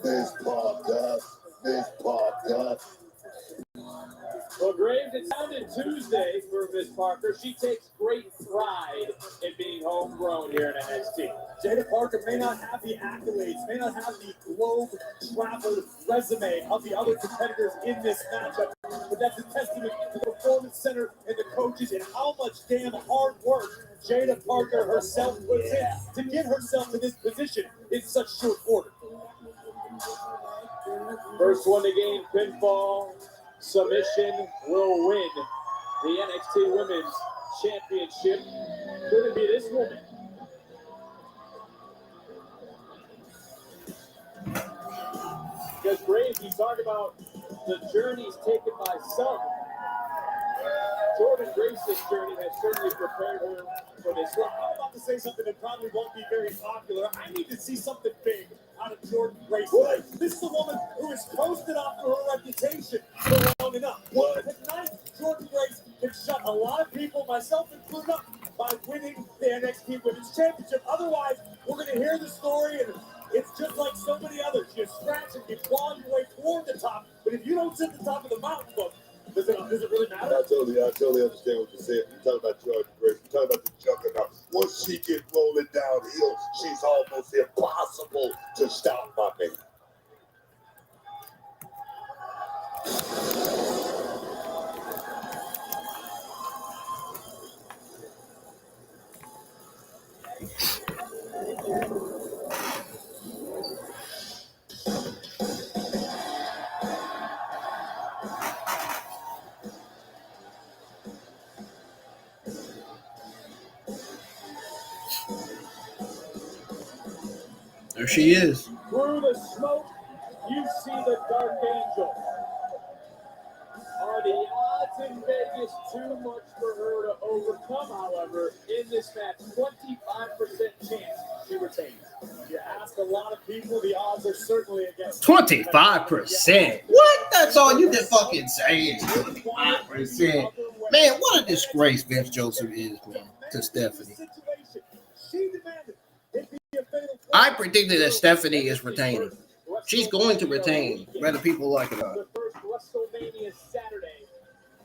Miss Parker. Miss Parker. Well, Graves, it sounded Tuesday for Miss Parker. She takes great pride in being homegrown here in NXT. Jada Parker may not have the accolades, may not have the globe-traveled resume of the other competitors in this matchup, but that's a testament to the Performance Center and the coaches and how much damn hard work Jada Parker herself puts in to get herself to this position in such short order. First one to gain pinfall submission will win the NXT Women's Championship. Could it be this woman? Because Graves, you talk about the journeys taken by some. Jordan Grace's journey has certainly prepared her for this one. I'm about to say something that probably won't be very popular. I need to see something big out of Jordan Grace. This is a woman who has coasted off for her reputation for long enough. Tonight, Jordan Grace can shut a lot of people, myself included, up by winning the NXT Women's Championship. Otherwise, we're going to hear the story, and it's just like so many others. You scratch and you claw your way toward the top, but if you don't sit at the top of the mountain, look, does it really matter? I totally understand what you're saying. You're talking about Jordan Grace. You're talking about the juggernaut. Once she gets rolling downhill, she's almost impossible to stop, my man. There she is. Through the smoke, you see the Dark Angel. Are the odds in Vegas too much for her to overcome, however, in this match? 25% chance she retains. You ask a lot of people, the odds are certainly against 25%. What? That's all you can fucking say is 25%. Man, what a disgrace Vince Joseph is, man, to Stephanie. She demanded it be a fatal. I predicted that Stephanie is retaining. She's going to retain, whether people like it or not. The first WrestleMania Saturday,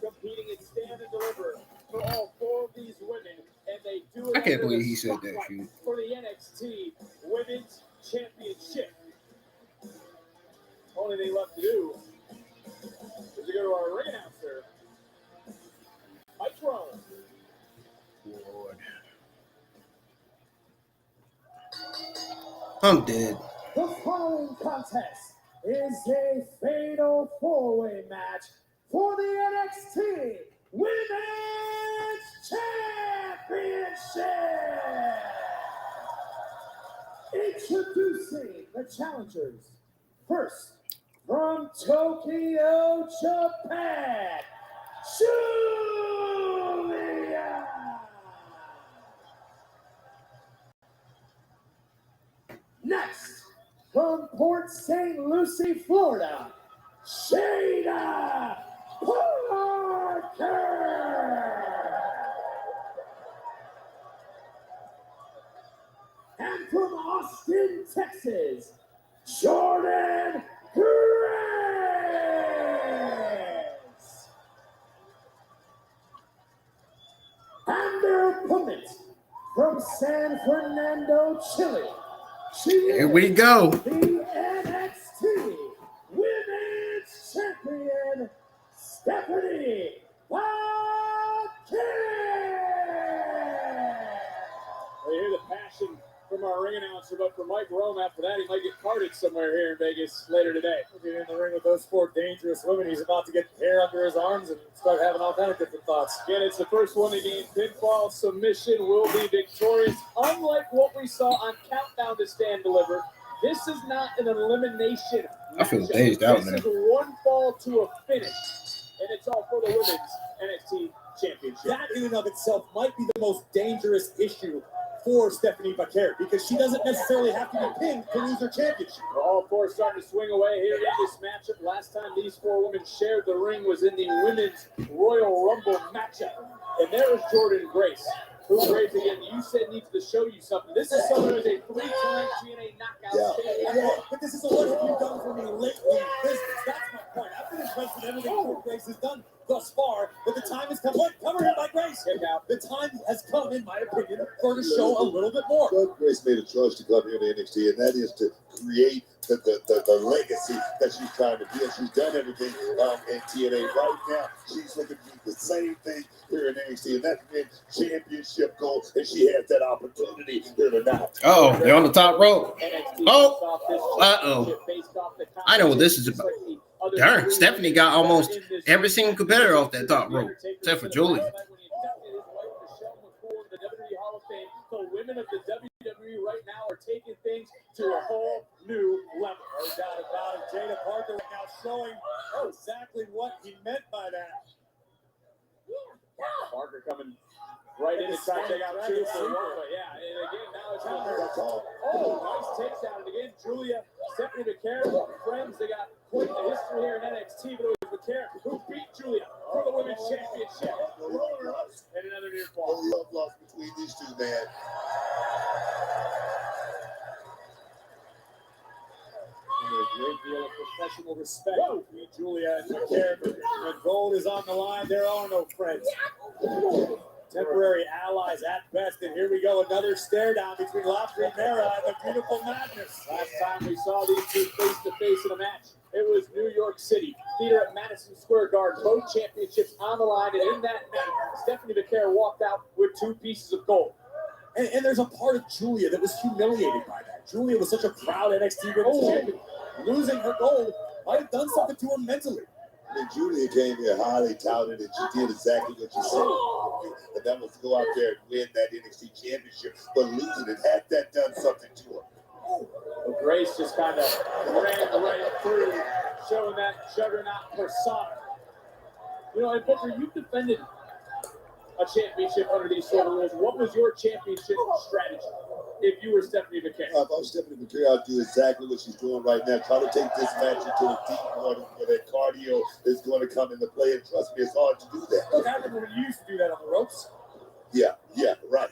competing in Stand and Deliver for all four of these women, and they do it. I can't under believe the he said that, spotlight shoot. for the NXT Women's Championship. Only thing left to do is to go to our ring announcer, Mike Rowe. Lord. I'm dead. The following contest is a fatal four-way match for the NXT Women's Championship. Introducing the challengers. First, from Tokyo, Japan, Julia. Next, from Port St. Lucie, Florida, Shayna Parker. Austin, Texas, Jordan Grace. And their opponent from San Fernando, Chile. Here we go. The NXT Women's Champion, Stephanie McMahon. We hear the passion from our ring announcer, but for Mike Rome, after that, he might get carded somewhere here in Vegas later today. He'll be in the ring with those four dangerous women. He's about to get hair under his arms and start having all kinds of different thoughts. Again, it's the first one to gain pinfall submission, will be victorious. Unlike what we saw on Countdown to Stand Deliver, this is not an elimination. I feel matchup. dazed out, This man. is one fall to a finish, and it's all for the women's NXT Championship. That in and of itself might be the most dangerous issue for Stephanie McMahon because she doesn't necessarily have to be pinned to lose her championship. All four starting to swing away here in this matchup. Last time these four women shared the ring was in the Women's Royal Rumble matchup. And there is Jordan Grace, who, Grace, again, you said needs to show you something. This is someone who is a 3-time TNA knockout champion. But this is a what have you done for me lately in business. That's my point. I've been impressed with everything Jordan Grace has done thus far, but the time has come. What? Cover him by Grace. The time has come, in my opinion, for her to show a little bit more. Jordan Grace made a choice to come here to NXT, and that is to create the legacy that she's trying to build. She's done everything in TNA. Right now, she's looking to do the same thing here in NXT, and that's been championship goal, and she has that opportunity here tonight. Oh, they're on the top rope. Oh, I know what this is about. Darn, Stephanie got almost every single competitor off that top rope, except for Julie. The women of the WWE right now are taking things to a whole new level. No doubt about it. Jada Parker right now showing exactly what he meant by that. Parker coming right in and trying to take out two for one, but yeah, and again, now it's time. Nice takedown, and again, Julia, Stephanie McMahon, friends, they got quite the history here in NXT, but it was McMahon who beat Julia for the Women's Championship. And another near fall. No love lost between these two, man. A great deal of professional respect between Julia and McMahon. When gold is on the line, there are no friends. Temporary allies at best, and here we go, another stare down between La Primera and the Beautiful Madness. Last time we saw these two face to face in a match, it was New York City, theater at Madison Square Garden, both championships on the line, and in that night, Stephanie McMahon walked out with 2 pieces of gold. And there's a part of Julia that was humiliated by that. Julia was such a proud NXT Women's Champion. Losing her gold might have done something to her mentally. I mean, Julia came here highly touted, and she did exactly what you said. And that was to go out there and win that NXT championship. But losing it, had that done something to her? Well, Grace just kind of ran right through, showing that juggernaut persona. You know, and Booker, you've defended a championship under these sort of rules. What was your championship strategy if you were Stephanie McMahon? If I was Stephanie McMahon, I'd do exactly what she's doing right now. Try to take this match into the deep water where that cardio is going to come into play. And trust me, it's hard to do that. Look, I remember when you used to do that on the ropes. Yeah, right.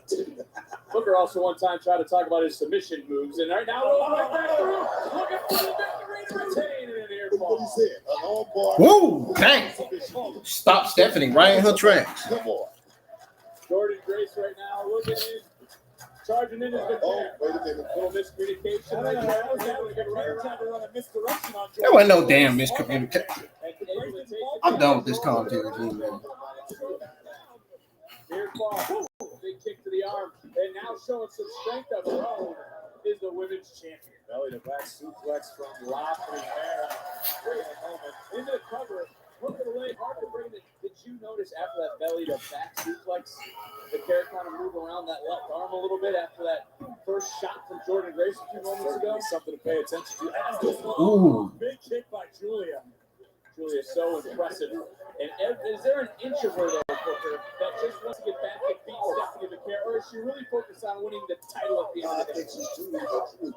Booker also one time tried to talk about his submission moves, and right now rolling right back through, looking for the victory to retain in an air Look what he said. An arm bar. Woo, dang. Stop Stephanie right in her tracks. Come on. Jordan Grace right now looking in, charging in his McMahon. Oh, wait a minute. Little miscommunication. I don't know. That was trying to run a misdirection on There wasn't no damn miscommunication. I'm done with this commentary team, man. Here fall, big kick to the arm, and now showing some strength of her own is the women's champion. Belly to back suplex from La Primera. Wait a moment, into the cover, look at the leg, hard to bring it. Did you notice after that belly to back suplex, the character kind of move around that left arm a little bit after that first shot from Jordan Grace a few moments ago? Something to pay attention to. As this one, Ooh. big kick by Julia. Julia is so impressive. And is there an inch of her, though, Booker, that just wants to get back and beat Stephanie McMahon, or is she really focused on winning the title at the end I of the day? think she's truly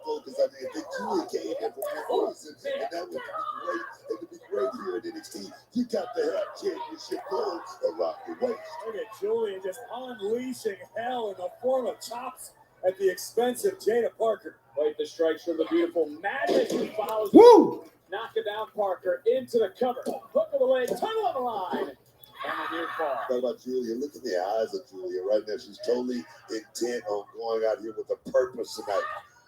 focused. I mean, I think Julia came in for one reason, and that was to be great. And to be great here at NXT, you got to have championship gold around your waist. Look at Julia just unleashing hell in the form of chops at the expense of Jada Parker. Wait, the strikes from the beautiful Madness who follows. Woo! Knocking down Parker into the cover. Hook of the leg, tunnel on the line. And a near fall. Talk about Julia. Look in the eyes of Julia right now. She's totally intent on going out here with a purpose tonight.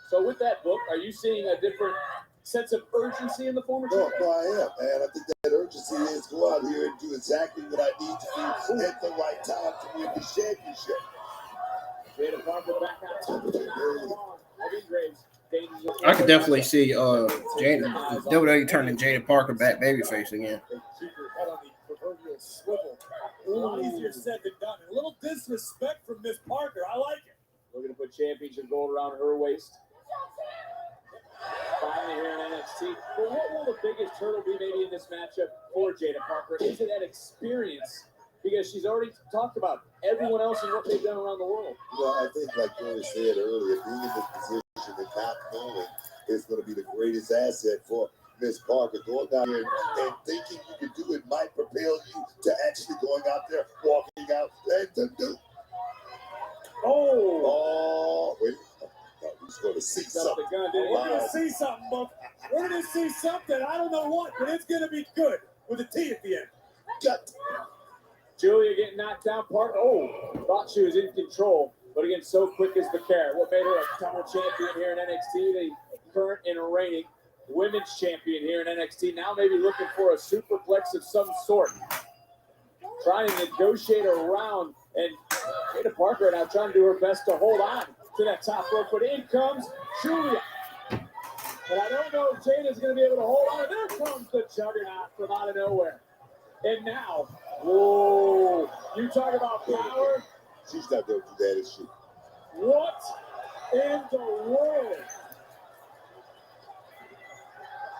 So with that book, are you seeing a different sense of urgency in the former No, champion? I am. And I think that urgency is go out here and do exactly what I need to do at the right time to win the championship. Jada Parker back on top. Evan Graves. I could definitely see WWE turning Jada Parker back babyface again. Keep your head on the proverbial swivel. A lot easier said than done. A little disrespect from Miss Parker. I like it. Looking to put championship gold around her waist. Finally here in NXT. But what will the biggest hurdle be maybe in this matchup for Jada Parker? Is it that experience? Because she's already talked about everyone else and what they've done around the world. Well, I think, like Corey said earlier, being in this position and not knowing is going to be the greatest asset for Miss Parker. Going out here and thinking you can do it might propel you to actually going out there, walking out, and to do. Oh, wait. He's going to see something. We're going to see something, Buck. We're going to see something. I don't know what, but it's going to be good with a T at the end. Got Julia getting knocked down. Parker, thought she was in control, but again, so quick is the care. What made her a title champion here in NXT, the current and reigning women's champion here in NXT. Now maybe looking for a superplex of some sort. Trying to negotiate around, and Jada Parker now trying to do her best to hold on to that top rope, but in comes Julia. And I don't know if Jada's going to be able to hold on. There comes the Juggernaut from out of nowhere. And now, whoa, you talk about power. She's not going to do that, is she? What in the world?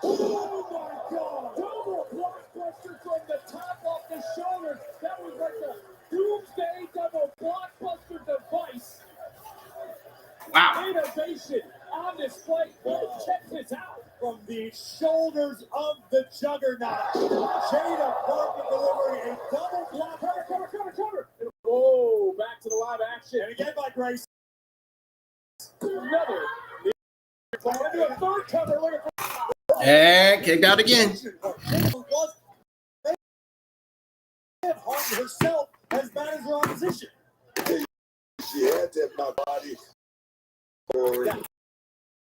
Oh my God! Double blockbuster from the top off the shoulders. That was like a doomsday double blockbuster device. Wow. Innovation on display. Check this out. From the shoulders of the Juggernaut, Jada Parker delivering a double block. Cover. Whoa, back to the live action. And again by Grace. Another. A third cover. Look at And kicked out again. Harmed herself as bad as her opposition. She had to have my body.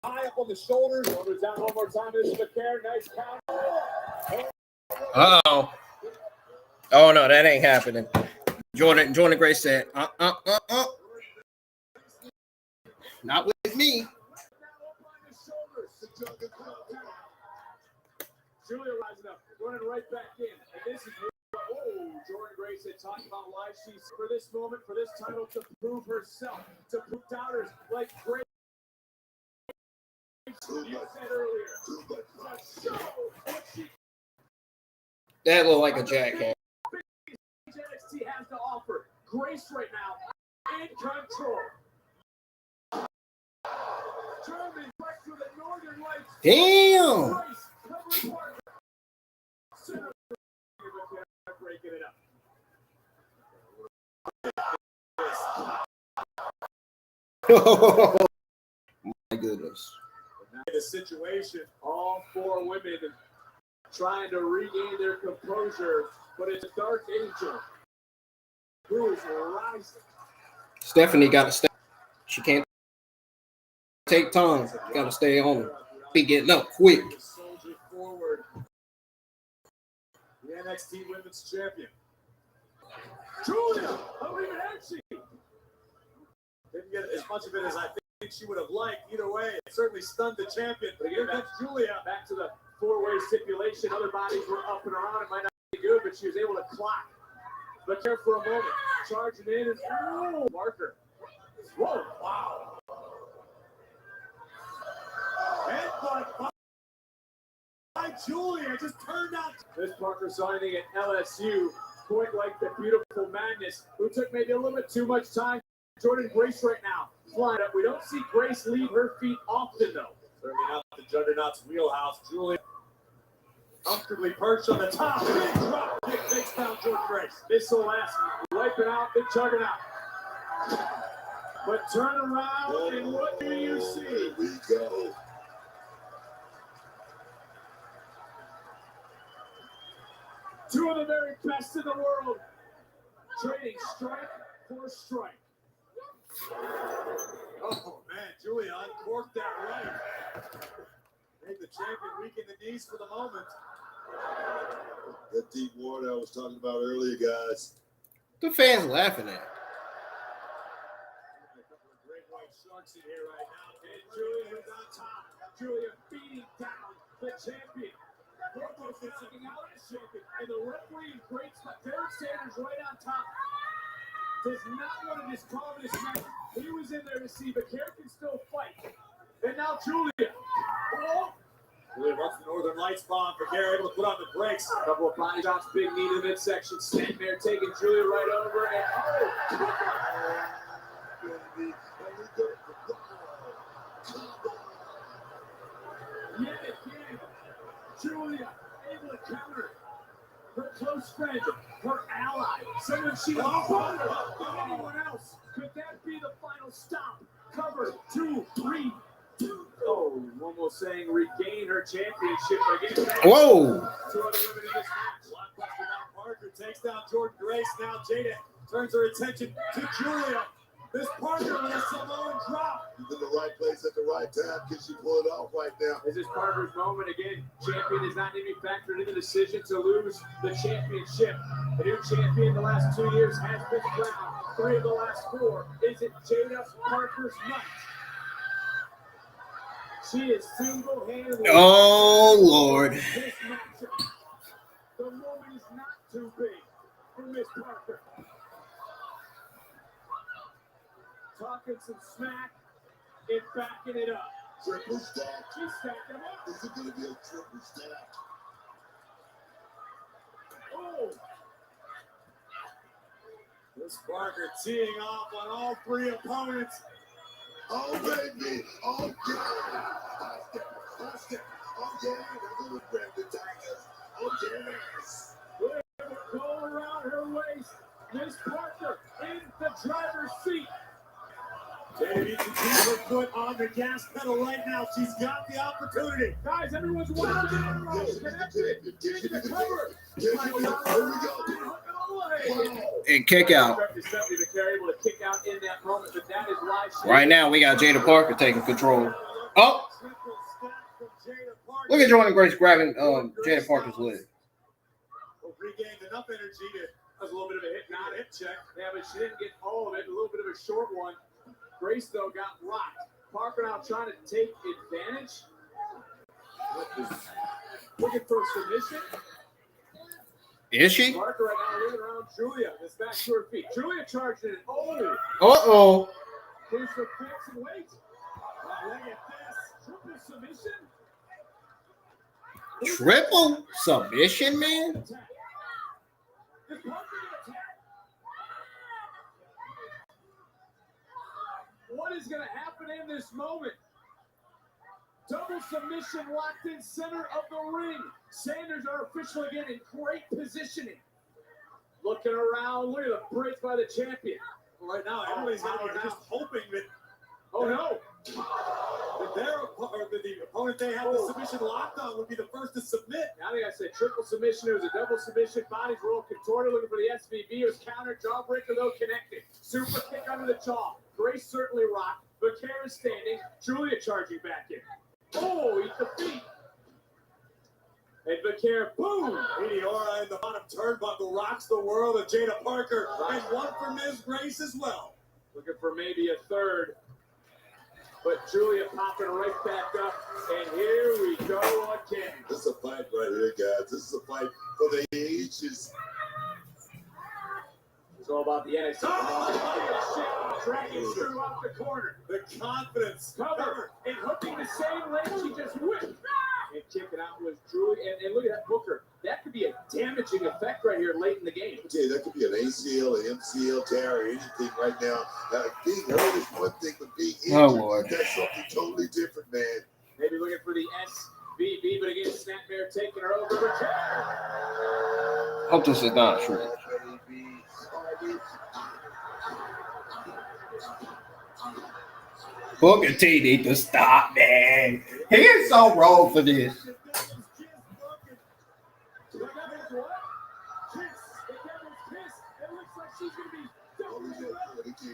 High up on the shoulders. Shoulders down one more time. This is the care. Nice count. Uh-oh. Oh, no, that ain't happening. Jordan Grace said, not with me. Julia rising up, running right back in. And this is Jordan Grace had talked about why she's for this moment, for this title, to prove herself, to prove doubters like Grace. You said earlier. That looked like a jackhammer. NXT has to offer. Grace right now in control. German flex with the Northern Lights. Damn. Grace covering Parker. Center breaking it up. Oh, my goodness. The situation, all four women trying to regain their composure, but it's Dark Angel who is rising. Stephanie got to stay. She can't take time. Got to stay on her. Be getting up quick. Soldier forward. The NXT Women's Champion. Julia, how even had she? Didn't get as much of it as I think she would have liked. Either way, it certainly stunned the champion. But here comes Julia. Back to the four-way stipulation. Other bodies were up and around. It might not be good, but she was able to clock. But there for a moment. Charging in and marker. Whoa, wow. And by Julia just turned out. Miss Parker signing at LSU. Point like the beautiful Madness, who took maybe a little bit too much time. Jordan Grace right now flying up. We don't see Grace leave her feet often, though. Certainly not the Juggernaut's wheelhouse. Julia comfortably perched on the top. Big drop kick takes down Jordan Grace. This will last. Wiping out the Juggernaut. But turn around and what do you see? Here we go. Two of the very best in the world trading strike for strike. Oh man, Julia uncorked that right. Made the champion weaken the knees for the moment. That deep water I was talking about earlier, guys. The fans laughing at. A couple of great white sharks in here right now. And Julia is on top. Julia beating down the champion. Almost knocking out the champion. And the referee in great spot. Derek Sanders right on top. Does not want to just call this match. He was in there to see, but Kerr can still fight. And now Julia. Oh! Julia runs the Northern Lights bomb. Kerr able to put on the brakes. A couple of body shots, big knee to the midsection. Snapmare taking Julia right over. And yet again, Julia able to counter her close friend, her ally, someone she loves more than anyone else. Could that be the final stop? Cover 2, 3, 2. Oh, almost saying regain her championship again. Whoa! 2 other women in this match. Blockbuster Mount Parker takes down Jordan Grace. Now Jada turns her attention to Julia. This Parker with a Samoan drop. She's in the right place at the right time. Can she pull it off right now? This is Parker's moment again. Champion is not even factored in the decision to lose the championship. The new champion the last 2 years has been crowned. 3 of the last 4. Is it Jada Parker's night? She is single-handedly. Oh, Lord. This matchup. The moment is not too big for Miss Parker. Talking some smack and backing it up. Triple stack. She stacked them up. Is it going to be a triple stack? Oh! Miss Parker teeing off on all 3 opponents. Oh, baby. Oh, yeah. Oh, step. Oh, yeah. They're going to grab the Tigers. Oh, yes. With a goal around her waist. Miss Parker in the driver's seat. Jada needs to keep her foot on the gas pedal right now. She's got the opportunity. Guys, everyone's watching. Connected. She's the cover. Here we go. And kick out. Right now, we got Jada Parker taking control. Oh! Look at Jordan Grace grabbing Jada Parker's leg. Regained enough energy to. That was a little bit of a hit, not a hip check. Yeah, but she didn't get all of it. A little bit of a short one. Grace, though, got rocked. Parker now trying to take advantage. Looking for submission. Is she? Parker right now moving around Julia. This back to her feet. Julia charged in. Oh! Uh-oh. Here's her fix and wait. Look at this. Triple submission. Triple submission, man? Is Parker going to attack? What is going to happen in this moment? Double submission locked in center of the ring. Sanders are officially again in great positioning. Looking around, look at the break by the champion. Right now, everybody's just hoping that. Oh no! That the opponent they have the submission locked on would be the first to submit. I think I said triple submission. It was a double submission. Bodies roll contorted, looking for the SVB. It was counter jawbreaker though connected. Super kick under the jaw. Grace certainly rocked. Vaquer is standing. Julia charging back in. Oh, eat the feet. And Vaquer, boom! Meteora in the bottom turnbuckle rocks the world of Jada Parker. And one for Ms. Grace as well. Looking for maybe a third. But Julia popping right back up. And here we go again. This is a fight right here, guys. This is a fight for the ages. It's all about the NXT. Oh, dragging through out the corner. The confidence. Cover. And hooking the same leg she just whipped. And kicking out was Julia. And look at that Booker. That could be a damaging effect right here late in the game. Okay, that could be an ACL, an MCL tear, or anything right now. Being hurt is one thing, but being injured, that's something totally different, man. Maybe looking for the SVB, but again, Snapmare taking her over. Hope this is not true. Booker T need to stop, man. He is so wrong for this.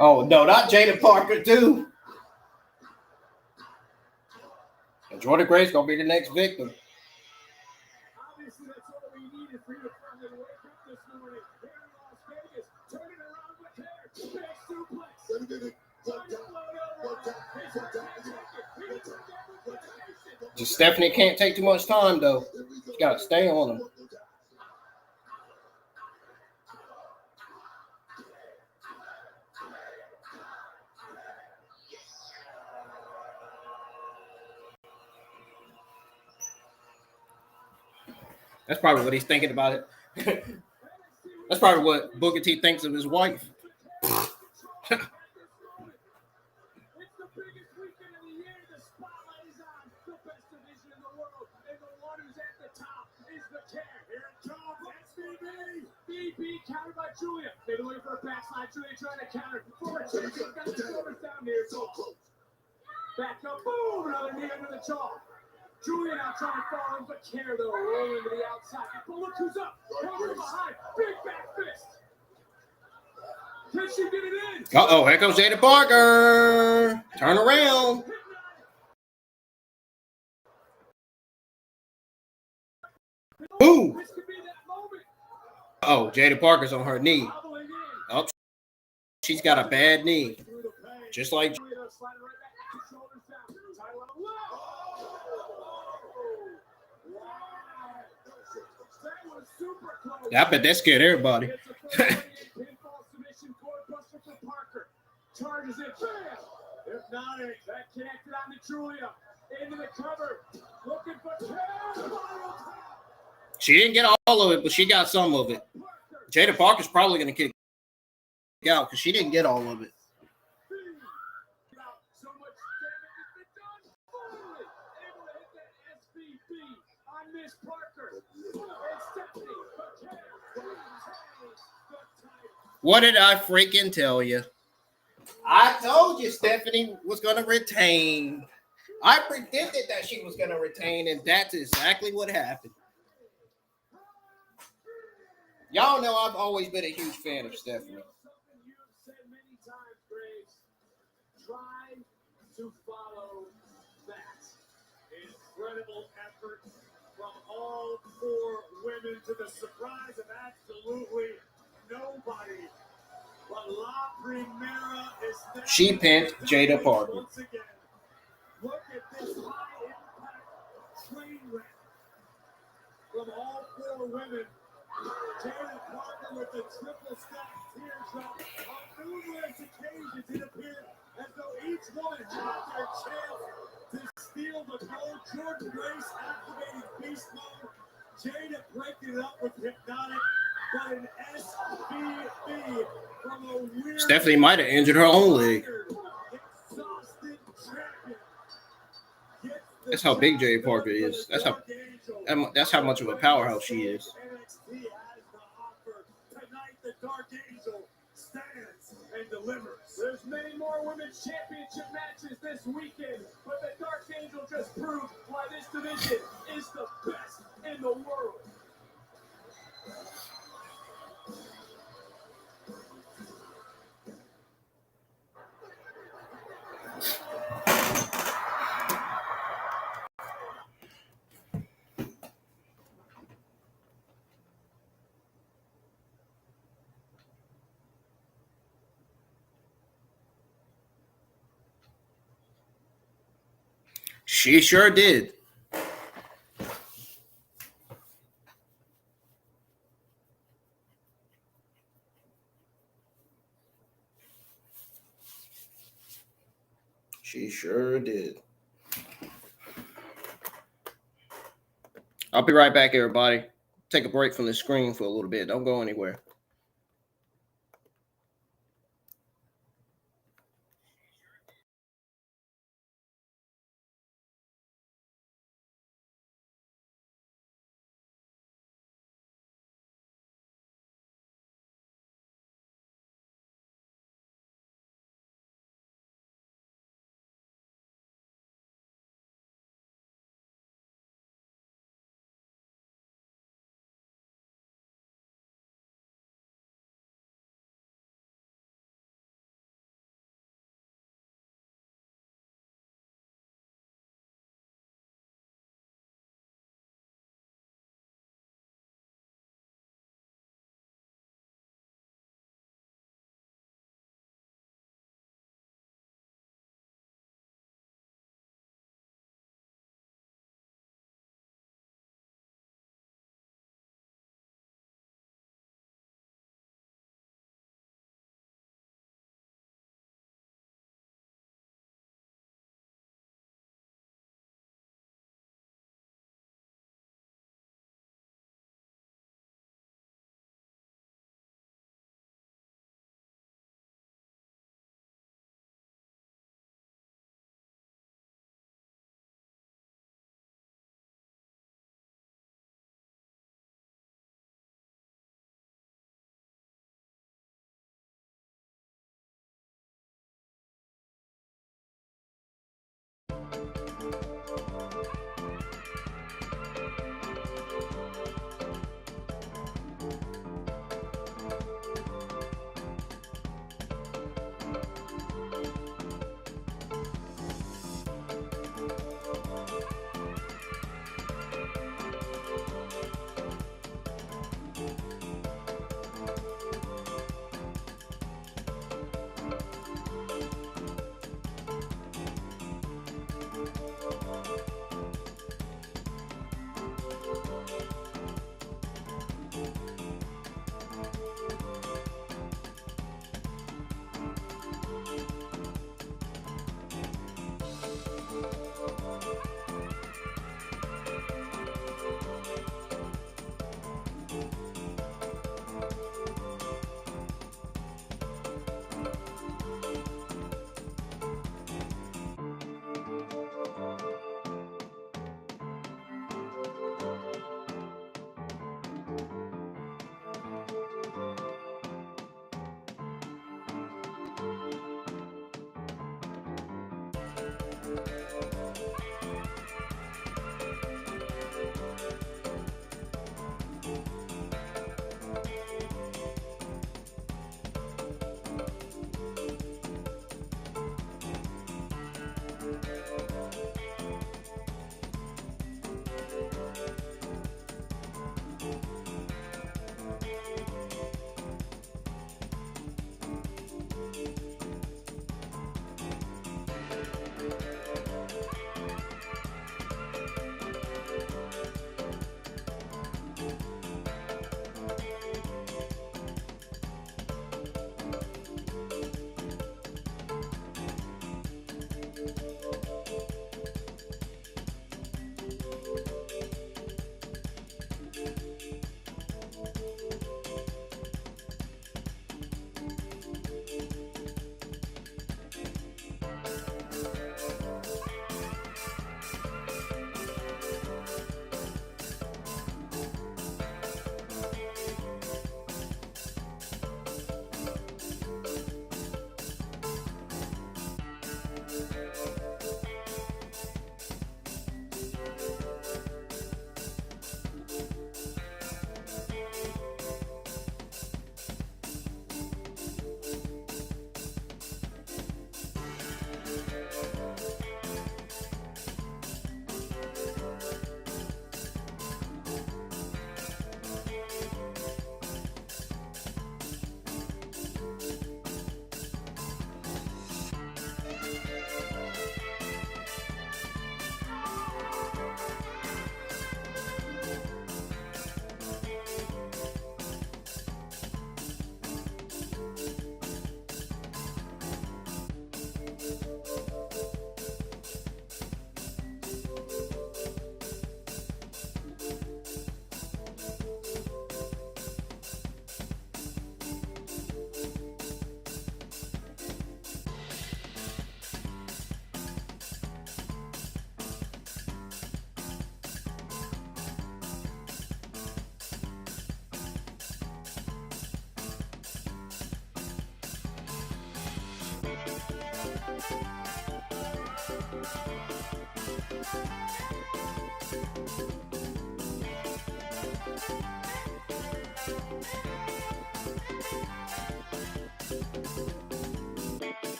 Oh no, not Jada Parker too. And Jordan Gray's gonna be the next victim. Obviously, that's all we needed for you to finally wake up this morning here in Las Vegas. Turn it around with hair. Big suplex. Just Stephanie can't take too much time though. She gotta stay on him. That's probably what he's thinking about it. That's probably what Booker T thinks of his wife. It's the biggest weekend of the year. The spotlight is on the best division in the world, and the one who's at the top is the Care. Here it comes, SBB. BB countered by Julia. They wait for a backslide. Julia trying to counter. Forward check. Got the shoulders down here. So close. Back up. Boom. Another knee under the jaw. Julia now trying to fall in, but Care though rolling to the outside. But look who's up. Coming from behind. Big back fist. Can she get it in? Uh-oh, here comes Jada Parker. Turn around. Boom. This could be that moment. Oh, Jada Parker's on her knee. Oh, she's got a bad knee. Just like I bet that scared everybody. Charges it, bam! Hypnotic, that connected on to Julia. Into the cover, looking for She didn't get all of it, but she got some of it. Jada Parker's probably going to kick out because she didn't get all of it. So much damage has been done. Finally, able to hit that SVB on Miss Parker. And Stephanie, What did I freaking tell you? I told you Stephanie was going to retain. I predicted that she was going to retain, and that's exactly what happened. Y'all know I've always been a huge fan of Stephanie. Try to follow that incredible effort from all four women to the surprise of absolutely nobody. But La Primera is She pinned Jada Parker. Once again, look at this high impact train wreck from all four women. Jada Parker with the triple stack teardrop on numerous occasions. It appeared as though each one had their chance to steal the gold. Jordan Grace activating beast mode. Jada breaking it up with Hypnotic, but an SVB from a weird. Stephanie might have injured her own leg. That's how big Jada Parker is. That's how much of a powerhouse she is. Tonight, the Dark Angel stands and delivers. There's many more women's championship matches this weekend, but the Dark Angel just proved why this division is the best in the world. She sure did. She sure did. I'll be right back, everybody. Take a break from the screen for a little bit. Don't go anywhere.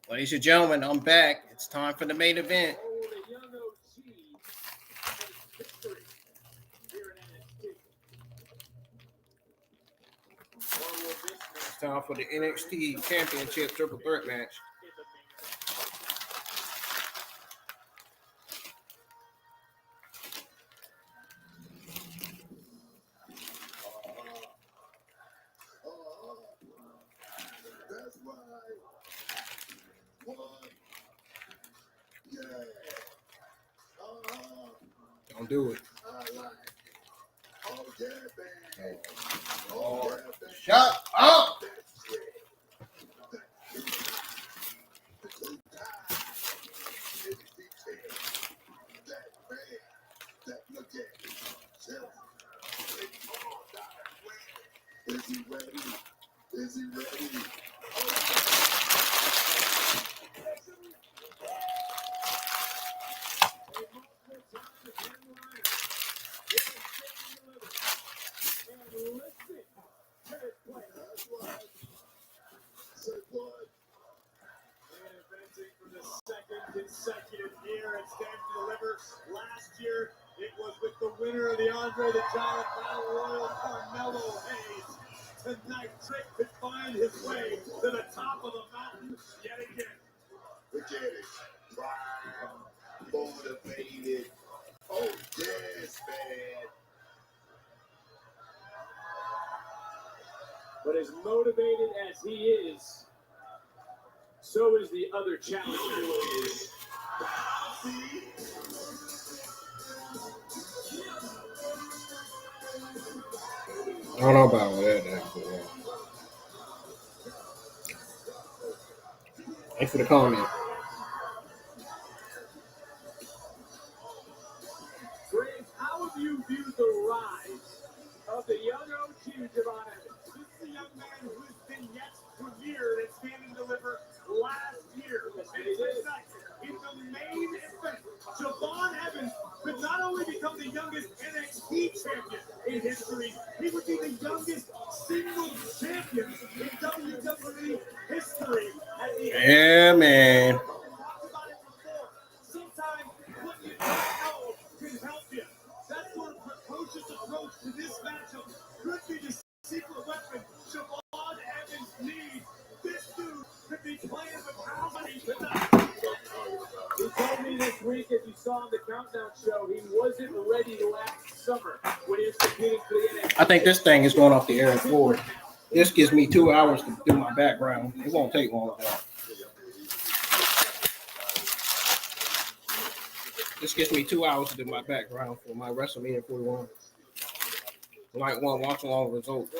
Ladies and gentlemen, I'm back. It's time for the main event. It's time for the NXT Championship Triple Threat match. That's right. One. Yeah. Don't do it. I like. Oh, yeah, man. Oh, yeah, man. Shut up! Is he ready? Is he ready? For the second consecutive year at Stand Deliver. Last year, it was with the winner of the Andre the Giant Battle Royal, Carmelo Hayes. Tonight, Trick could find his way to the top of the mountain yet again. Forget it. Proud, motivated. Oh, yes, man. But as motivated as he is, so is the other challenger. I don't know about that. Thanks for the comment. Greg, how have you viewed the rise of the young OG Javon Evans? This is a young man who has been yet premiered at Stand and Deliver last year. And tonight, in the main event, Javon Evans could not only become the youngest NXT champion in history, he would be the youngest single champion in WWE history. Yeah, man. Sometimes what you don't know can help you. That's where a precocious approach to this matchup could be the secret weapon Javon Evans needs. This dude could be playing with how many tonight. He told me this week, as you saw on the Countdown show, he wasn't ready last summer when he was competing for the NXT. I think this thing is going off the air at 4. This gives me 2 hours to do my background. It won't take long though. This gives me 2 hours to do my background for my WrestleMania 41. Night 1 watch along results.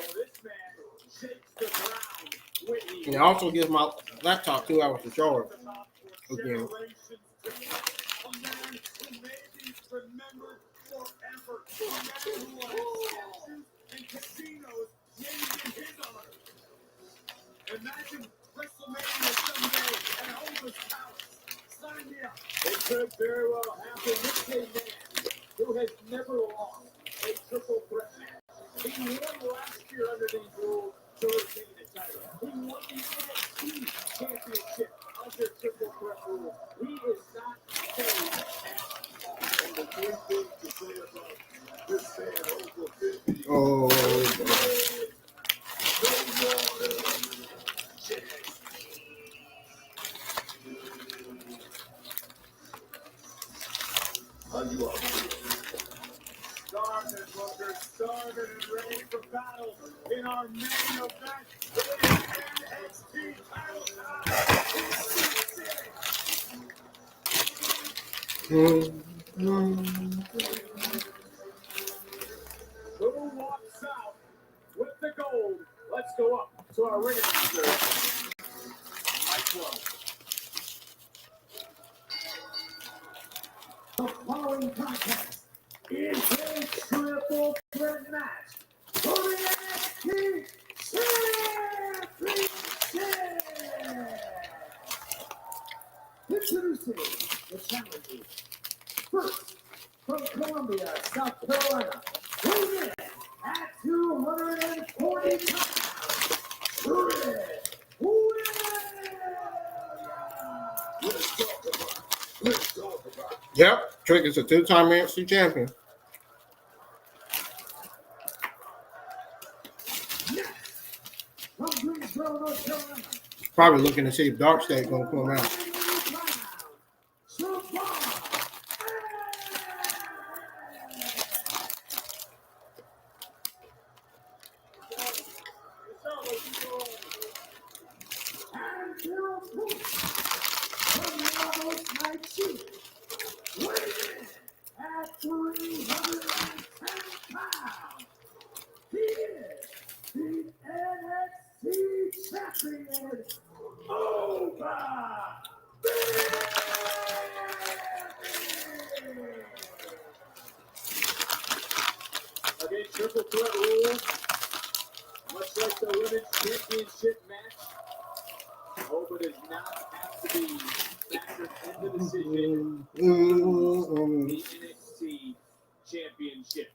And it also gives my laptop 2 hours to charge. Again. Imagine WrestleMania someday at Elvis Palace. Sign me up. It could very well happen. This a man who has never lost a triple threat match. He won last year under these rules to retain the title. He won the NXT championship under triple threat rules. He is not staying at And the great thing to say about this man over 50. Oh, How you are? Starving, Booker, starving and ready for battle in our main event. NXT title Who walks out with the gold? Let's go up to our ring announcer. Mike 12. The following contest is a triple threat match for the NXT Championship. Introducing the challengers. First, from Columbia, South Carolina, weighing in at 240 pounds, Trick Williams. Yep, Trick is a two-time NXT champion. Probably looking to see if Dark State gonna come out. At 310 pounds, he is the NXT champion, Over. Again, triple threat rules, much like the women's championship match. Over does not have to be factored into the decision. The NXT championship.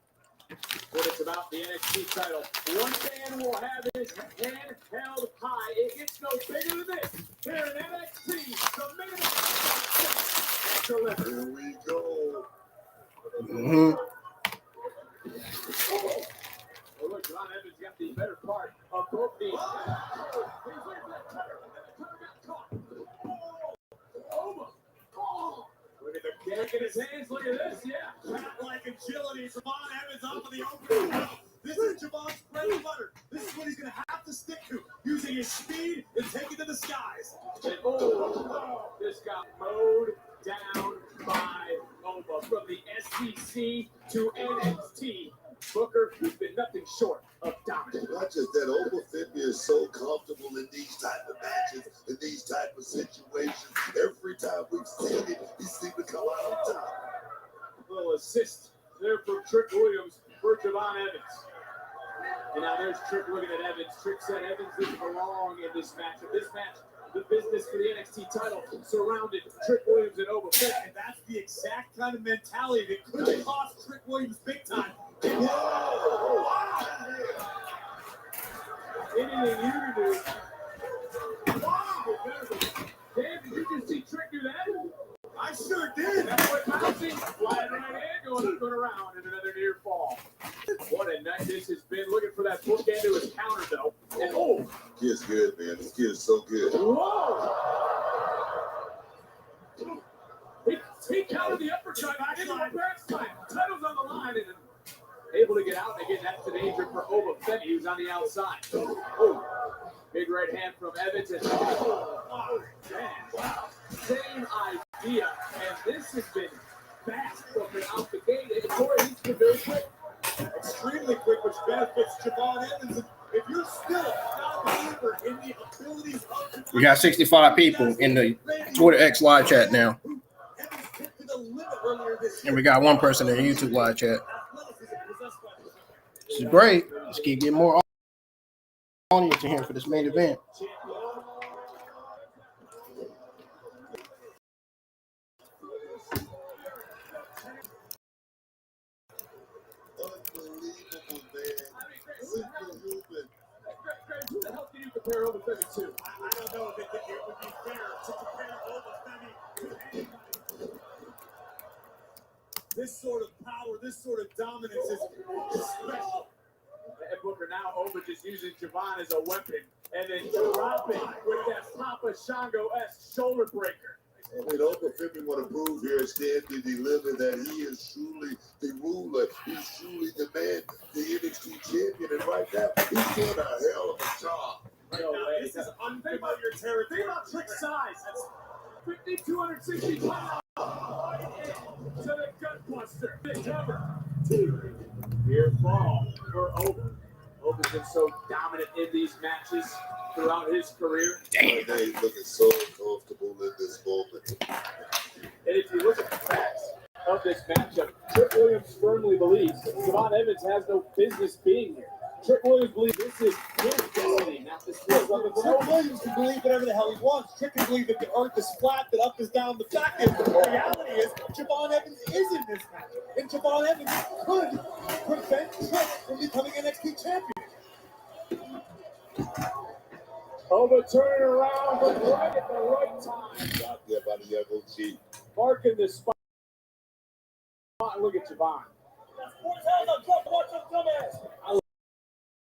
When it's about the NXT title, one man will have his hand held high. It gets no bigger than this. Here in NXT, the main event. Here we go. Oh, look, John Evans got the better part of both these. Look at the kick in his hands. Look at this. Yeah. Cat-like agility. Javon Evans off of the opening bell. This is Javon's bread and butter. This is what he's going to have to stick to, using his speed and taking to the skies. And this got mowed down by Oba from the SEC to NXT. Booker, who's been nothing short of dominant. Not just that, Oba is so comfortable in these type of matches, in these type of situations. Every time we've seen it, he seems to come out on top. A little assist there from Trick Williams for Javon Evans. And now there's Trick looking at Evans. Trick said Evans didn't belong in this match. In this match, the business for the NXT title surrounded Trick Williams and Oba. And that's the exact kind of mentality that could have cost Trick Williams big time. Anything you can do. Dan, did you just see Trick do that? I sure did. That boy bouncing, flying right in, going around, and another near fall. What a night this has been. Looking for that bookend to his counter, though. And oh! Kid's good, man. This kid is so good. Whoa! He countered the uppercut into the backside. Title's on the line, and able to get out. And again, that's the danger for Oba Femi, who's on the outside. Oh! Big right hand from Evans. And oh, man. Wow. Same idea. And this has been fast from out the gate. And Corey, he's been very quick. Extremely quick, which benefits Javon Evans. If you're still not a believer in the abilities of We got 65 people in the Twitter X live chat now. Evans took to the limit earlier this year. And we got one person in the YouTube live chat. This is great. Let's keep getting more audience in here for this main event. Who the hell can you compare Oba Femi to? I don't know if it would be fair to compare Oba Femi to anybody. This sort of power, this sort of dominance is special. And Booker now Oba just using Javon as a weapon and then dropping with that Papa Shango-esque shoulder breaker. I mean, Oba Femi want to prove here at Stand Deliver that he is truly the ruler. He's truly the man, the NXT champion. And right now, he's doing a hell of a job. Right now, this is unfamiliar territory. Think about Trick's size. That's 5,260 pounds. To the gutbuster. The cover. Near fall for Oba. Oba's been so dominant in these matches throughout his career. Damn. He's looking so comfortable in this moment. And if you look at the facts of this matchup, Trick Williams firmly believes Javon Evans has no business being here. Trick Williams believes this is his destiny, not this place on the Trick throne. Williams can believe whatever the hell he wants. Trick can believe that the earth is flat, that up is down. The fact is, the reality is, Javon Evans is in this match. And Javon Evans could prevent Trick from becoming NXT champion. Oba turning around, but right at the right time. Got there by the young OG. Marking the spot. look at Javon. I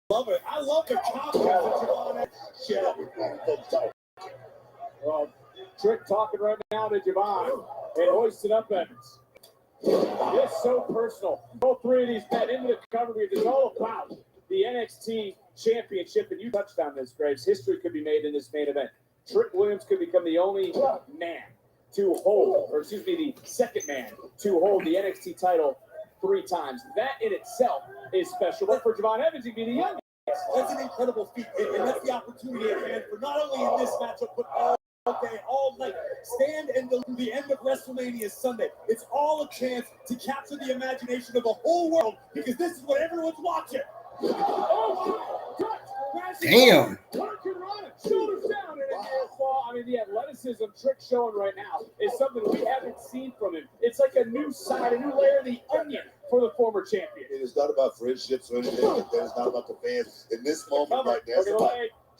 love it. I love the confidence of Javon. Shut up before folks talk. Well, Trick talking right now to Javon and hoisting up Evans. It's so personal. Both three of these men into the cover because it's all about the NXT Championship. And you touched on this, Graves. History could be made in this main event. Trick Williams could become the only man to hold, or excuse me, the second man to hold the NXT title 3 times. That in itself is special. But for Javon Evans, he'd be the youngest. That's an incredible feat, and that's the opportunity at hand for not only in this matchup, but all night. Stand and the end of WrestleMania Sunday. It's all a chance to capture the imagination of the whole world because this is what everyone's watching. Damn. Shoulders down in a near fall. I mean, the athleticism Trick showing right now is something we haven't seen from him. It's like a new side, a new layer of the onion for the former champion. It's not about friendships or anything like that. It's not about the fans. In this moment right now,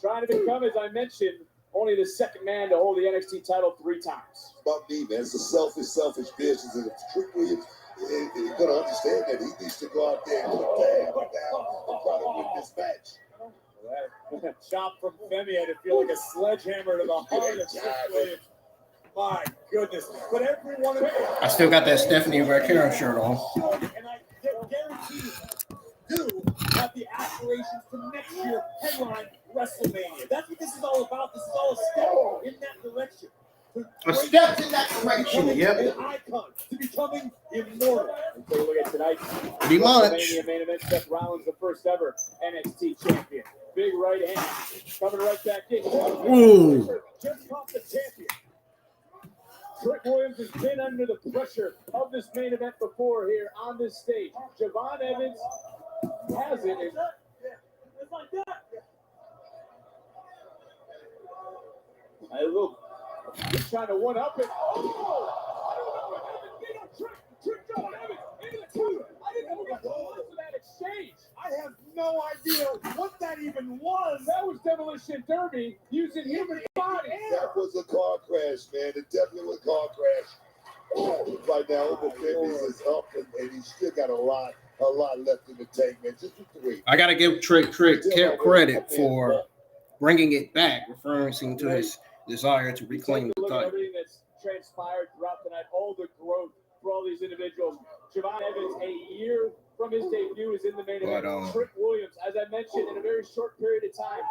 trying to become, as I mentioned, only the second man to hold the NXT title 3 times. It's about me, man. It's a selfish business. And if Trick Williams is going to understand that, he needs to go out there and put down and try to win this match. Chop from Femi had to feel like a sledgehammer to the heart of Trick Williams. My goodness. But everyone I still got that Stephanie Vaquero shirt on. And I guarantee you have the aspirations to next year headline WrestleMania. That's what this is all about. This is all a step in that direction. A step in that direction, yep. An icon to becoming immortal. And take a look at tonight's Pretty much. WrestleMania main event. Seth Rollins, the first ever NXT champion. Big right hand coming right back in. Ooh. Just off the champion. Trick Williams has been under the pressure of this main event before here on this stage. Javon Evans has it. It's like that. I look. He's trying to one-up it. Oh! I don't know what Evans did on Trick. Trick Javon Evans into the corner. I didn't know who got the loss of that exchange. I have no idea what that even was. That was Demolition Derby using human body. That was a car crash, man. It definitely was a car crash. Right now, Oba Femi's is up, and he's still got a lot left in the tank, man. Just with the weight. I got to give Trick credit for bringing it back, referring to his desire to reclaim the Look at title. everything that's transpired throughout the night, all the growth for all these individuals. Javon Evans, a year from his debut, is in the main event. Trick Williams, as I mentioned, in a very short period of time,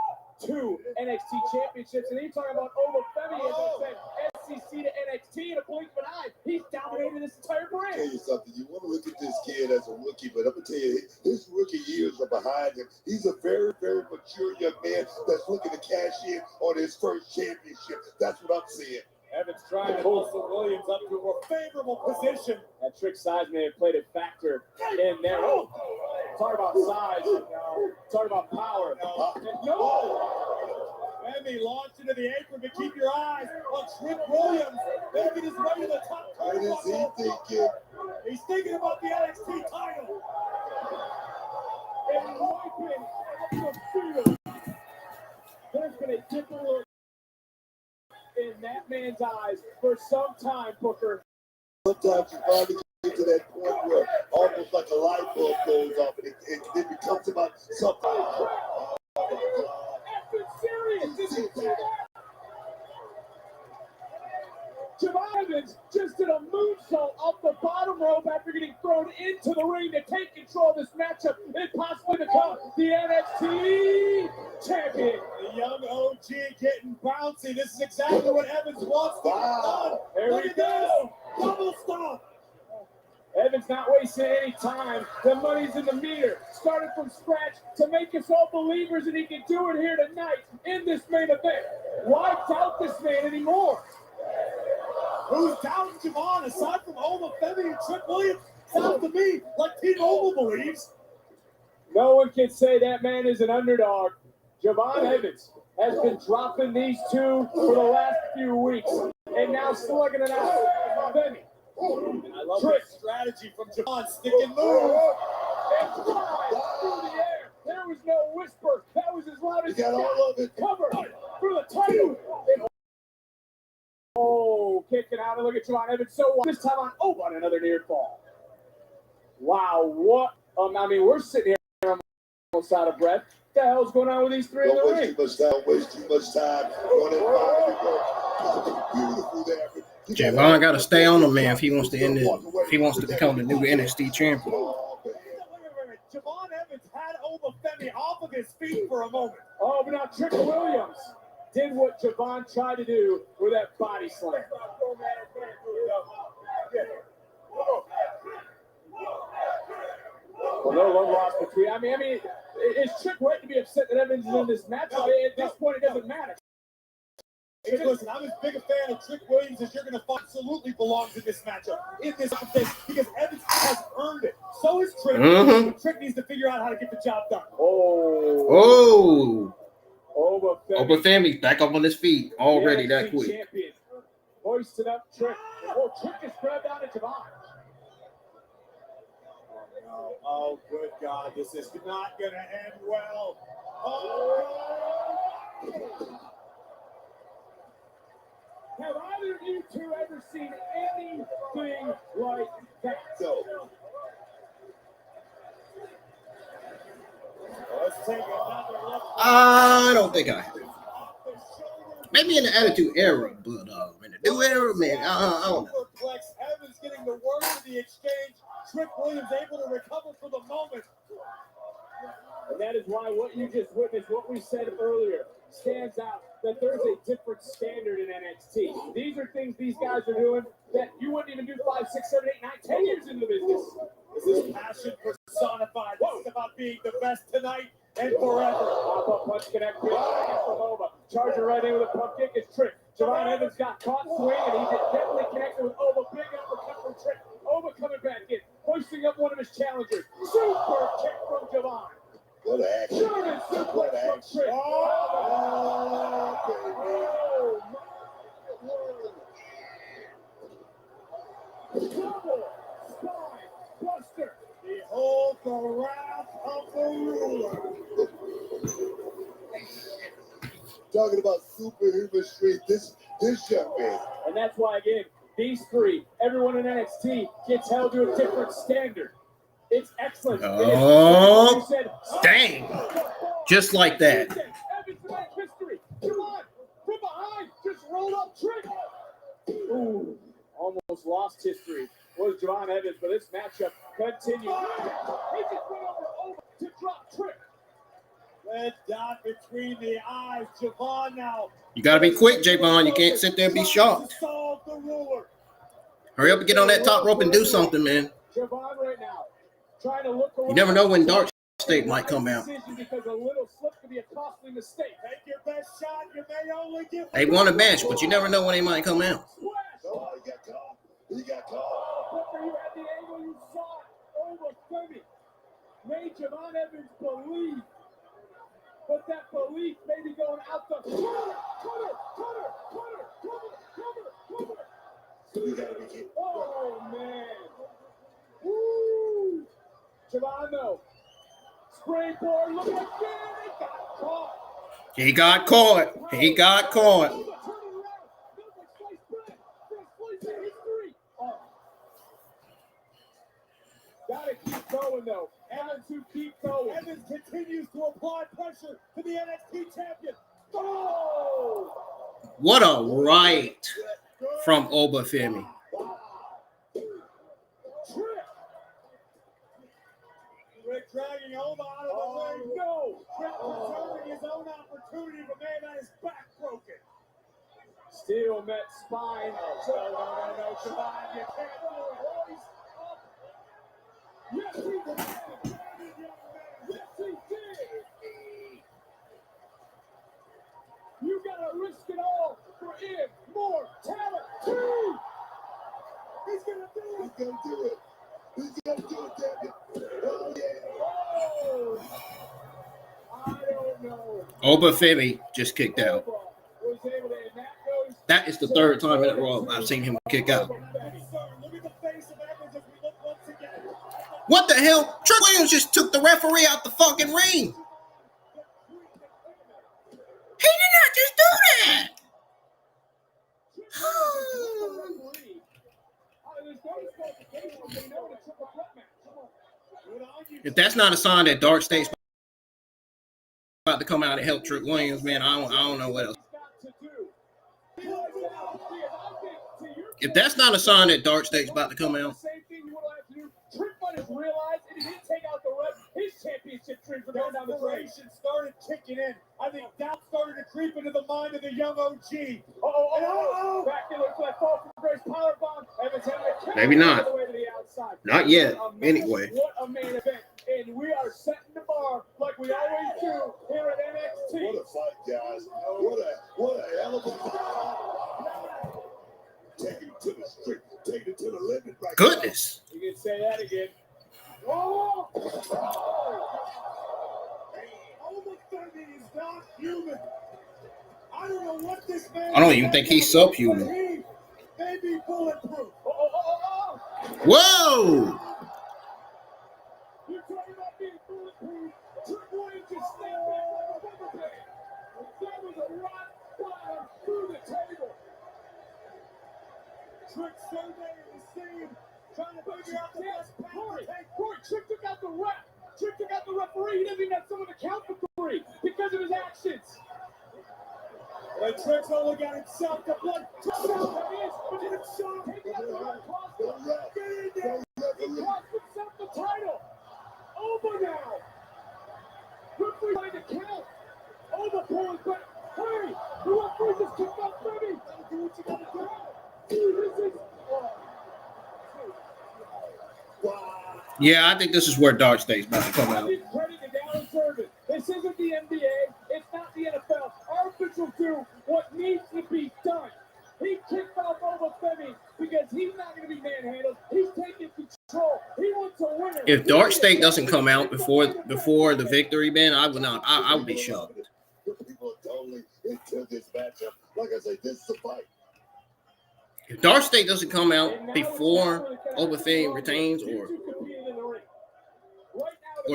2 NXT championships. And then you're talking about Oba Femi, as I said, SCC to NXT in a blink of an eye. He's dominated this entire I'll tell brand. you something. You want to look at this kid as a rookie, but I'm going to tell you, his rookie years are behind him. He's a very, very mature young man that's looking to cash in on his first championship. That's what I'm seeing. Evans trying to muscle Williams up to a more favorable position. That Trick size may have played a factor in there. Oh, talk about size. No. Talk about power. No. Femi launched into the apron, but keep your eyes on Trick Williams. Making his way to the top. What is he thinking? He's thinking about the NXT title. And wiping up the field. There's been a different look in that man's eyes for some time, Booker. Sometimes you finally get to that point where almost like a light bulb goes off and it becomes about something. Effing serious. Did you see that? Javon Evans just did a moonsault off the bottom rope after getting thrown into the ring to take control of this matchup and possibly become the NXT champion. The young OG getting bouncy. This is exactly what Evans wants to get done. There Look we at go. this. Double stop. Evans not wasting any time. The money's in the meter. Started from scratch to make us all believers that he can do it here tonight in this main event. Why doubt this man anymore? Who's doubting Javon aside from Oba Femi and Trick Williams? Sounds to me like Team Oba believes. No one can say that man is an underdog. Javon Evans has been dropping these two for the last few weeks and now slugging it out. Femi. I love Trick strategy from Javon. Stick and move. And flies through the air. There was no whisper. That was as loud as You got all of it. Cover for the title. Oh, kicking out and look at Javon Evans. So this time on Oba on another near fall. Wow, what? I mean, we're sitting here almost out of breath. What the hell's going on with these three in the ring? Don't waste too much time. Beautiful there. Javon got to stay on him, man, if he wants to end it, if he wants to become the new NXT champion. Javon Evans had Obafemi off of his feet for a moment. Oh, but now Trick Williams did what Javon tried to do with that body slam. Well, no love lost between. I mean, is Trick right to be upset that Evans is in this match? At this point, it doesn't matter. Hey, listen, I'm as big a fan of Trick Williams as you're going to find. Absolutely belongs in this matchup, in this thing, because Evans has earned it. So is Trick. But Trick needs to figure out how to get the job done. Oh. Obafemi's back up on his feet already that quick. Champion. Hoisted up Trick. Oh, Trick just grabbed out of Javon. Oh, good God. This is not going to end well. Oh. Have either of you two ever seen anything like that? So, let's take another look. I don't think I have. Maybe in the Attitude Era, but in the New Era, man, I don't know. Evans getting the worst of the exchange. Trick Williams able to recover for the moment. And that is why what you just witnessed, what we said earlier, stands out, that there's a different standard in NXT. These are things these guys are doing that you wouldn't even do 5, 6, 7, 8, 9, 10 years into the business. This is passion personified. This is about being the best tonight and forever. Pop-up punch connected from Oba. Charger right in with a pump kick is Trick. Javon Evans got caught swing, and he definitely connected with Oba. Big uppercut from Trick. Oba coming back in, hoisting up one of his challengers. Super kick from Javon. What an action. German suplex from Trick. Oh, Double spine buster. behold the wrath of the ruler. Talking about superhuman strength, this young man. And that's why, again, these three, everyone in NXT gets held to a different standard. It's excellent. Oh, dang. Just like that. Evans tonight history. Javon from behind just rolled up Trick. Ooh, almost lost history. Was Javon Evans, but this matchup continues. He just went over to drop Trick. Red dot between the eyes. Javon now. You got to be quick, Javon. You can't sit there and be shocked. Solve the ruler. Hurry up and get on that top rope and do something, man. Javon right now trying to look around. You never know when Dark State might come out. Because a little slip could be a costly mistake. Take your best shot. You may only get. They won a match, but you never know when they might come out. Oh, he got caught. He got caught. Booker, you had the angle, you saw it. Over 30. Made Javon Evans believe. But that belief may be going out the cutter. Oh, man. Woo. Javon, though. Springboard, look again. It got caught. He got caught. He got caught. Gotta keep going, though. Evans who keep going. Evans continues to apply pressure to the NXT champion. Oh! What a right from Obafemi. Rick dragging Oba out of the ring. No! Trick preserving his own opportunity, but man, that is back broken. Steel met spine. No. Javon, you can't do it. Yes, he did. Yes, he did. You gotta risk it all for immortality. He's gonna do it. He's gonna do it. He's gonna do it, damn it. Oh, yeah. Oh, I don't know. Obafemi just kicked out. Was able to, and that goes. That is the third time in a row I've seen him kick out. Look at the face of Evans as we look once again. What the hell? Trick Williams just took the referee out the fucking ring. He did not just do that. There's no disqualification. They know it's a triple threat match. If that's not a sign that Dark State's about to come out and help Trick Williams, man, I don't know what else. If that's not a sign that Dark State's about to come out. Trick might have realized and he didn't take out the ref. His championship dream for going down the drain started kicking in. I think doubt started to creep into the mind of the young OG. Back in for that fall from grace powerbomb. Maybe not. Not yet. Anyway. What a main event. And we are setting the bar like we always do here at NXT. What a fight, guys. What a hell of a fight. Taking it to the street. Taking it to the limit right Goodness. You can say that again. Oh! Homophoby is not human. I don't know what this man. I don't even think he's subhuman. Maybe bulletproof. Whoa! You're talking about being bulletproof. Trick Williams just stand back like a rubber band. That was a rock bottom through the table. Trick surveying the scene, trying to figure out the best path to take. Corey, Trick took out the ref. Trick took out the referee. He doesn't even have someone to count for 3 because of his actions. And Trick's only got himself to blood. Trick out that is, but he didn't shot. Taking out the ref. Cost him. Get in there. He cost himself the title. Over now. Referee trying to count. Over pulling back. Hey, the referee just kicked out Femi. Do what you gotta do. Yeah, I think this is where Dark State's about to come out. This isn't the NBA. It's not the NFL. Our officials do what needs to be done. He kicked off over Femi because he's not going to be manhandled. He's taking control. He wants a winner. If Dark State doesn't come out before the victory, man, I would not. I would be shocked. People are totally into this matchup. Like I say, this is a fight. If Dark State doesn't come out before Obafemi retains or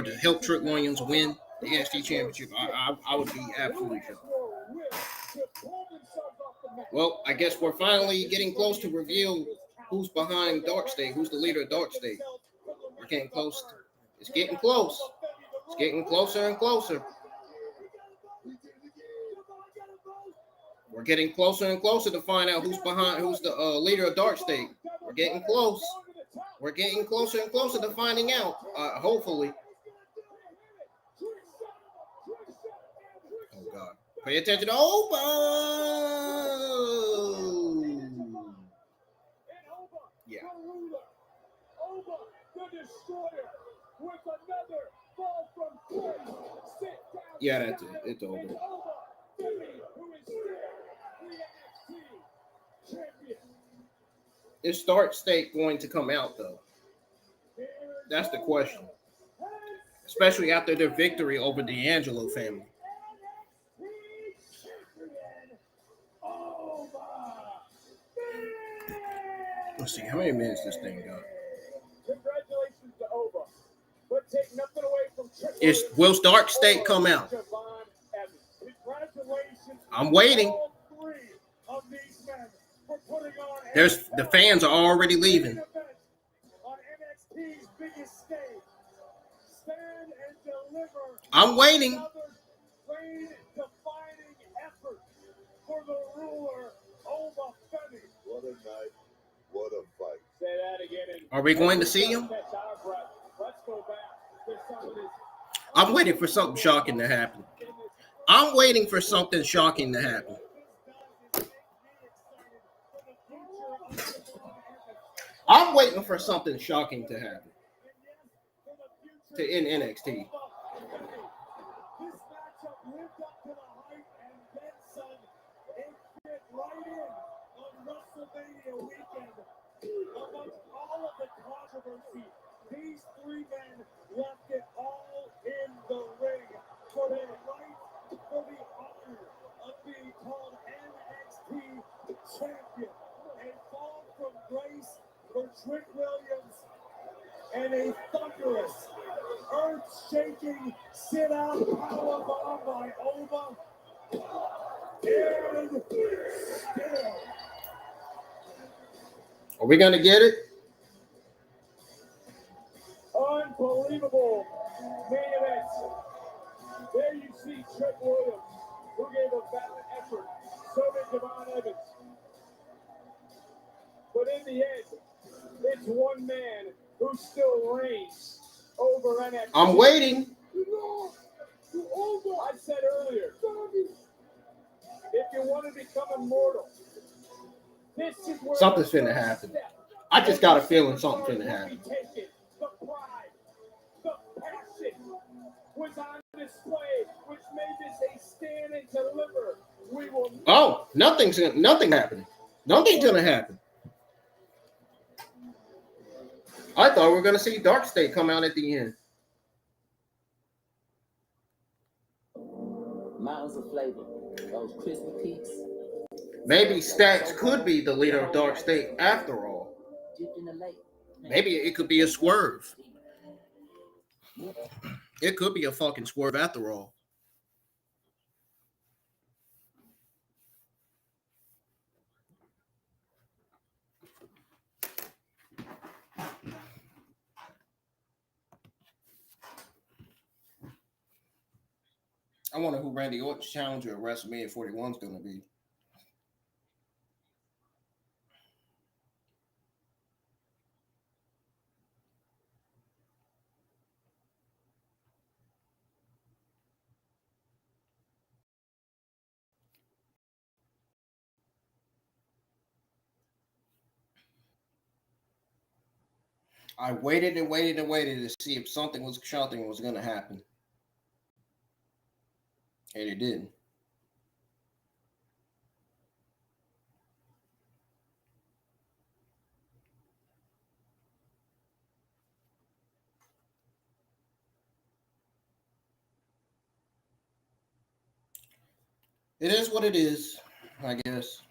to help Trick Williams win the NXT Championship, I would be absolutely shocked. Well, I guess we're finally getting close to reveal who's behind Dark State, who's the leader of Dark State. We're getting close. It's getting close. It's getting closer and closer. We're getting closer and closer to find out who's the leader of Dark State. We're getting close. We're getting closer and closer to finding out. Hopefully. Oh God! Pay attention to Oba. Yeah. Oba, the destroyer, with another fall from grace. Yeah, that's it. It's over. Is Dark State going to come out, though? That's the question. Especially after their victory over the D'Angelo family. Let's see, how many minutes this thing got? Congratulations to Oba. But take nothing away from Will Dark State come out? I'm waiting. There's the fans are already leaving. On NXT's biggest stage, Stand and Deliver. I'm waiting. Reign-defining effort for the ruler, Obafemi. What a night. What a fight. Say that again. Are we going to see him? Let's go back to some of this. I'm waiting for something shocking to happen. I'm waiting for something shocking to happen. I'm waiting for something shocking to happen in NXT. This matchup lived up to the hype and then some. It fit right in on WrestleMania weekend. Amongst all of the controversy, these 3 men left it all in the ring for their right, for the honor of being called NXT champion. A fall from grace for Trick Williams and a thunderous, earth-shaking sit-out powerbomb by Oba. And still. Are we going to get it? Unbelievable. There you see Trick Williams, who gave a valiant effort. So did Devon Evans. But in the end, it's one man who still reigns over NXT. I'm waiting. I said earlier, if you want to become immortal, this is where Something's finna happen. I just got a feeling something's finna happen. The pride, the passion was on display, which made this a stand and deliver. We will. Oh, nothing happening. Nothing's gonna happen. I thought we were gonna see Dark State come out at the end. Mountains of flavor, those crispy peaks. Maybe Stacks could be the leader of Dark State after all. Dipped in the lake. Maybe it could be a swerve. It could be a fucking swerve after all. I wonder who Randy Orton's challenger at WrestleMania 41 is going to be. I waited and waited and waited to see if something was going to happen. And it didn't. It is what it is, I guess.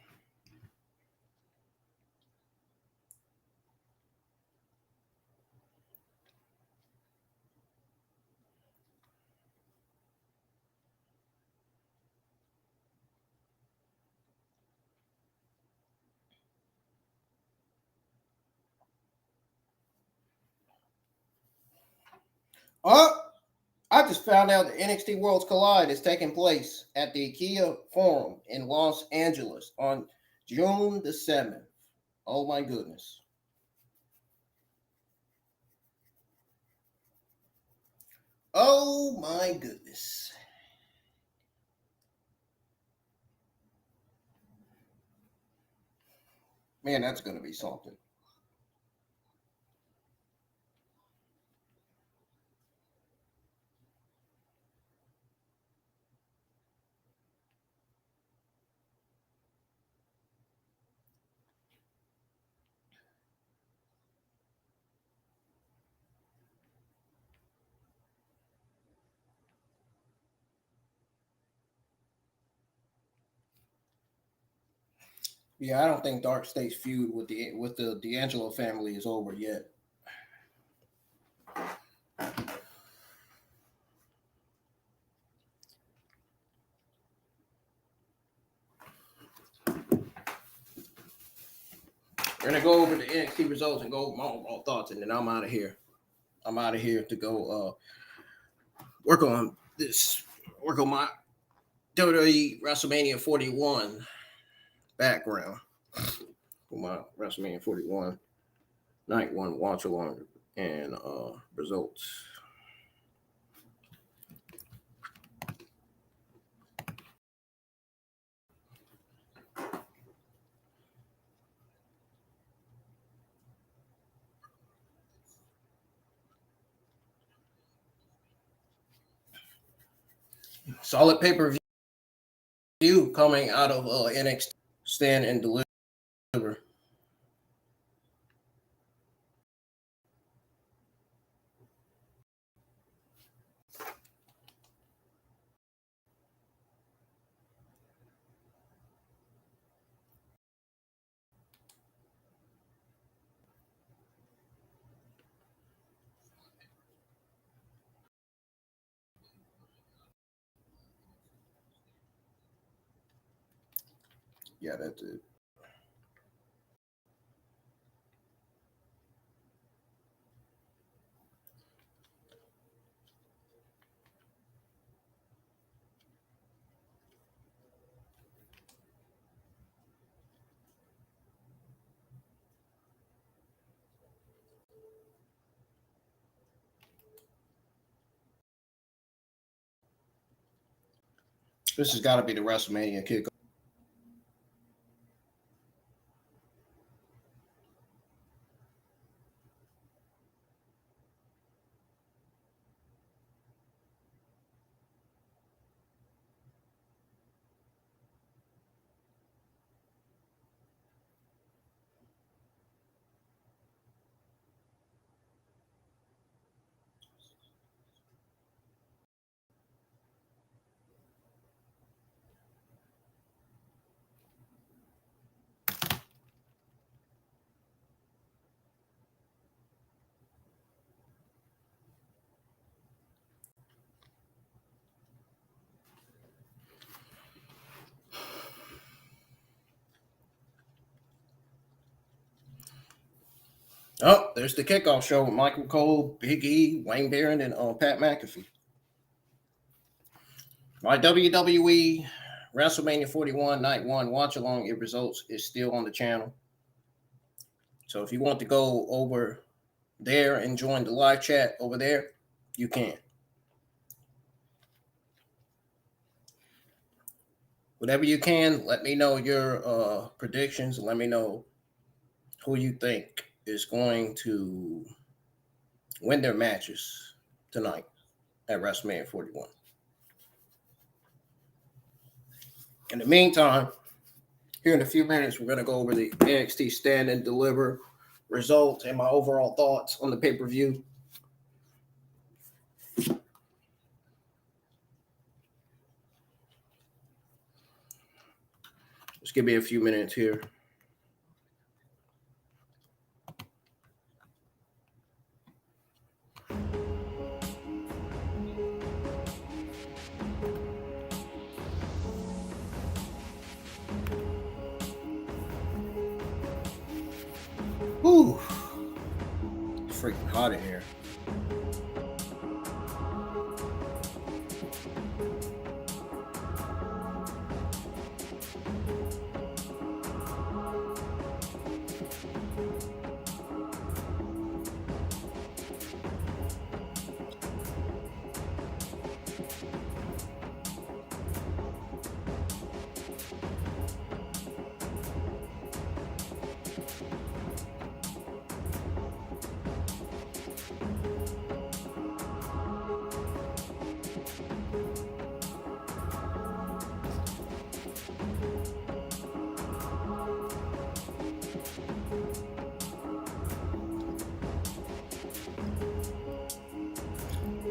Oh, I just found out the NXT Worlds Collide is taking place at the IKEA Forum in Los Angeles on June the 7th. Oh my goodness. Oh my goodness. Man, that's going to be something. Yeah, I don't think Dark State's feud with the D'Angelo family is over yet. We're gonna go over the NXT results and go over my overall thoughts, and then I'm out of here. I'm out of here to go work on my WWE WrestleMania 41 background. For my WrestleMania 41 night one watch along and results. Solid pay-per-view coming out of NXT Stand and Deliver. Yeah, that's it. This has got to be the WrestleMania kickoff. Oh, there's the kickoff show with Michael Cole, Big E, Wayne Barron, and Pat McAfee. My WWE WrestleMania 41 Night 1 watch along it results is still on the channel. So if you want to go over there and join the live chat over there, you can. Whatever you can, let me know your predictions. Let me know who you think is going to win their matches tonight at WrestleMania 41. In the meantime, here in a few minutes, we're going to go over the NXT Stand and Deliver results and my overall thoughts on the pay-per-view. Just give me a few minutes here. Whew. It's freaking hot in here.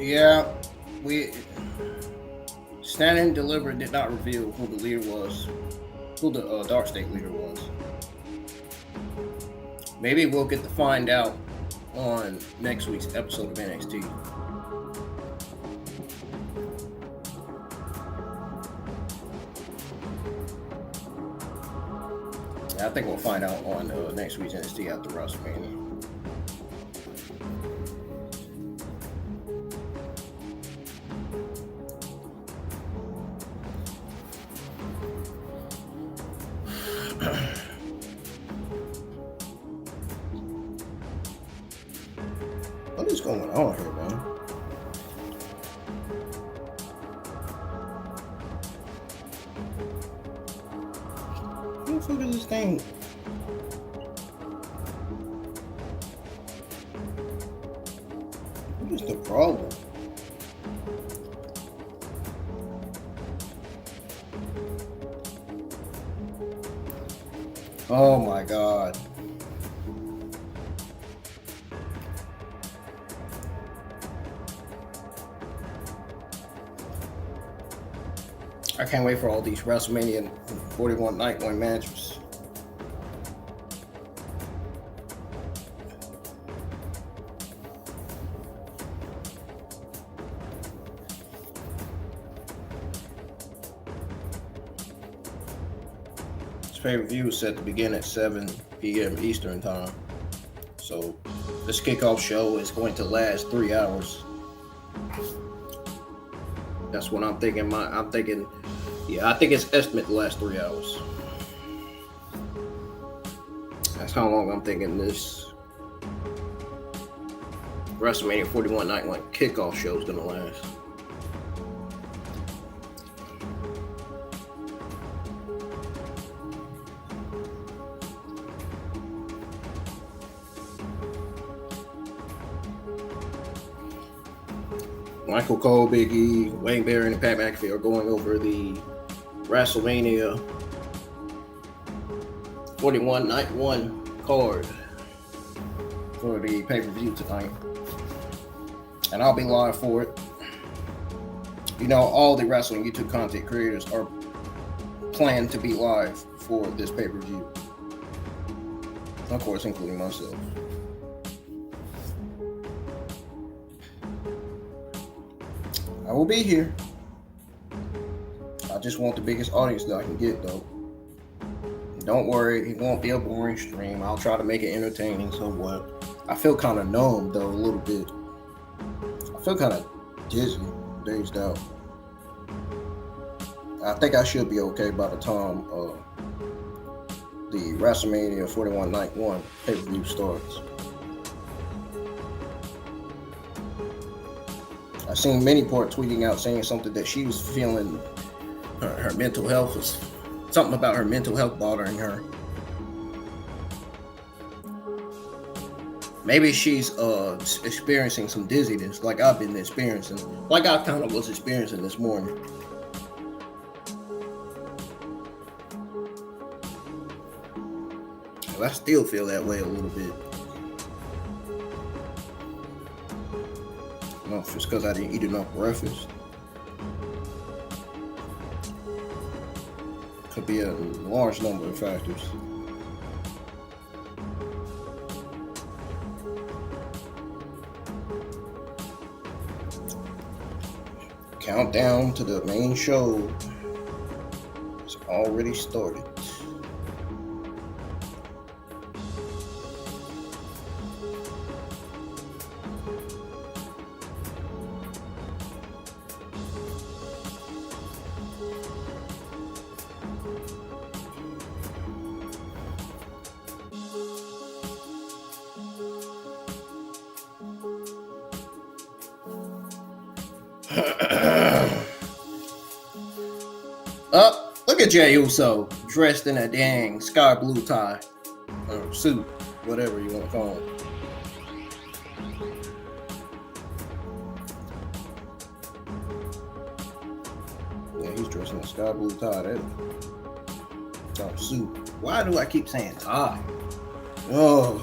Yeah, Stand and Deliver did not reveal who the leader was, who the Dark State leader was. Maybe we'll get to find out on next week's episode of NXT. Yeah, I think we'll find out on next week's NXT after WrestleMania. What is going on here, man? Who the fuck is this thing? What is the problem? Oh my God. I can't wait for all these WrestleMania 41 Night 1 matches. This pay-per-view is set to begin at 7 p.m. Eastern Time. So this kickoff show is going to last 3 hours. That's what I'm thinking. I think it's estimated to last 3 hours. That's how long I'm thinking this WrestleMania 41 Night 1 kickoff show is going to last. Michael Cole, Big E, Wayne Barrett, and Pat McAfee are going over the WrestleMania 41 Night 1 card for the pay-per-view tonight. And I'll be live for it. You know, all the wrestling YouTube content creators are planned to be live for this pay-per-view. Of course, including myself. I will be here. I just want the biggest audience that I can get, though. Don't worry, it won't be a boring stream. I'll try to make it entertaining somewhat. I feel kind of numb, though, a little bit. I feel kind of dizzy, dazed out. I think I should be okay by the time the WrestleMania 41 Night 1 pay-per-view starts. I seen Miniport tweeting out saying something that she was feeling her mental health was something about her mental health bothering her. Maybe she's experiencing some dizziness like I've been experiencing, like I kind of was experiencing this morning. I still feel that way a little bit. I don't know if it's because I didn't eat enough breakfast. Could be a large number of factors. Countdown to the main show has already started. Look at Jey Uso dressed in a dang sky blue tie or suit, whatever you want to call it. Yeah, he's dressed in a sky blue tie there. Suit. Why do I keep saying tie? Oh.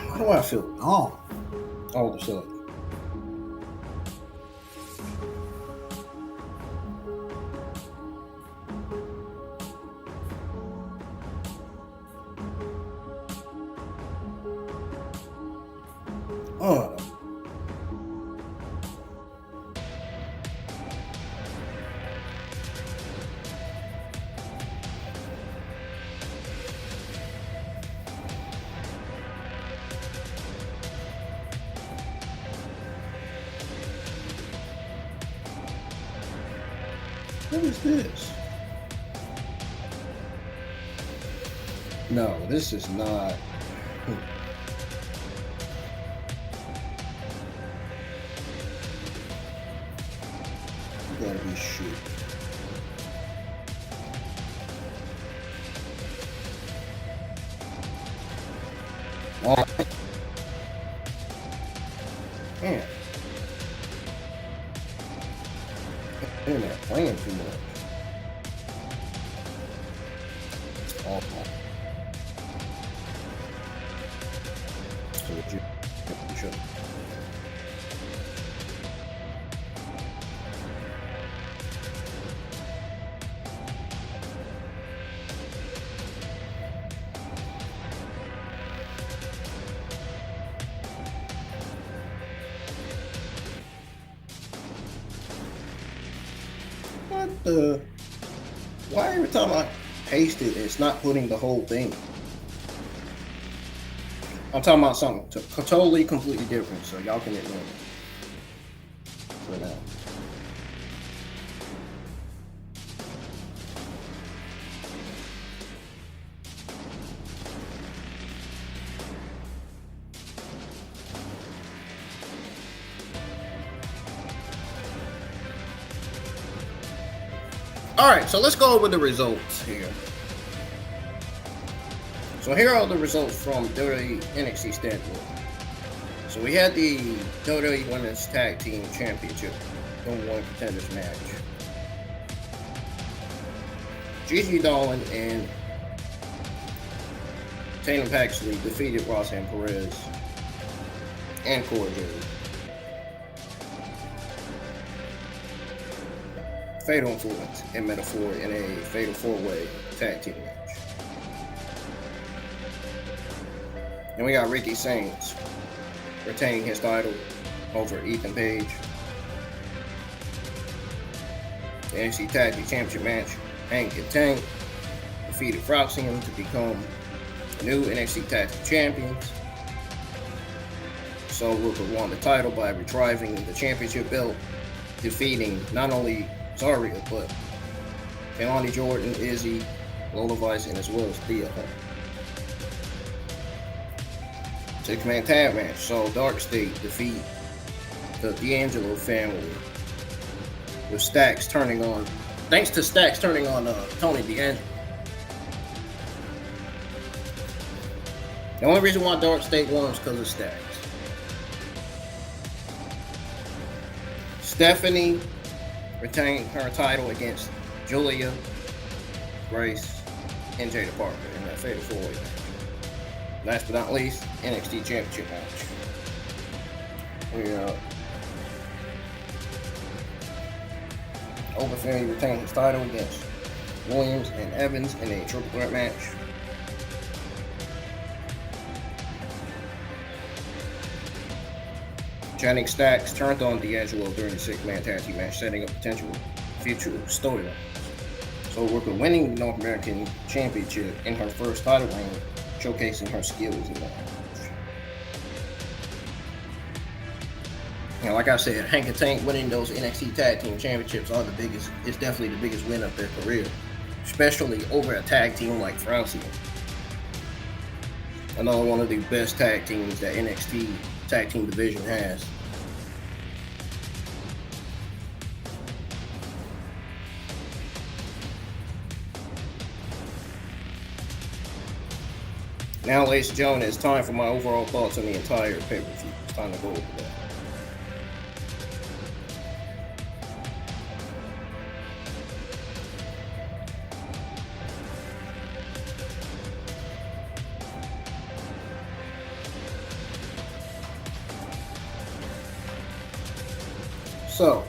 Why do I feel all of a sudden? Oh. What is this? No, this is not. You gotta be shit. Oh. Man. Internet playing too much. It's awful. So you should. Why every time I paste it, it's not putting the whole thing? I'm talking about something totally, completely different, so y'all can ignore it for now. All right, so let's go over the results here. So here are the results from WWE NXT Stand Deliver. So we had the WWE Women's Tag Team Championship number one contenders match. Gigi Dolan and Tatum Paxley defeated Roxanne Perez and Cora Jade. Fatal Influence and Metaphor in a Fatal 4-Way Tag Team match. And we got Ricky Saints retaining his title over Ethan Page. The NXT Tag Team Championship match, Hank and Tank defeated Froxium to become the new NXT Tag Team Champions. So Rooker won the title by retrieving the championship belt, defeating not only Zarya, but Kelani Jordan, Izzy, Lola Vice, and as well as Thea. Six-man tag match saw Dark State defeat the D'Angelo family with Stacks turning on, thanks to Stacks turning on Tony D'Angelo. The only reason why Dark State won was because of Stacks. Stephanie retained her title against Julia, Grace, and Jada Parker in that Fatal 4-Way match. Last but not least, NXT Championship match. Open Theory retained his title against Williams and Evans in a triple threat match. Channing Stacks turned on D'Angelo during the six-man tag team match, setting up potential future storyline. So Rooker winning the North American Championship in her first title reign, showcasing her skills in that match. And like I said, Hank and Tank winning those NXT Tag Team Championships is definitely the biggest win of their career, especially over a tag team like Frousey. Another one of the best tag teams that NXT Tag Team division has. Now, ladies and gentlemen, it's time for my overall thoughts on the entire pay-per-view. It's time to go over that. So,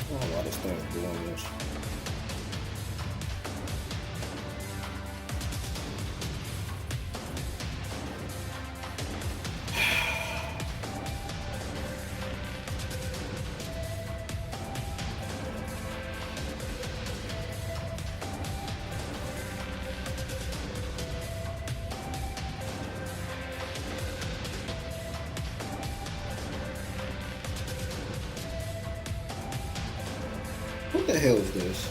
I don't know why this thing is doing this. What the hell is this?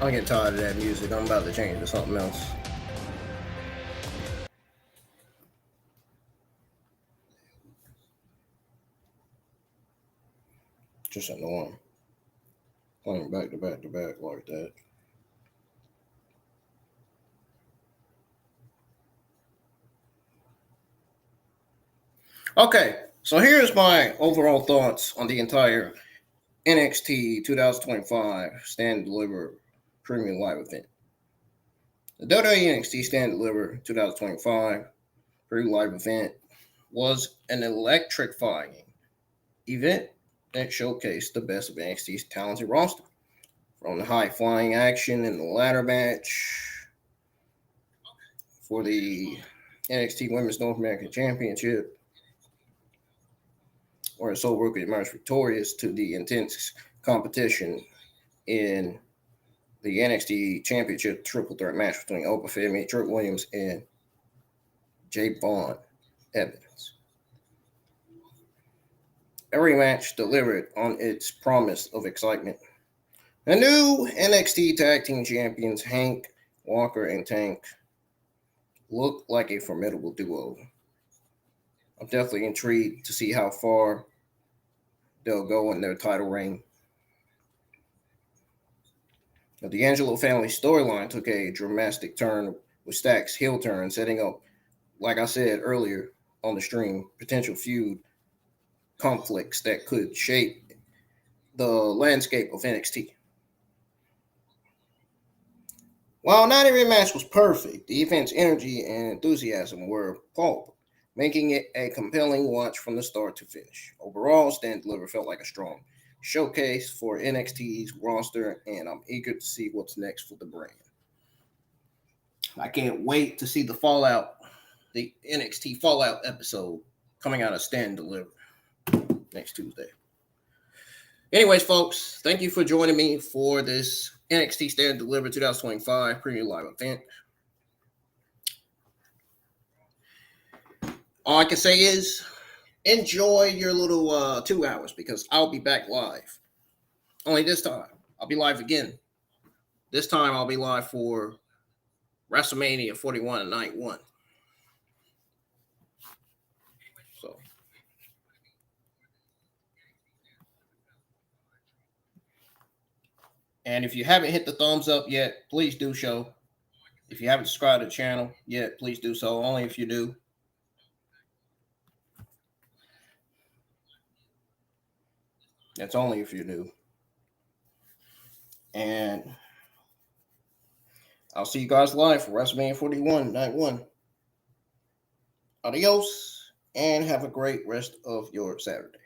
I'm getting tired of that music. I'm about to change it to something else. Just annoying. Playing back to back to back like that. Okay, so here's my overall thoughts on the entire NXT 2025 Stand Deliver Premium Live Event. The WWE NXT Stand Deliver 2025 Premium Live Event was an electrifying event that showcased the best of NXT's talented roster. From the high-flying action in the ladder match for the NXT Women's North American Championship, where Soul Rookie emerged victorious, to the intense competition in the NXT Championship triple threat match between Oprah Femi, Trick Williams, and Jay Vaughn Evans. Every match delivered on its promise of excitement. The new NXT Tag Team Champions, Hank, Walker, and Tank, look like a formidable duo. I'm definitely intrigued to see how far they'll go in their title reign. The D'Angelo family storyline took a dramatic turn with Stack's heel turn, setting up, like I said earlier on the stream, potential feud conflicts that could shape the landscape of NXT. While not every match was perfect, the event's energy and enthusiasm were palpable, making it a compelling watch from the start to finish. Overall, Stand Deliver felt like a strong showcase for NXT's roster, and I'm eager to see what's next for the brand. I can't wait to see the NXT Fallout episode coming out of Stand Deliver next Tuesday. Anyways, folks, thank you for joining me for this NXT Stand Deliver 2025 Premium Live event. All I can say is enjoy your little 2 hours, because I'll be back live. Only this time, I'll be live again. This time, I'll be live for WrestleMania 41 and Night 1. So, and if you haven't hit the thumbs up yet, please do so. If you haven't subscribed to the channel yet, please do so. Only if you do. That's only if you do. And I'll see you guys live for WrestleMania 41, Night 1. Adios, and have a great rest of your Saturday.